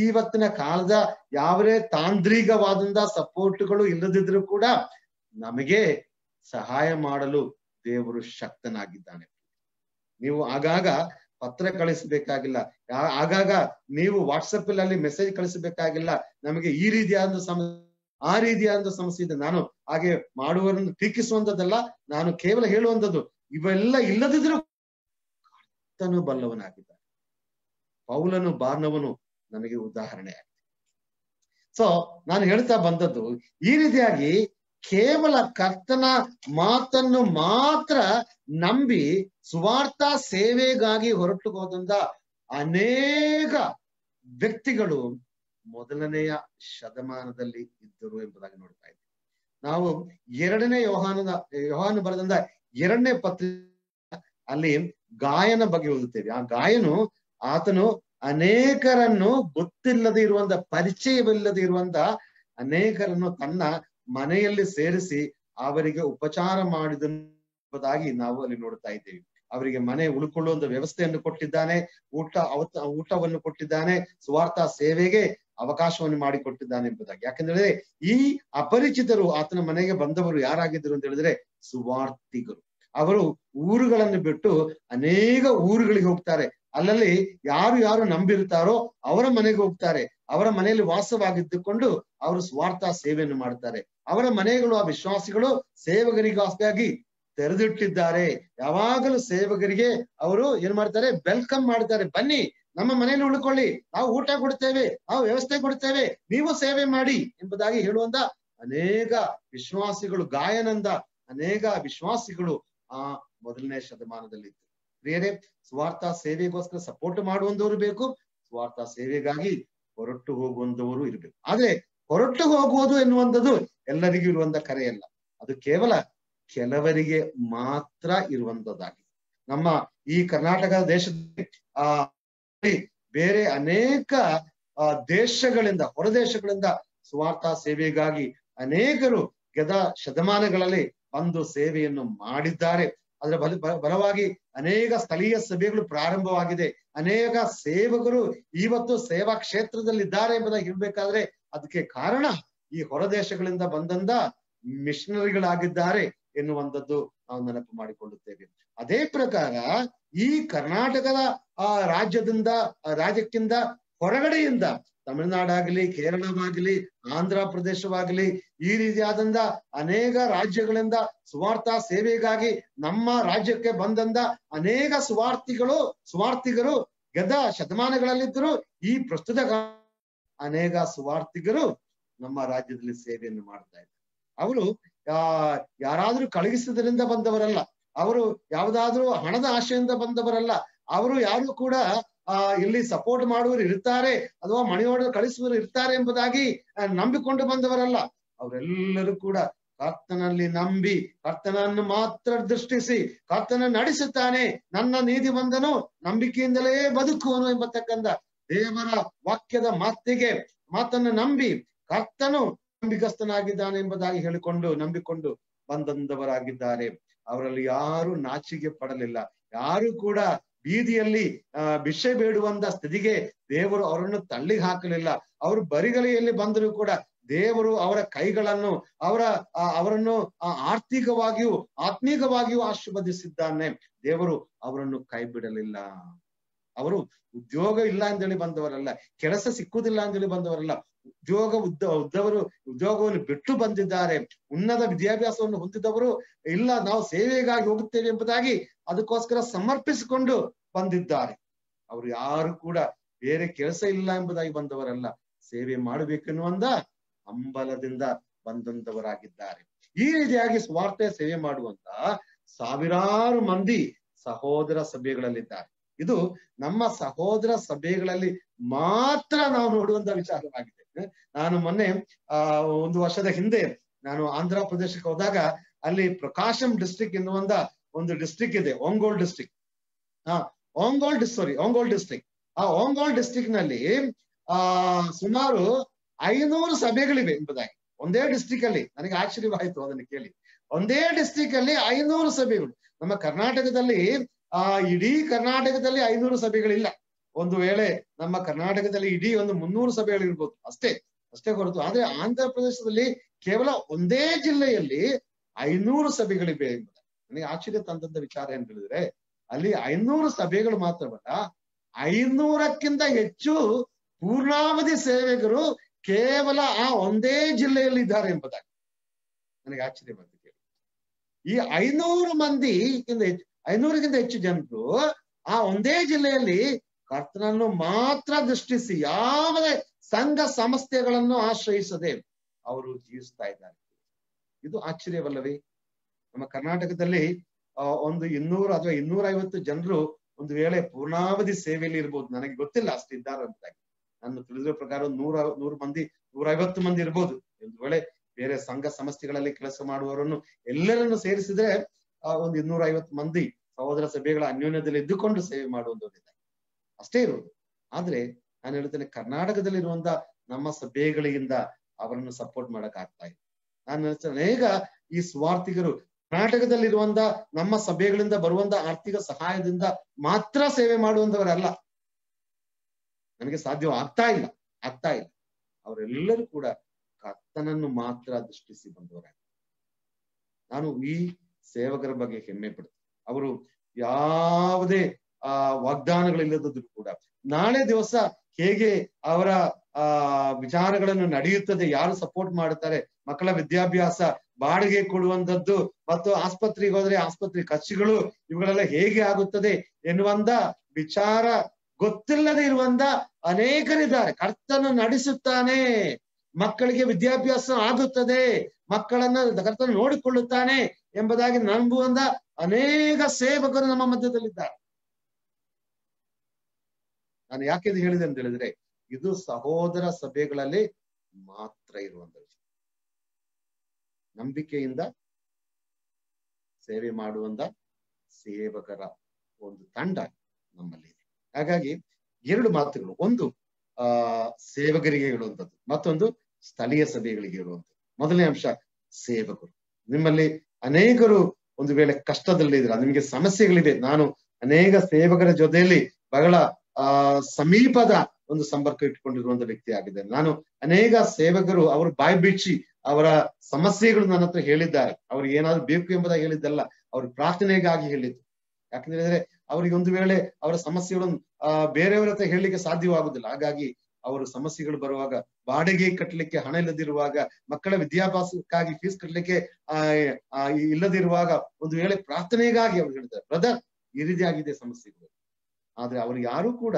ಇವತ್ತಿನ ಕಾಲದ ಯಾವುದೇ ತಾಂತ್ರಿಕವಾದಂತ ಸಪೋರ್ಟ್ಗಳು ಇಲ್ಲದಿದ್ರು ಕೂಡ ನಮಗೆ ಸಹಾಯ ಮಾಡಲು ದೇವರು ಶಕ್ತನಾಗಿದ್ದಾನೆ. ನೀವು ಆಗಾಗ ಪತ್ರ ಕಳಿಸಬೇಕಾಗಿಲ್ಲ, ಆಗಾಗ ನೀವು ವಾಟ್ಸಪ್ ಅಲ್ಲಿ ಮೆಸೇಜ್ ಕಳಿಸಬೇಕಾಗಿಲ್ಲ. ನಮಗೆ ಈ ರೀತಿಯಾದ ಆ ರೀತಿಯಾದ ಸಮಸ್ಯೆ ಇದೆ, ನಾನು ಹಾಗೆ ಮಾಡುವವರನ್ನು ಟೀಕಿಸುವಂತದ್ದಲ್ಲ, ನಾನು ಕೇವಲ ಹೇಳುವಂಥದ್ದು. ಇವೆಲ್ಲ ಇಲ್ಲದಿದ್ರು ಕರ್ತನು ಬಲ್ಲವನಾಗಿದ್ದಾನೆ. ಪೌಲನು ಬಾರ್ನವನು ನನಗೆ ಉದಾಹರಣೆ ಆಗಿದೆ. ಸೊ ನಾನು ಹೇಳ್ತಾ ಬಂದದ್ದು ಈ ರೀತಿಯಾಗಿ ಕೇವಲ ಕರ್ತನ ಮಾತನ್ನು ಮಾತ್ರ ನಂಬಿ ಸುವಾರ್ಥ ಸೇವೆಗಾಗಿ ಹೊರಟು ಹೋದಂತ ಅನೇಕ ವ್ಯಕ್ತಿಗಳು ಮೊದಲನೆಯ ಶತಮಾನದಲ್ಲಿ ಇದ್ದರು ಎಂಬುದಾಗಿ ನೋಡ್ತಾ ಇದ್ದೀವಿ. ನಾವು ಯೋಹಾನ ಬರೆದಂತ 2ನೇ ಪತ್ರಿಕೆ ಅಲ್ಲಿ ಗಾಯನ ಬಗ್ಗೆ ಓದುತ್ತೇವೆ. ಆ ಗಾಯನು ಆತನು ಅನೇಕರನ್ನು ಗೊತ್ತಿಲ್ಲದೆ ಇರುವಂತ, ಪರಿಚಯವಿಲ್ಲದೆ ಇರುವಂತ ಅನೇಕರನ್ನು ತನ್ನ ಮನೆಯಲ್ಲಿ ಸೇರಿಸಿ ಅವರಿಗೆ ಉಪಚಾರ ಮಾಡಿದಂಬುದಾಗಿ ನಾವು ಅಲ್ಲಿ ನೋಡ್ತಾ ಇದ್ದೇವೆ. ಅವರಿಗೆ ಮನೆ ಉಳ್ಕೊಳ್ಳುವಂತ ವ್ಯವಸ್ಥೆಯನ್ನು ಕೊಟ್ಟಿದ್ದಾನೆ, ಊಟವನ್ನು ಕೊಟ್ಟಿದ್ದಾನೆ, ಸುವಾರ್ಥ ಸೇವೆಗೆ ಅವಕಾಶವನ್ನು ಮಾಡಿಕೊಟ್ಟಿದ್ದಾನೆ ಎಂಬುದಾಗಿ. ಯಾಕಂದ್ರೆ ಈ ಅಪರಿಚಿತರು ಆತನ ಮನೆಗೆ ಬಂದವರು ಯಾರಾಗಿದ್ದರು ಅಂತ ಹೇಳಿದ್ರೆ ಸುವಾರ್ಥಿಗರು. ಅವರು ಊರುಗಳನ್ನು ಬಿಟ್ಟು ಅನೇಕ ಊರುಗಳಿಗೆ ಹೋಗ್ತಾರೆ. ಅಲ್ಲಲ್ಲಿ ಯಾರು ನಂಬಿರ್ತಾರೋ ಅವರ ಮನೆಗೆ ಹೋಗ್ತಾರೆ. ಅವರ ಮನೆಯಲ್ಲಿ ವಾಸವಾಗಿದ್ದುಕೊಂಡು ಅವರು ಸ್ವಾರ್ಥ ಸೇವೆಯನ್ನು ಮಾಡ್ತಾರೆ. ಅವರ ಮನೆಗಳು ಆ ವಿಶ್ವಾಸಿಗಳು ಸೇವಕರಿಗಾಗಿ ತೆರೆದಿಟ್ಟಿದ್ದಾರೆ. ಯಾವಾಗಲೂ ಸೇವಕರಿಗೆ ಅವರು ಏನ್ ಮಾಡ್ತಾರೆ, ವೆಲ್ಕಮ್ ಮಾಡ್ತಾರೆ. ಬನ್ನಿ ನಮ್ಮ ಮನೆಯಲ್ಲಿ ಉಳ್ಕೊಳ್ಳಿ, ನಾವು ಊಟ ಕೊಡ್ತೇವೆ, ನಾವು ವ್ಯವಸ್ಥೆ ಕೊಡ್ತೇವೆ, ನೀವು ಸೇವೆ ಮಾಡಿ ಎಂಬುದಾಗಿ ಹೇಳುವಂತ ಅನೇಕ ವಿಶ್ವಾಸಿಗಳು, ಗಾಯನಂದ ಅನೇಕ ವಿಶ್ವಾಸಿಗಳು ಆ ಮೊದಲನೇ ಶತಮಾನದಲ್ಲಿ ಇತ್ತು. ಪ್ರಿಯರೇ, ಸ್ವಾರ್ಥ ಸೇವೆಗೋಸ್ಕರ ಸಪೋರ್ಟ್ ಮಾಡುವಂತವರು ಬೇಕು, ಸ್ವಾರ್ಥ ಸೇವೆಗಾಗಿ ಹೊರಟು ಹೋಗುವಂತವರು ಇರ್ಬೇಕು. ಆದ್ರೆ ಹೊರಟು ಹೋಗುವುದು ಎನ್ನುವಂಥದ್ದು ಎಲ್ಲರಿಗೂ ಇರುವಂತ ಕರೆಯಲ್ಲ, ಅದು ಕೇವಲ ಕೆಲವರಿಗೆ ಮಾತ್ರ ಇರುವಂತದ್ದಾಗಿ. ನಮ್ಮ ಈ ಕರ್ನಾಟಕ ದೇಶದಲ್ಲಿ ಬೇರೆ ಅನೇಕ ದೇಶಗಳಿಂದ, ಹೊರ ದೇಶಗಳಿಂದ ಸ್ವಾರ್ಥ ಸೇವೆಗಾಗಿ ಅನೇಕರು ಶತಮಾನಗಳಲ್ಲಿ ಬಂದು ಸೇವೆಯನ್ನು ಮಾಡಿದ್ದಾರೆ. ಅದರ ಬಲವಾಗಿ ಅನೇಕ ಸ್ಥಳೀಯ ಸಭೆಗಳು ಪ್ರಾರಂಭವಾಗಿದೆ. ಅನೇಕ ಸೇವಕರು ಇವತ್ತು ಸೇವಾ ಕ್ಷೇತ್ರದಲ್ಲಿ ಇದ್ದಾರೆ ಎಂಬುದಾಗಿ ಹೇಳ್ಬೇಕಾದ್ರೆ ಅದಕ್ಕೆ ಕಾರಣ ಈ ಹೊರ ದೇಶಗಳಿಂದ ಬಂದಂತ ಮಿಷನರಿಗಳಾಗಿದ್ದಾರೆ ಎನ್ನುವಂಥದ್ದು ನಾವು ನೆನಪು ಮಾಡಿಕೊಳ್ಳುತ್ತೇವೆ. ಅದೇ ಪ್ರಕಾರ ಈ ಕರ್ನಾಟಕದ ರಾಜ್ಯಕ್ಕಿಂತ ಹೊರಗಡೆಯಿಂದ ತಮಿಳುನಾಡಾಗಲಿ, ಕೇರಳವಾಗಲಿ, ಆಂಧ್ರ ಪ್ರದೇಶವಾಗಲಿ, ಈ ರೀತಿಯಾದಂತ ಅನೇಕ ರಾಜ್ಯಗಳಿಂದ ಸುವಾರ್ಥ ಸೇವೆಗಾಗಿ ನಮ್ಮ ರಾಜ್ಯಕ್ಕೆ ಬಂದಂತ ಅನೇಕ ಸುವಾರ್ಥಿಗರು ಶತಮಾನಗಳಲ್ಲಿದ್ದರು. ಈ ಪ್ರಸ್ತುತ ಅನೇಕ ಸುವಾರ್ಥಿಗರು ನಮ್ಮ ರಾಜ್ಯದಲ್ಲಿ ಸೇವೆಯನ್ನು ಮಾಡ್ತಾ ಇದ್ದಾರೆ. ಅವರು ಯಾರಾದ್ರೂ ಕಳುಹಿಸಿದ್ರಿಂದ ಬಂದವರಲ್ಲ, ಅವರು ಯಾವುದಾದ್ರೂ ಹಣದ ಆಶೆಯಿಂದ ಬಂದವರಲ್ಲ, ಅವರು ಯಾರು ಕೂಡ ಇಲ್ಲಿ ಸಪೋರ್ಟ್ ಮಾಡುವರು ಇರ್ತಾರೆ ಅಥವಾ ಮನೆಯೊಳಗೆ ಕಳಿಸುವರು ಇರ್ತಾರೆ ಎಂಬುದಾಗಿ ನಂಬಿಕೊಂಡು ಬಂದವರಲ್ಲ. ಅವರೆಲ್ಲರೂ ಕೂಡ ಕರ್ತನಲ್ಲಿ ನಂಬಿ ಕರ್ತನನ್ನು ಮಾತ್ರ ದೃಷ್ಟಿಸಿ ಕರ್ತನ ನಡೆಸುತ್ತಾನೆ, ನನ್ನ ನೀತಿ ಬಂದನು ನಂಬಿಕೆಯಿಂದಲೇ ಬದುಕುವನು ಎಂಬತಕ್ಕಂಥ ದೇವರ ವಾಕ್ಯದ ಮಾತನ್ನು ನಂಬಿ ಕರ್ತನು ನಂಬಿಕಸ್ಥನಾಗಿದ್ದಾನೆ ಎಂಬುದಾಗಿ ನಂಬಿಕೊಂಡು ಬಂದಂದವರಾಗಿದ್ದಾರೆ. ಅವರಲ್ಲಿ ಯಾರು ನಾಚಿಕೆ ಪಡಲಿಲ್ಲ, ಯಾರು ಕೂಡ ಬೀದಿಯಲ್ಲಿ ಭಿಕ್ಷೆ ಬೇಡುವಂತ ಸ್ಥಿತಿಗೆ ದೇವರು ಅವರನ್ನು ತಳ್ಳಿ ಹಾಕಲಿಲ್ಲ. ಅವರು ಬರಿಗಲೆಯಲ್ಲಿ ಬಂದರೂ ಕೂಡ ದೇವರು ಅವರ ಕೈಗಳನ್ನು ಅವರನ್ನು ಆರ್ಥಿಕವಾಗಿಯೂ ಆತ್ಮೀಕವಾಗಿಯೂ ಆಶೀರ್ವದಿಸಿದ್ದಾನೆ. ದೇವರು ಅವರನ್ನು ಕೈ ಬಿಡಲಿಲ್ಲ. ಅವರು ಉದ್ಯೋಗ ಇಲ್ಲ ಅಂತೇಳಿ ಬಂದವರಲ್ಲ, ಕೆಲಸ ಸಿಕ್ಕುವುದಿಲ್ಲ ಅಂತೇಳಿ ಬಂದವರಲ್ಲ, ಉದ್ಯೋಗವನ್ನು ಬಿಟ್ಟು ಬಂದಿದ್ದಾರೆ. ಉನ್ನತ ವಿದ್ಯಾಭ್ಯಾಸವನ್ನು ಹೊಂದಿದವರು ಇಲ್ಲ, ನಾವು ಸೇವೆಗಾಗಿ ಹೋಗುತ್ತೇವೆ ಎಂಬುದಾಗಿ ಅದಕ್ಕೋಸ್ಕರ ಸಮರ್ಪಿಸಿಕೊಂಡು ಬಂದಿದ್ದಾರೆ. ಅವರು ಯಾರು ಕೂಡ ಬೇರೆ ಕೆಲಸ ಇಲ್ಲ ಎಂಬುದಾಗಿ ಬಂದವರಲ್ಲ, ಸೇವೆ ಮಾಡಬೇಕೆನ್ನುವಂತ ಹಂಬಲದಿಂದ ಬಂದಂತವರಾಗಿದ್ದಾರೆ. ಈ ರೀತಿಯಾಗಿ ಸ್ವಾರ್ಥ ಸೇವೆ ಮಾಡುವಂತ ಸಾವಿರಾರು ಮಂದಿ ಸಹೋದರ ಸಭೆಗಳಲ್ಲಿದ್ದಾರೆ. ಇದು ನಮ್ಮ ಸಹೋದರ ಸಭೆಗಳಲ್ಲಿ ಮಾತ್ರ ನಾವು ನೋಡುವಂತ ವಿಚಾರವಾಗಿದೆ. ನಾನು ಮೊನ್ನೆ ಒಂದು ವರ್ಷದ ಹಿಂದೆ ನಾನು ಆಂಧ್ರ ಪ್ರದೇಶಕ್ಕೆ ಹೋದಾಗ ಅಲ್ಲಿ ಪ್ರಕಾಶಂ ಡಿಸ್ಟ್ರಿಕ್ಟ್ ಎನ್ನುವಂತ ಒಂದು ಡಿಸ್ಟ್ರಿಕ್ಟ್ ಇದೆ, ಒಂಗೋಲ್ ಡಿಸ್ಟ್ರಿಕ್ಟ್. ಒಂಗೋಲ್ ಡಿಸ್ಟ್ರಿಕ್ಟ್. ಆ ಒಂಗೋಲ್ ಡಿಸ್ಟ್ರಿಕ್ಟ್ ನಲ್ಲಿ ಸುಮಾರು 500 ಸಭೆಗಳಿವೆ ಎಂಬುದಾಗಿ. ಒಂದೇ ಡಿಸ್ಟ್ರಿಕ್ಟ್ ಅಲ್ಲಿ, ನನಗೆ ಆಶ್ಚರ್ಯವಾಯಿತು ಅದನ್ನು ಕೇಳಿ. ಒಂದೇ ಡಿಸ್ಟ್ರಿಕ್ಟ್ ಅಲ್ಲಿ 500 ಸಭೆಗಳು. ನಮ್ಮ ಕರ್ನಾಟಕದಲ್ಲಿ ಇಡೀ ಕರ್ನಾಟಕದಲ್ಲಿ 500 ಸಭೆಗಳಿಲ್ಲ. ಒಂದು ವೇಳೆ ನಮ್ಮ ಕರ್ನಾಟಕದಲ್ಲಿ ಇಡೀ ಒಂದು 300 ಸಭೆಗಳಿರ್ಬೋದು, ಅಷ್ಟೇ ಹೊರತು. ಆದ್ರೆ ಆಂಧ್ರ ಪ್ರದೇಶದಲ್ಲಿ ಕೇವಲ ಒಂದೇ ಜಿಲ್ಲೆಯಲ್ಲಿ 500 ಸಭೆಗಳಿವೆ ಎಂಬುದು ನನಗೆ ಆಶ್ಚರ್ಯ ತಂದಂತ ವಿಚಾರ ಏನ್ ಹೇಳಿದ್ರೆ, ಅಲ್ಲಿ 500 ಸಭೆಗಳು ಮಾತ್ರವಲ್ಲ, 500ಕ್ಕಿಂತ ಹೆಚ್ಚು ಪೂರ್ಣಾವಧಿ ಸೇವೆಗರು ಕೇವಲ ಆ ಒಂದೇ ಜಿಲ್ಲೆಯಲ್ಲಿ ಇದ್ದಾರೆ ಎಂಬುದಾಗಿ ನನಗೆ ಆಶ್ಚರ್ಯವಾಗಿದೆ. ಈ 500ಕ್ಕಿಂತ ಹೆಚ್ಚು ಜನರು ಆ ಒಂದೇ ಜಿಲ್ಲೆಯಲ್ಲಿ ಕರ್ತನನ್ನು ಮಾತ್ರ ದೃಷ್ಟಿಸಿ ಯಾವುದೇ ಸಂಘ ಸಂಸ್ಥೆಗಳನ್ನು ಆಶ್ರಯಿಸದೆ ಅವರು ಜೀವಿಸ್ತಾ ಇದ್ದಾರೆ. ಇದು ಆಶ್ಚರ್ಯವಲ್ಲವೇ? ನಮ್ಮ ಕರ್ನಾಟಕದಲ್ಲಿ ಒಂದು 200 ಅಥವಾ 250 ಜನರು ಒಂದು ವೇಳೆ ಪೂರ್ಣಾವಧಿ ಸೇವೆಯಲ್ಲಿ ಇರ್ಬೋದು, ನನಗೆ ಗೊತ್ತಿಲ್ಲ ಅಷ್ಟಿದ್ದಾರೆ ಅಂತಾಗಿ. ನನ್ನ ತಿಳಿದಿರೋ ಪ್ರಕಾರ 100 ಮಂದಿ 150 ಮಂದಿ ಇರ್ಬೋದು. ಒಂದು ವೇಳೆ ಬೇರೆ ಸಂಘ ಸಂಸ್ಥೆಗಳಲ್ಲಿ ಕೆಲಸ ಮಾಡುವವರನ್ನು ಎಲ್ಲರನ್ನು ಸೇರಿಸಿದ್ರೆ ಒಂದು 250 ಮಂದಿ ಸಹೋದರ ಸಭೆಗಳ ಅನ್ಯೋನ್ಯದಲ್ಲಿ ಇದ್ದುಕೊಂಡು ಸೇವೆ ಮಾಡುವಂತವ್ರಿದ್ದಾರೆ, ಅಷ್ಟೇ ಇರುವುದು. ಆದ್ರೆ ನಾನು ಹೇಳ್ತೇನೆ, ಕರ್ನಾಟಕದಲ್ಲಿರುವಂತ ನಮ್ಮ ಸಭೆಗಳಿಂದ ಅವರನ್ನು ಸಪೋರ್ಟ್ ಮಾಡಕ್ ಆಗ್ತಾ ಇದೆ. ನಾನು ಹೇಳ್ತೇನೆ, ಅನೇಕ ಈ ಸ್ವಾರ್ಥಿಗರು ಕರ್ನಾಟಕದಲ್ಲಿರುವಂತ ನಮ್ಮ ಸಭೆಗಳಿಂದ ಬರುವಂತ ಆರ್ಥಿಕ ಸಹಾಯದಿಂದ ಮಾತ್ರ ಸೇವೆ ಮಾಡುವಂತವರಲ್ಲ. ನನಗೆ ಸಾಧ್ಯ ಆಗ್ತಾ ಇಲ್ಲ. ಅವರೆಲ್ಲರೂ ಕೂಡ ಕರ್ತನನ್ನು ಮಾತ್ರ ದೃಷ್ಟಿಸಿ ಬಂದವರಾಗ. ನಾನು ಈ ಸೇವಕರ ಬಗ್ಗೆ ಹೆಮ್ಮೆ ಪಡ್ತೀನಿ. ಅವರು ಯಾವುದೇ ವಾಗ್ದಾನಗಳಿಲ್ಲದಿದ್ರು ಕೂಡ ನಾಳೆ ದಿವಸ ಹೇಗೆ ಅವರ ವಿಚಾರಗಳನ್ನು ನಡೆಯುತ್ತದೆ, ಯಾರು ಸಪೋರ್ಟ್ ಮಾಡುತ್ತಾರೆ, ಮಕ್ಕಳ ವಿದ್ಯಾಭ್ಯಾಸ, ಬಾಡಿಗೆ ಕೊಡುವಂತದ್ದು, ಮತ್ತು ಆಸ್ಪತ್ರೆಗೆ ಹೋದ್ರೆ ಆಸ್ಪತ್ರೆ ಖರ್ಚುಗಳು, ಇವುಗಳೆಲ್ಲ ಹೇಗೆ ಆಗುತ್ತದೆ ಎನ್ನುವಂತ ವಿಚಾರ ಗೊತ್ತಿಲ್ಲದೆ ಇರುವಂತ ಅನೇಕರಿದ್ದಾರೆ. ಕರ್ತನ ನಡೆಸುತ್ತಾನೆ, ಮಕ್ಕಳಿಗೆ ವಿದ್ಯಾಭ್ಯಾಸ ಆಗುತ್ತದೆ, ಮಕ್ಕಳನ್ನ ಕರ್ತನ ನೋಡಿಕೊಳ್ಳುತ್ತಾನೆ ಎಂಬುದಾಗಿ ನಂಬುವಂತ ಅನೇಕ ಸೇವಕರು ನಮ್ಮ ಮಧ್ಯದಲ್ಲಿದ್ದಾರೆ. ನಾನು ಯಾಕೆ ಇದು ಹೇಳಿದೆ ಅಂತ ಹೇಳಿದ್ರೆ, ಇದು ಸಹೋದರ ಸಭೆಗಳಲ್ಲಿ ಮಾತ್ರ ಇರುವಂತ ವಿಷಯ. ನಂಬಿಕೆಯಿಂದ ಸೇವೆ ಮಾಡುವಂತ ಸೇವಕರ ಒಂದು ತಂಡ ನಮ್ಮಲ್ಲಿ ಇದೆ. ಹಾಗಾಗಿ 2 ಮಾತುಗಳು, ಒಂದು ಸೇವಕರಿಗೆ ಹೇಳುವಂಥದ್ದು, ಮತ್ತೊಂದು ಸ್ಥಳೀಯ ಸಭೆಗಳಿಗೆ ಹೇಳುವಂಥದ್ದು. ಮೊದಲನೇ ಅಂಶ ಸೇವಕರು. ನಿಮ್ಮಲ್ಲಿ ಅನೇಕರು ಒಂದು ವೇಳೆ ಕಷ್ಟದಲ್ಲಿದ್ದೀರಾ, ನಿಮಗೆ ಸಮಸ್ಯೆಗಳಿದೆ. ನಾನು ಅನೇಕ ಸೇವಕರ ಜೊತೆಯಲ್ಲಿ ಬಹಳ ಸಮೀಪದ ಒಂದು ಸಂಪರ್ಕ ಇಟ್ಕೊಂಡಿರುವಂತ ವ್ಯಕ್ತಿ ಆಗಿದ್ದೇನೆ. ನಾನು ಅನೇಕ ಸೇವಕರು ಅವರು ಬಾಯಿ ಬಿಚ್ಚಿ ಅವರ ಸಮಸ್ಯೆಗಳು ನನ್ನ ಹತ್ರ ಹೇಳಿದ್ದಾರೆ. ಅವ್ರಿಗೆ ಏನಾದ್ರು ಬೇಕು ಎಂಬುದಾಗಿ ಹೇಳಿದ್ದಲ್ಲ, ಅವ್ರ ಪ್ರಾರ್ಥನೆಗಾಗಿ ಹೇಳಿದ್ದು. ಯಾಕಂದ್ರೆ ಹೇಳಿದ್ರೆ ಅವ್ರಿಗೆ ಒಂದು ವೇಳೆ ಅವರ ಸಮಸ್ಯೆಗಳನ್ನು ಬೇರೆಯವರ ಹತ್ರ ಹೇಳಲಿಕ್ಕೆ ಸಾಧ್ಯವಾಗುದಿಲ್ಲ. ಹಾಗಾಗಿ ಅವರು ಸಮಸ್ಯೆಗಳು ಬರುವಾಗ, ಬಾಡಿಗೆ ಕಟ್ಟಲಿಕ್ಕೆ ಹಣ ಇಲ್ಲದಿರುವಾಗ, ಮಕ್ಕಳ ವಿದ್ಯಾಭ್ಯಾಸಕ್ಕಾಗಿ ಫೀಸ್ ಕಟ್ಟಲಿಕ್ಕೆ ಇಲ್ಲದಿರುವಾಗ ಒಂದು ವೇಳೆ ಪ್ರಾರ್ಥನೆಗಾಗಿ ಅವ್ರು ಹೇಳ್ತಾರೆ, ಬ್ರದರ್ ಈ ರೀತಿ ಆಗಿದೆ ಸಮಸ್ಯೆಗಳು. ಆದ್ರೆ ಅವ್ರು ಯಾರು ಕೂಡ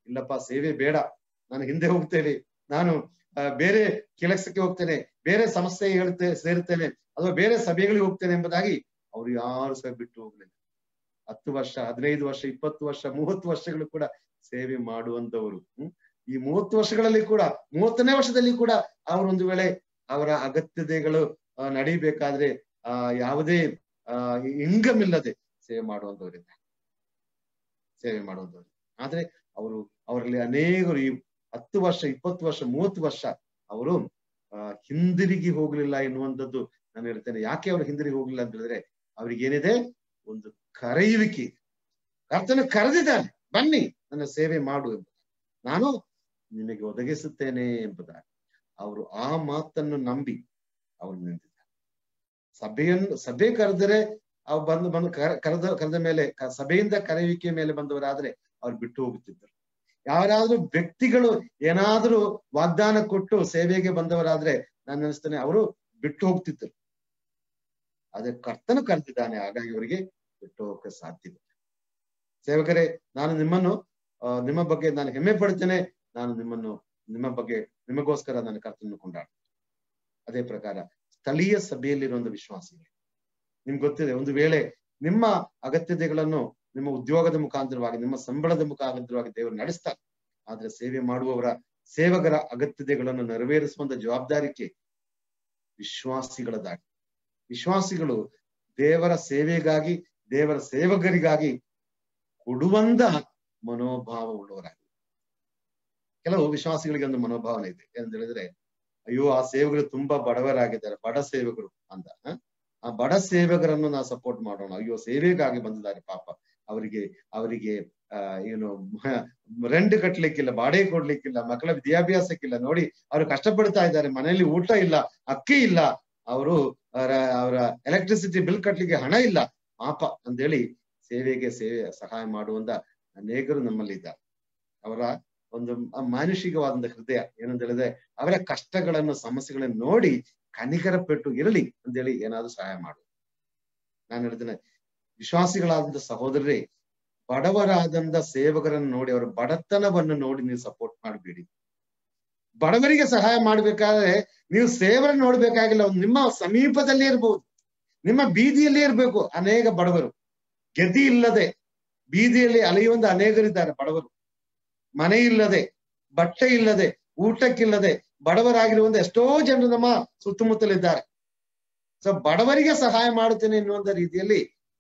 ಇಲ್ಲಪ್ಪ ಸೇವೆ ಬೇಡ, ನಾನು ಹಿಂದೆ ಹೋಗ್ತೇನೆ, ನಾನು ಬೇರೆ ಕೆಲಸಕ್ಕೆ ಹೋಗ್ತೇನೆ, ಬೇರೆ ಸಮಸ್ಯೆ ಸೇರ್ತೇನೆ, ಅಥವಾ ಬೇರೆ ಸಭೆಗಳಿಗೆ ಹೋಗ್ತೇನೆ ಎಂಬುದಾಗಿ ಅವ್ರು ಯಾರು ಸಹ ಬಿಟ್ಟು ಹೋಗ್ಲಿಲ್ಲ. 10 ವರ್ಷ, 15 ವರ್ಷ, 20 ವರ್ಷ, 30 ವರ್ಷಗಳು ಕೂಡ ಸೇವೆ ಮಾಡುವಂತವರು. ಈ 30 ವರ್ಷಗಳಲ್ಲಿ ಕೂಡ, 30ನೇ ವರ್ಷದಲ್ಲಿ ಕೂಡ ಅವರೊಂದು ವೇಳೆ ಅವರ ಅಗತ್ಯತೆಗಳು ನಡೀಬೇಕಾದ್ರೆ ಯಾವುದೇ ಇನ್ಕಮ್ ಇಲ್ಲದೆ ಸೇವೆ ಮಾಡುವಂತವರಿಂದ ಆದ್ರೆ ಅವರಲ್ಲಿ ಅನೇಕರು ಈ 10 ವರ್ಷ, 20 ವರ್ಷ, 30 ವರ್ಷ ಅವರು ಹಿಂದಿರುಗಿ ಹೋಗ್ಲಿಲ್ಲ ಎನ್ನುವಂಥದ್ದು ನಾನು ಹೇಳ್ತೇನೆ. ಯಾಕೆ ಅವ್ರು ಹಿಂದಿರುಗಿ ಹೋಗ್ಲಿಲ್ಲ ಅಂತ ಹೇಳಿದ್ರೆ, ಅವ್ರಿಗೇನಿದೆ, ಒಂದು ಕರೆಯುವಿಕೆ. ಕರ್ತನ ಕರೆದಿದ್ದಾನೆ, ಬನ್ನಿ ನನ್ನ ಸೇವೆ ಮಾಡು ಎಂಬುದು, ನಾನು ನಿನಗೆ ಒದಗಿಸುತ್ತೇನೆ ಎಂಬುದಾಗಿ ಅವರು ಆ ಮಾತನ್ನು ನಂಬಿ ಅವರು ನಿಂತಿದ್ದಾರೆ. ಸಭೆ ಕರೆದರೆ ಅವ್ರು ಕರೆದ ಮೇಲೆ, ಸಭೆಯಿಂದ ಕರೆಯುವಿಕೆ ಮೇಲೆ ಬಂದವರಾದ್ರೆ ಅವ್ರು ಬಿಟ್ಟು ಹೋಗುತ್ತಿದ್ದರು. ಯಾರಾದ್ರೂ ವ್ಯಕ್ತಿಗಳು ಏನಾದ್ರೂ ವಾಗ್ದಾನ ಕೊಟ್ಟು ಸೇವೆಗೆ ಬಂದವರಾದ್ರೆ ನಾನು ಅನಿಸ್ತೇನೆ ಅವರು ಬಿಟ್ಟು ಹೋಗ್ತಿದ್ದರು. ಆದ್ರೆ ಕರ್ತನು ಕರೆದಿದ್ದಾನೆ, ಹಾಗಾಗಿ ಅವರಿಗೆ ಬಿಟ್ಟು ಹೋಗಕ್ಕೆ ಸಾಧ್ಯವಿಲ್ಲ. ಸೇವಕರೇ, ನಾನು ನಿಮ್ಮ ಬಗ್ಗೆ ನಾನು ಹೆಮ್ಮೆ ಪಡ್ತೇನೆ. ನಾನು ನಿಮ್ಮ ಬಗ್ಗೆ ನಿಮಗೋಸ್ಕರ ನಾನು ಕರ್ತನನ್ನು ಕೊಂಡಾಡ್ತೇನೆ. ಅದೇ ಪ್ರಕಾರ ಸ್ಥಳೀಯ ಸಭೆಯಲ್ಲಿರುವಂತ ವಿಶ್ವಾಸಿಗಳು, ನಿಮ್ಗೆ ಗೊತ್ತಿದೆ, ಒಂದು ವೇಳೆ ನಿಮ್ಮ ಅಗತ್ಯತೆಗಳನ್ನು ನಿಮ್ಮ ಉದ್ಯೋಗದ ಮುಖಾಂತರವಾಗಿ, ನಿಮ್ಮ ಸಂಬಳದ ಮುಖಾಂತರವಾಗಿ ದೇವರು ನಡೆಸ್ತಾರೆ. ಆದ್ರೆ ಸೇವೆ ಮಾಡುವವರ ಸೇವಕರ ಅಗತ್ಯತೆಗಳನ್ನು ನೆರವೇರಿಸುವಂತ ಜವಾಬ್ದಾರಿಕೆ ವಿಶ್ವಾಸಿಗಳದಾಗಿ. ವಿಶ್ವಾಸಿಗಳು ದೇವರ ಸೇವೆಗಾಗಿ, ದೇವರ ಸೇವಕರಿಗಾಗಿ ಕೊಡುವಂತ ಮನೋಭಾವ ಉಳ್ಳವರಾಗಿ. ಕೆಲವು ವಿಶ್ವಾಸಿಗಳಿಗೆ ಒಂದು ಮನೋಭಾವನೆ ಇದೆ, ಏನಂತ ಹೇಳಿದ್ರೆ, ಅಯ್ಯೋ ಆ ಸೇವಕರು ತುಂಬಾ ಬಡವರಾಗಿದ್ದಾರೆ, ಬಡ ಸೇವಕರು ಅಂತ. ಆ ಬಡ ಸೇವಕರನ್ನು ನಾವು ಸಪೋರ್ಟ್ ಮಾಡೋಣ. ಅಯ್ಯೋ ಸೇವೆಗಾಗಿ ಬಂದಿದ್ದಾರೆ, ಪಾಪ ಅವರಿಗೆ ಏನು ರೆಂಟ್ ಕಟ್ಲಿಕ್ಕಿಲ್ಲ, ಬಾಡಿಗೆ ಕೊಡ್ಲಿಕ್ಕಿಲ್ಲ, ಮಕ್ಕಳ ವಿದ್ಯಾಭ್ಯಾಸಕ್ಕಿಲ್ಲ, ನೋಡಿ ಅವ್ರು ಕಷ್ಟಪಡ್ತಾ ಇದ್ದಾರೆ, ಮನೆಯಲ್ಲಿ ಊಟ ಇಲ್ಲ, ಅಕ್ಕಿ ಇಲ್ಲ, ಅವರ ಎಲೆಕ್ಟ್ರಿಸಿಟಿ ಬಿಲ್ ಕಟ್ಲಿಕ್ಕೆ ಹಣ ಇಲ್ಲ, ಪಾಪ ಅಂತೇಳಿ ಸೇವೆ ಸಹಾಯ ಮಾಡುವಂತ ಅನೇಕರು ನಮ್ಮಲ್ಲಿ ಇದ್ದಾರೆ. ಅವರ ಒಂದು ಮಾನುಷಿಕವಾದಂತ ಹೃದಯ ಏನಂತ ಹೇಳಿದ್ರೆ, ಅವರ ಕಷ್ಟಗಳನ್ನು, ಸಮಸ್ಯೆಗಳನ್ನು ನೋಡಿ ಕನಿಕರ ಪೆಟ್ಟು ಇರಲಿ ಅಂತೇಳಿ ಏನಾದ್ರು ಸಹಾಯ ಮಾಡುದು. ನಾನು ಹೇಳ್ತೇನೆ, ವಿಶ್ವಾಸಿಗಳಾದಂತ ಸಹೋದರರೇ, ಬಡವರಾದಂತ ಸೇವಕರನ್ನು ನೋಡಿ, ಅವರ ಬಡತನವನ್ನು ನೋಡಿ ನೀವು ಸಪೋರ್ಟ್ ಮಾಡಬೇಡಿ. ಬಡವರಿಗೆ ಸಹಾಯ ಮಾಡ್ಬೇಕಾದ್ರೆ ನೀವು ಸೇವರನ್ನು ನೋಡ್ಬೇಕಾಗಿಲ್ಲ. ನಿಮ್ಮ ಸಮೀಪದಲ್ಲೇ ಇರ್ಬೋದು, ನಿಮ್ಮ ಬೀದಿಯಲ್ಲೇ ಇರ್ಬೇಕು. ಅನೇಕ ಬಡವರು ಗತಿ ಇಲ್ಲದೆ ಬೀದಿಯಲ್ಲಿ ಅಲೆಯುವಂತ ಅನೇಕರಿದ್ದಾರೆ. ಬಡವರು ಮನೆ ಇಲ್ಲದೆ, ಬಟ್ಟೆ ಇಲ್ಲದೆ, ಊಟಕ್ಕಿಲ್ಲದೆ ಬಡವರಾಗಿರುವಂತ ಎಷ್ಟೋ ಜನರು ನಮ್ಮ ಸುತ್ತಮುತ್ತಲಿದ್ದಾರೆ. ಸೊ ಬಡವರಿಗೆ ಸಹಾಯ ಮಾಡುತ್ತೇನೆ ಎನ್ನುವಂತ ರೀತಿಯಲ್ಲಿ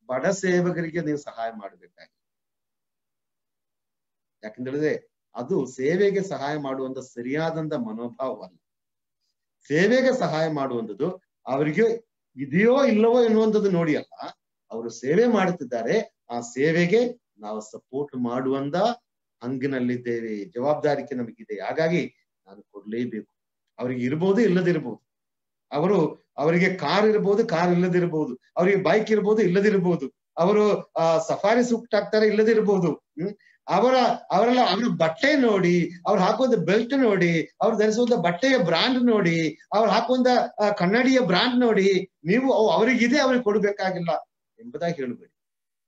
ಬಡ ಸೇವಕರಿಗೆ ನೀವು ಸಹಾಯ ಮಾಡಬೇಕಾಗಿದೆ. ಯಾಕಂತ ಹೇಳಿದ್ರೆ ಅದು ಸೇವೆಗೆ ಸಹಾಯ ಮಾಡುವಂತ ಸರಿಯಾದಂತ ಮನೋಭಾವವಲ್ಲ. ಸೇವೆಗೆ ಸಹಾಯ ಮಾಡುವಂಥದ್ದು ಅವರಿಗೆ ಇದೆಯೋ ಇಲ್ಲವೋ ಎನ್ನುವಂಥದ್ದು ನೋಡಿ ಅಲ್ಲ, ಅವರು ಸೇವೆ ಮಾಡುತ್ತಿದ್ದಾರೆ, ಆ ಸೇವೆಗೆ ನಾವು ಸಪೋರ್ಟ್ ಮಾಡುವಂತ ಹಂಗಿನಲ್ಲಿದ್ದೇವೆ, ಜವಾಬ್ದಾರಿಕೆ ನಮಗಿದೆ. ಹಾಗಾಗಿ ನಾನು ಕೊಡ್ಲೇಬೇಕು. ಅವ್ರಿಗೆ ಇರ್ಬೋದು, ಇಲ್ಲದಿರ್ಬೋದು. ಅವರಿಗೆ ಕಾರ್ ಇರ್ಬೋದು, ಕಾರ್ ಇಲ್ಲದಿರ್ಬೋದು. ಅವರಿಗೆ ಬೈಕ್ ಇರ್ಬೋದು, ಇಲ್ಲದಿರ್ಬೋದು. ಅವರು ಸಫಾರಿ ಸೂಟ್ ಹಾಕ್ತಾರೆ, ಇಲ್ಲದಿರ್ಬೋದು. ಅವರ ಬಟ್ಟೆ ನೋಡಿ, ಅವ್ರು ಹಾಕುವಂತ ಬೆಲ್ಟ್ ನೋಡಿ, ಅವ್ರು ಧರಿಸುವಂತ ಬಟ್ಟೆಯ ಬ್ರಾಂಡ್ ನೋಡಿ, ಅವ್ರು ಹಾಕುವಂತ ಕನ್ನಡಿಯ ಬ್ರಾಂಡ್ ನೋಡಿ ನೀವು ಅವರಿಗಿದೆ, ಅವ್ರಿಗೆ ಕೊಡ್ಬೇಕಾಗಿಲ್ಲ ಎಂಬುದಾಗಿ ಹೇಳಬೇಡಿ.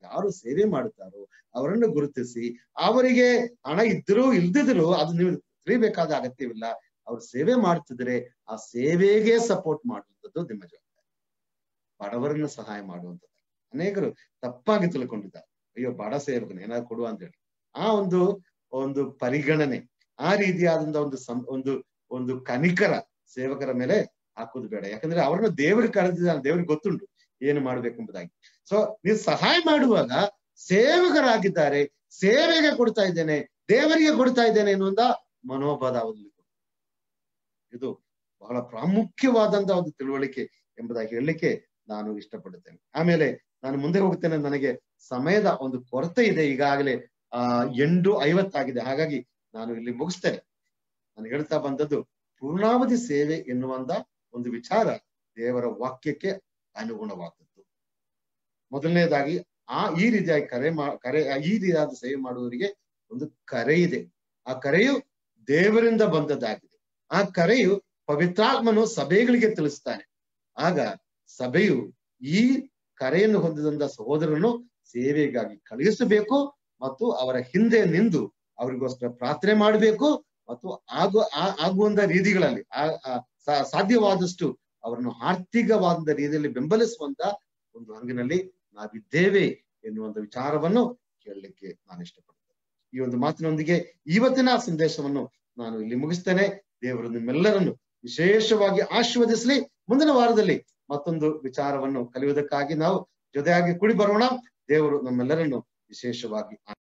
ಯಾರು ಸೇವೆ ಮಾಡುತ್ತಾರೋ ಅವರನ್ನು ಗುರುತಿಸಿ, ಅವರಿಗೆ ಹಣ ಇದ್ರೂ ಇಲ್ದಿದ್ರು ಅದು ನೀವು ತಿಳಿಬೇಕಾದ ಅಗತ್ಯವಿಲ್ಲ. ಅವ್ರು ಸೇವೆ ಮಾಡ್ತಿದ್ರೆ ಆ ಸೇವೆಗೆ ಸಪೋರ್ಟ್ ಮಾಡುವಂಥದ್ದು ನಿಮ್ಮ ಜವಾಬ್ದಾರಿ. ಬಡವರನ್ನು ಸಹಾಯ ಮಾಡುವಂಥದ್ದು ಅನೇಕರು ತಪ್ಪಾಗಿ ತಿಳ್ಕೊಂಡಿದ್ದಾರೆ. ಅಯ್ಯೋ ಬಡ ಸೇವಕನ ಏನಾದ್ರು ಕೊಡುವ ಅಂತ ಹೇಳಿ ಆ ಒಂದು ಪರಿಗಣನೆ, ಆ ರೀತಿಯಾದಂತ ಒಂದು ಕನಿಕರ ಸೇವಕರ ಮೇಲೆ ಹಾಕುದು ಬೇಡ. ಯಾಕಂದ್ರೆ ಅವ್ರನ್ನ ದೇವರಿಗೆ ಕರೆದಿದ್ದಾನೆ, ದೇವ್ರಿಗೆ ಗೊತ್ತುಂಟು ಏನು ಮಾಡ್ಬೇಕೆಂಬುದಾಗಿ. ಸೊ ನೀವು ಸಹಾಯ ಮಾಡುವಾಗ ಸೇವಕರಾಗಿದ್ದಾರೆ, ಸೇವೆಗೆ ಕೊಡ್ತಾ ಇದ್ದೇನೆ, ದೇವರಿಗೆ ಕೊಡ್ತಾ ಇದ್ದೇನೆ ಎನ್ನುವಂತ ಮನೋಭಾವದಲ್ಲಿ ಇದು ಬಹಳ ಪ್ರಾಮುಖ್ಯವಾದಂತ ಒಂದು ತಿಳುವಳಿಕೆ ಎಂಬುದಾಗಿ ಹೇಳಲಿಕ್ಕೆ ನಾನು ಇಷ್ಟಪಡುತ್ತೇನೆ. ಆಮೇಲೆ ನಾನು ಮುಂದೆ ಹೋಗುತ್ತೇನೆ, ನನಗೆ ಸಮಯದ ಒಂದು ಕೊರತೆ ಇದೆ. ಈಗಾಗಲೇ 8:50 ಹಾಗಾಗಿ ನಾನು ಇಲ್ಲಿ ಮುಗಿಸ್ತೇನೆ. ನಾನು ಹೇಳ್ತಾ ಬಂದದ್ದು ಪೂರ್ಣಾವಧಿ ಸೇವೆ ಎನ್ನುವಂತ ಒಂದು ವಿಚಾರ ದೇವರ ವಾಕ್ಯಕ್ಕೆ ಅನುಗುಣವಾದದ್ದು. ಮೊದಲನೇದಾಗಿ ಈ ರೀತಿಯಾಗಿ ಈ ರೀತಿಯಾದ ಸೇವೆ ಮಾಡುವವರಿಗೆ ಒಂದು ಕರೆ ಇದೆ. ಆ ಕರೆಯು ದೇವರಿಂದ ಬಂದದ್ದಾಗಿದೆ. ಆ ಕರೆಯು ಪವಿತ್ರಾತ್ಮನು ಸಭೆಗಳಿಗೆ ತಿಳಿಸ್ತಾನೆ. ಆಗ ಸಭೆಯು ಈ ಕರೆಯನ್ನು ಹೊಂದಿದಂತ ಸಹೋದರನು ಸೇವೆಗಾಗಿ ಕಳುಹಿಸಬೇಕು ಮತ್ತು ಅವರ ಹಿಂದೆ ನಿಂದು ಅವರಿಗೋಸ್ಕರ ಪ್ರಾರ್ಥನೆ ಮಾಡಬೇಕು ಮತ್ತು ಆಗುವಂತ ರೀತಿಗಳಲ್ಲಿ ಸಾಧ್ಯವಾದಷ್ಟು ಅವರನ್ನು ಆರ್ಥಿಕವಾದ ರೀತಿಯಲ್ಲಿ ಬೆಂಬಲಿಸುವಂತ ಒಂದು ಹಂಗಿನಲ್ಲಿ ನಾವಿದ್ದೇವೆ ಎನ್ನುವಂತ ವಿಚಾರವನ್ನು ಕೇಳಲಿಕ್ಕೆ ನಾನು ಇಷ್ಟಪಡ್ತೇನೆ. ಈ ಒಂದು ಮಾತಿನೊಂದಿಗೆ ಇವತ್ತಿನ ಸಂದೇಶವನ್ನು ನಾನು ಇಲ್ಲಿ ಮುಗಿಸ್ತೇನೆ. ದೇವರು ನಿಮ್ಮೆಲ್ಲರನ್ನು ವಿಶೇಷವಾಗಿ ಆಶೀರ್ವದಿಸಲಿ. ಮುಂದಿನ ವಾರದಲ್ಲಿ ಮತ್ತೊಂದು ವಿಚಾರವನ್ನು ಕಲಿಯುವುದಕ್ಕಾಗಿ ನಾವು ಜೊತೆಯಾಗಿ ಕೂಡಿ ಬರೋಣ. ದೇವರು ನಮ್ಮೆಲ್ಲರನ್ನು ವಿಶೇಷವಾಗಿ